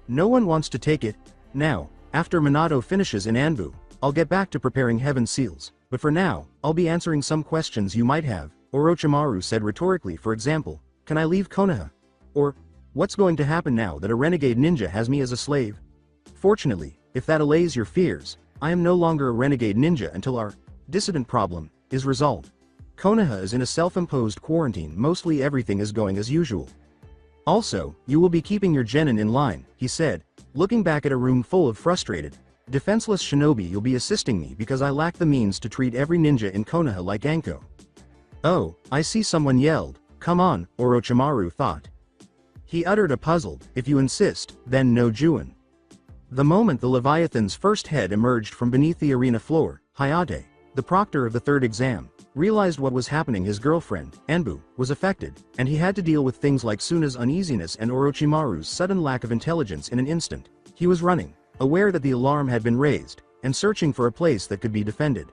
"No one wants to take it. Now, after Minato finishes in Anbu, I'll get back to preparing heaven seals, but for now, I'll be answering some questions you might have," Orochimaru said rhetorically. "For example, can I leave Konoha? Or, what's going to happen now that a renegade ninja has me as a slave? Fortunately, if that allays your fears, I am no longer a renegade ninja until our dissident problem is resolved. Konoha is in a self-imposed quarantine. Mostly everything is going as usual. Also, you will be keeping your genin in line," he said, looking back at a room full of frustrated, defenseless shinobi. "You'll be assisting me because I lack the means to treat every ninja in Konoha like Anko." "Oh, I see," someone yelled. "Come on," Orochimaru thought. He uttered a puzzled, "If you insist, then no Juin." The moment the Leviathan's first head emerged from beneath the arena floor, Hayate, the proctor of the third exam, realized what was happening. His girlfriend, Anbu, was affected, and he had to deal with things like Suna's uneasiness and Orochimaru's sudden lack of intelligence in an instant. He was running, aware that the alarm had been raised, and searching for a place that could be defended.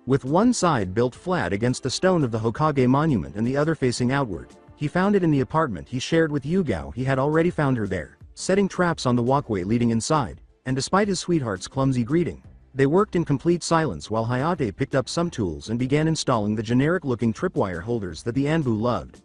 With one side built flat against the stone of the Hokage monument and the other facing outward, he found it in the apartment he shared with Yugao. He had already found her there, setting traps on the walkway leading inside, and despite his sweetheart's clumsy greeting, they worked in complete silence while Hayate picked up some tools and began installing the generic-looking tripwire holders that the Anbu loved.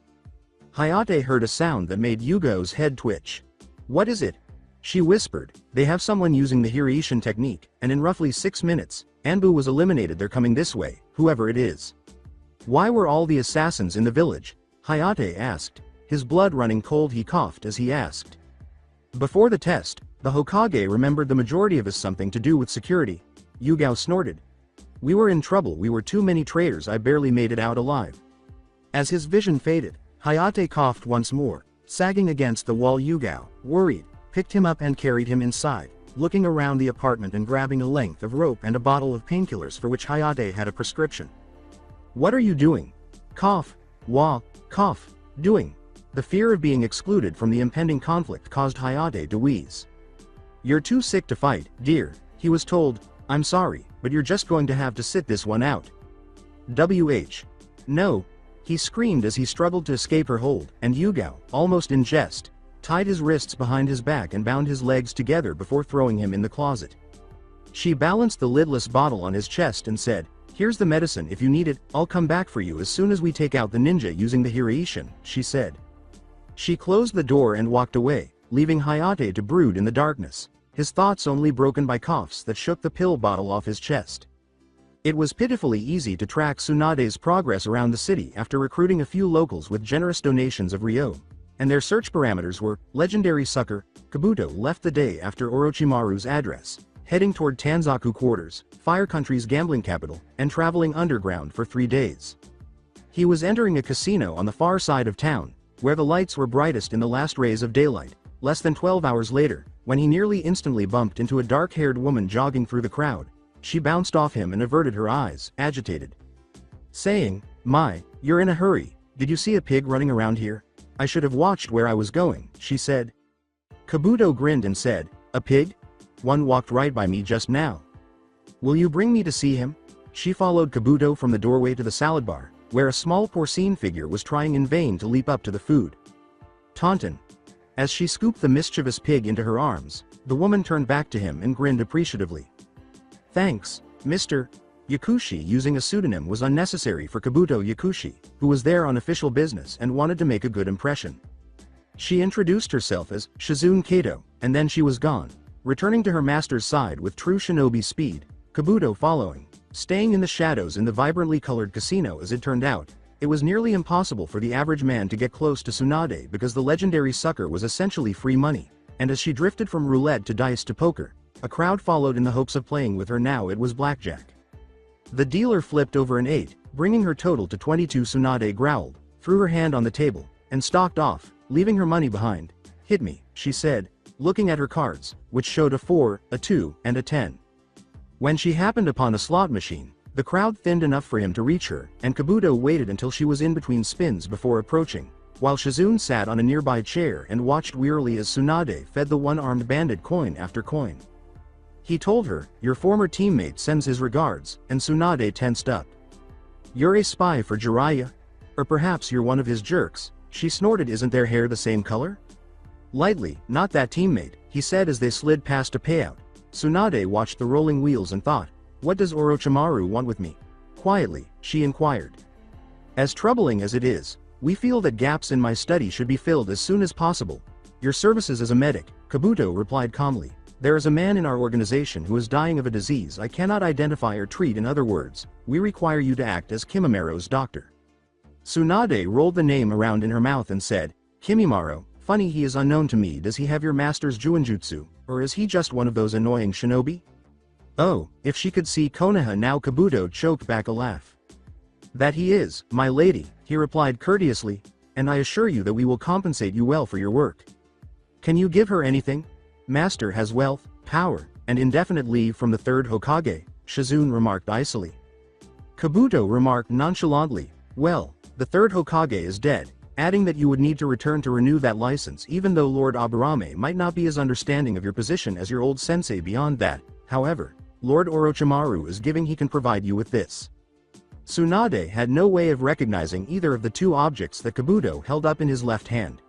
Hayate heard a sound that made Yugao's head twitch. "What is it?" she whispered. "They have someone using the Hiraishin technique, and in roughly 6 minutes, Anbu was eliminated. They're coming this way, whoever it is." "Why were all the assassins in the village?" Hayate asked. His blood running cold, he coughed as he asked. "Before the test, the Hokage remembered the majority of us. Something to do with security." Yugao snorted. "We were in trouble. We were too many traitors. I barely made it out alive." As his vision faded, Hayate coughed once more, sagging against the wall. Yugao, worried, picked him up and carried him inside, looking around the apartment and grabbing a length of rope and a bottle of painkillers for which Hayate had a prescription. "What are you doing?" Cough. Wah. Cough. Doing. The fear of being excluded from the impending conflict caused Hayate to wheeze. "You're too sick to fight, dear," he was told. "I'm sorry, but you're just going to have to sit this one out." No, he screamed as he struggled to escape her hold, and Yugao, almost in jest, tied his wrists behind his back and bound his legs together before throwing him in the closet. She balanced the lidless bottle on his chest and said, "Here's the medicine. If you need it, I'll come back for you as soon as we take out the ninja using the Hiraishin," she said. She closed the door and walked away, leaving Hayate to brood in the darkness, his thoughts only broken by coughs that shook the pill bottle off his chest. It was pitifully easy to track Tsunade's progress around the city after recruiting a few locals with generous donations of Ryo, and their search parameters were, legendary sucker. Kabuto left the day after Orochimaru's address, heading toward Tanzaku quarters, Fire Country's gambling capital, and traveling underground for 3 days. He was entering a casino on the far side of town, where the lights were brightest in the last rays of daylight, less than 12 hours later, when he nearly instantly bumped into a dark-haired woman jogging through the crowd. She bounced off him and averted her eyes, agitated, saying, "My, you're in a hurry. Did you see a pig running around here? I should have watched where I was going," she said. Kabuto grinned and said, "A pig? One walked right by me just now. Will you bring me to see him?" She followed Kabuto from the doorway to the salad bar, where a small porcine figure was trying in vain to leap up to the food. Taunton. As she scooped the mischievous pig into her arms, the woman turned back to him and grinned appreciatively. "Thanks, Mr. Yakushi." Using a pseudonym was unnecessary for Kabuto Yakushi, who was there on official business and wanted to make a good impression. She introduced herself as Shizune Kato, and then she was gone, returning to her master's side with true shinobi speed, Kabuto following. Staying in the shadows in the vibrantly colored casino. As it turned out, it was nearly impossible for the average man to get close to Tsunade because the legendary sucker was essentially free money, and as she drifted from roulette to dice to poker, a crowd followed in the hopes of playing with her. Now it was blackjack. The dealer flipped over an 8, bringing her total to 22. Tsunade growled, threw her hand on the table, and stalked off, leaving her money behind. "Hit me," she said, looking at her cards, which showed a 4, a 2, and a 10. When she happened upon a slot machine, the crowd thinned enough for him to reach her, and Kabuto waited until she was in between spins before approaching, while Shizune sat on a nearby chair and watched wearily as Tsunade fed the one-armed bandit coin after coin. He told her, "Your former teammate sends his regards," and Tsunade tensed up. "You're a spy for Jiraiya? Or perhaps you're one of his jerks," she snorted. "Isn't their hair the same color?" Lightly, "Not that teammate," he said as they slid past a payout. Tsunade watched the rolling wheels and thought, "What does Orochimaru want with me?" Quietly, she inquired. "As troubling as it is, we feel that gaps in my study should be filled as soon as possible. Your services as a medic," Kabuto replied calmly. "There is a man in our organization who is dying of a disease I cannot identify or treat. In other words, we require you to act as Kimimaro doctor." Tsunade rolled the name around in her mouth and said, "Kimimaro, funny he is unknown to me. Does he have your master's Juinjutsu, or is he just one of those annoying shinobi?" Oh, if she could see Konoha now. Kabuto choked back a laugh. "That he is, my lady," he replied courteously. and I assure you that we will compensate you well for your work. Can you give her anything? Master has wealth, power, and indefinite leave from the third Hokage, Shizune remarked icily. Kabuto remarked nonchalantly, well, the third Hokage is dead, adding that you would need to return to renew that license even though Lord Aburame might not be as understanding of your position as your old sensei. Beyond that, however, Lord Orochimaru is giving he can provide you with this. Tsunade had no way of recognizing either of the two objects that Kabuto held up in his left hand.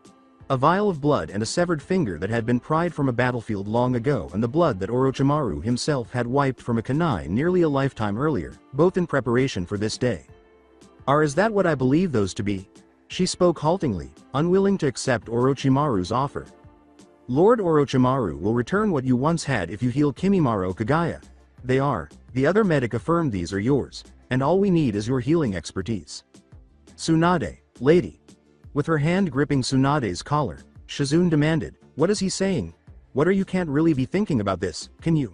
A vial of blood and a severed finger that had been pried from a battlefield long ago, and the blood that Orochimaru himself had wiped from a kunai nearly a lifetime earlier, both in preparation for this day. Is that what I believe those to be? She spoke haltingly, unwilling to accept Orochimaru's offer. Lord Orochimaru will return what you once had if you heal Kimimaro Kagaya. They are, the other medic affirmed. These are yours, and all we need is your healing expertise. Tsunade, lady. With her hand gripping Tsunade's collar, Shizune demanded, what is he saying? What are you can't really be thinking about this, can you?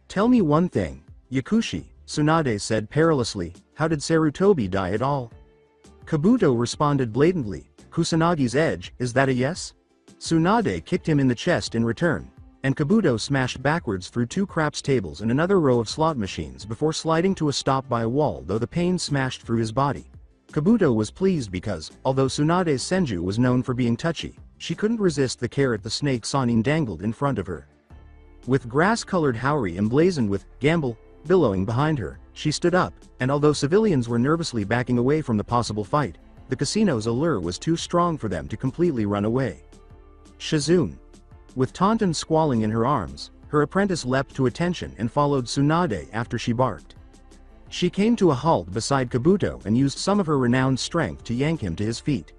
Tell me one thing, Yakushi, Tsunade said perilously, how did Sarutobi die at all? Kabuto responded blatantly, Kusanagi's edge, is that a yes? Tsunade kicked him in the chest in return, and Kabuto smashed backwards through two craps tables and another row of slot machines before sliding to a stop by a wall, though the pain smashed through his body. Kabuto was pleased because, although Tsunade's senju was known for being touchy, she couldn't resist the carrot the snake Sanin dangled in front of her. With grass-colored Haori emblazoned with "Gamble" billowing behind her, she stood up, and although civilians were nervously backing away from the possible fight, the casino's allure was too strong for them to completely run away. Shizune. With Tauntaun squalling in her arms, her apprentice leapt to attention and followed Tsunade after she barked. She came to a halt beside Kabuto and used some of her renowned strength to yank him to his feet.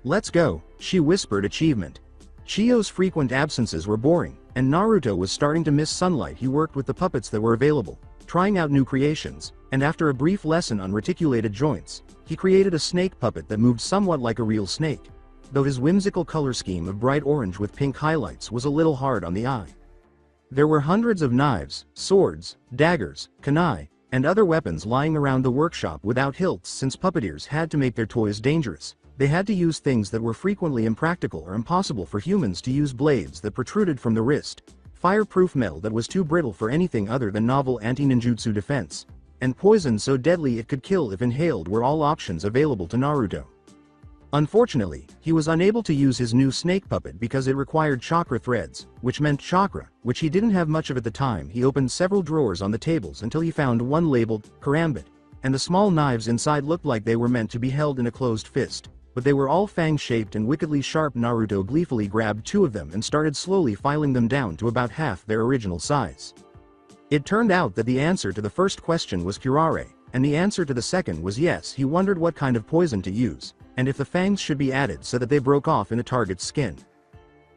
Let's go, she whispered achievement. Chiyo's frequent absences were boring, and Naruto was starting to miss sunlight. He worked with the puppets that were available, trying out new creations, and after a brief lesson on reticulated joints, he created a snake puppet that moved somewhat like a real snake, though his whimsical color scheme of bright orange with pink highlights was a little hard on the eye. There were hundreds of knives, swords, daggers, kunai, and other weapons lying around the workshop without hilts. Since puppeteers had to make their toys dangerous, they had to use things that were frequently impractical or impossible for humans to use: blades that protruded from the wrist, fireproof metal that was too brittle for anything other than novel anti-ninjutsu defense, and poison so deadly it could kill if inhaled were all options available to Naruto. Unfortunately, he was unable to use his new snake puppet because it required chakra threads, which meant chakra, which he didn't have much of at the time. He opened several drawers on the tables until he found one labeled Karambit, and the small knives inside looked like they were meant to be held in a closed fist, but they were all fang-shaped and wickedly sharp. Naruto gleefully grabbed two of them and started slowly filing them down to about half their original size. It turned out that the answer to the first question was curare, and the answer to the second was yes. He wondered what kind of poison to use, and if the fangs should be added so that they broke off in the target's skin.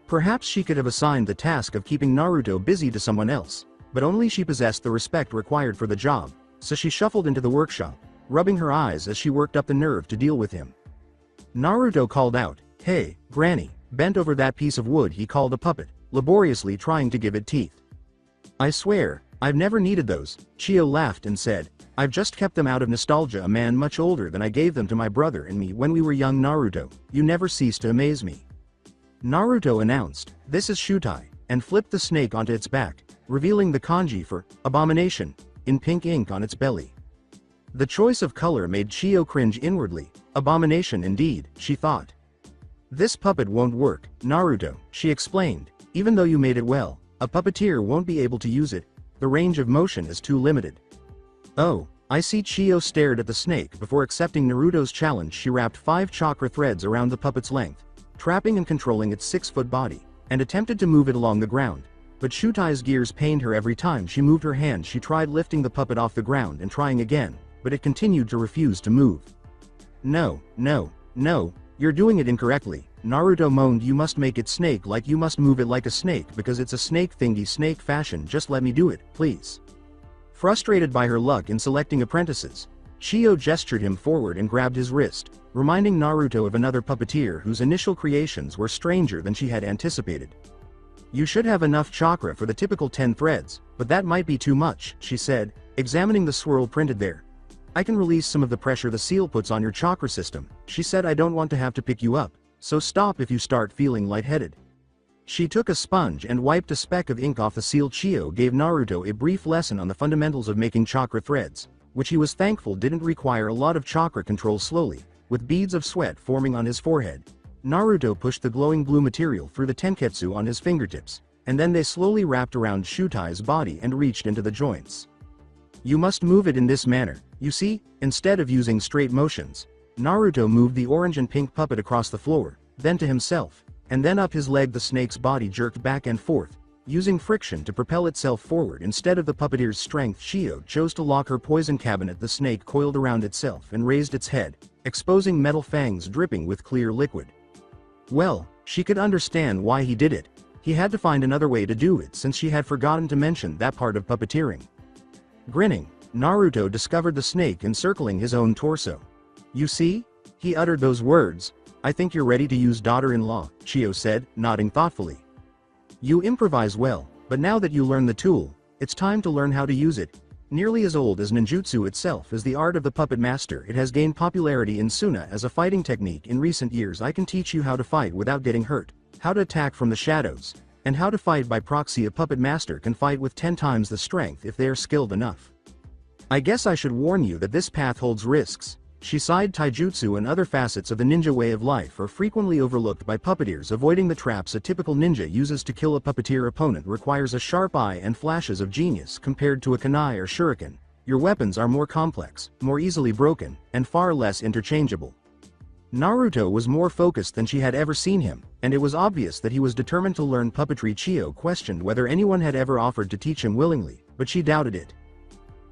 Perhaps she could have assigned the task of keeping Naruto busy to someone else, but only she possessed the respect required for the job, so she shuffled into the workshop, rubbing her eyes as she worked up the nerve to deal with him. Naruto called out, "Hey, Granny," bent over that piece of wood he called a puppet, laboriously trying to give it teeth. "I swear, I've never needed those," Chiyo laughed and said, "I've just kept them out of nostalgia. A man much older than I gave them to my brother and me when we were young. Naruto, you never cease to amaze me." Naruto announced, "This is Shutai," and flipped the snake onto its back, revealing the kanji for abomination in pink ink on its belly. The choice of color made Chiyo cringe inwardly. Abomination indeed, she thought. "This puppet won't work, Naruto," she explained. "Even though you made it well, a puppeteer won't be able to use it. The range of motion is too limited." "Oh, I see." Chiyo stared at the snake before accepting Naruto's challenge. She wrapped 5 chakra threads around the puppet's length, trapping and controlling its 6-foot body, and attempted to move it along the ground. But Shutai's gears pained her every time she moved her hand. She tried lifting the puppet off the ground and trying again, but it continued to refuse to move. "No, no, no, you're doing it incorrectly," Naruto moaned. "You must make it snake-like. You must move it like a snake because it's a snake thingy. Snake fashion. Just let me do it, please." Frustrated by her luck in selecting apprentices, Chiyo gestured him forward and grabbed his wrist, reminding Naruto of another puppeteer whose initial creations were stranger than she had anticipated. "You should have enough chakra for the typical 10 threads, but that might be too much," she said, examining the swirl printed there. I can release some of the pressure the seal puts on your chakra system. She said I don't want to have to pick you up, so stop if you start feeling lightheaded. She took a sponge and wiped a speck of ink off the seal. Chiyo gave Naruto a brief lesson on the fundamentals of making chakra threads, which he was thankful didn't require a lot of chakra control. Slowly, with beads of sweat forming on his forehead, Naruto pushed the glowing blue material through the tenketsu on his fingertips, and then they slowly wrapped around Shutai's body and reached into the joints. You must move it in this manner, you see, instead of using straight motions. Naruto moved the orange and pink puppet across the floor, then to himself, and then up his leg. The snake's body jerked back and forth, using friction to propel itself forward instead of the puppeteer's strength. Chiyo chose to lock her poison cabinet. The snake coiled around itself and raised its head, exposing metal fangs dripping with clear liquid. Well, she could understand why he did it. He had to find another way to do it since she had forgotten to mention that part of puppeteering. Grinning, Naruto discovered the snake encircling his own torso. You see? He uttered those words. I think you're ready to use daughter-in-law, Chiyo said, nodding thoughtfully. You improvise well, but now that you learn the tool, it's time to learn how to use it. Nearly as old as ninjutsu itself is the art of the puppet master. It has gained popularity in Suna as a fighting technique in recent years. I can teach you how to fight without getting hurt, how to attack from the shadows, and how to fight by proxy. A puppet master can fight with 10 times the strength if they are skilled enough. I guess I should warn you that this path holds risks. She sighed. Taijutsu and other facets of the ninja way of life are frequently overlooked by puppeteers. Avoiding the traps a typical ninja uses to kill a puppeteer opponent requires a sharp eye and flashes of genius. Compared to a kunai or shuriken, your weapons are more complex, more easily broken, and far less interchangeable. Naruto was more focused than she had ever seen him, and it was obvious that he was determined to learn puppetry. Chiyo questioned whether anyone had ever offered to teach him willingly, but she doubted it.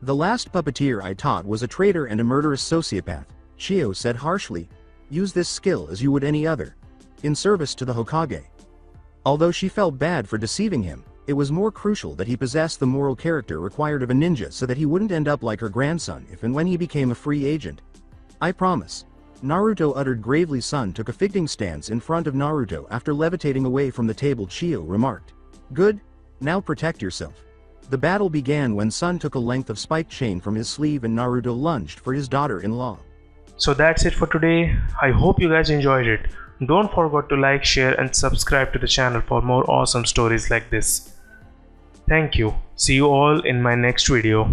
The last puppeteer I taught was a traitor and a murderous sociopath, Chiyo said harshly. Use this skill as you would any other, in service to the Hokage. Although she felt bad for deceiving him, it was more crucial that he possessed the moral character required of a ninja so that he wouldn't end up like her grandson if and when he became a free agent. I promise. Naruto uttered gravely. Sun took a fitting stance in front of Naruto after levitating away from the table. Chiyo remarked. Good. Now protect yourself. The battle began when Sun took a length of spiked chain from his sleeve and Naruto lunged for his daughter-in-law. So that's it for today. I hope you guys enjoyed it. Don't forget to like, share and subscribe to the channel for more awesome stories like this. Thank you. See you all in my next video.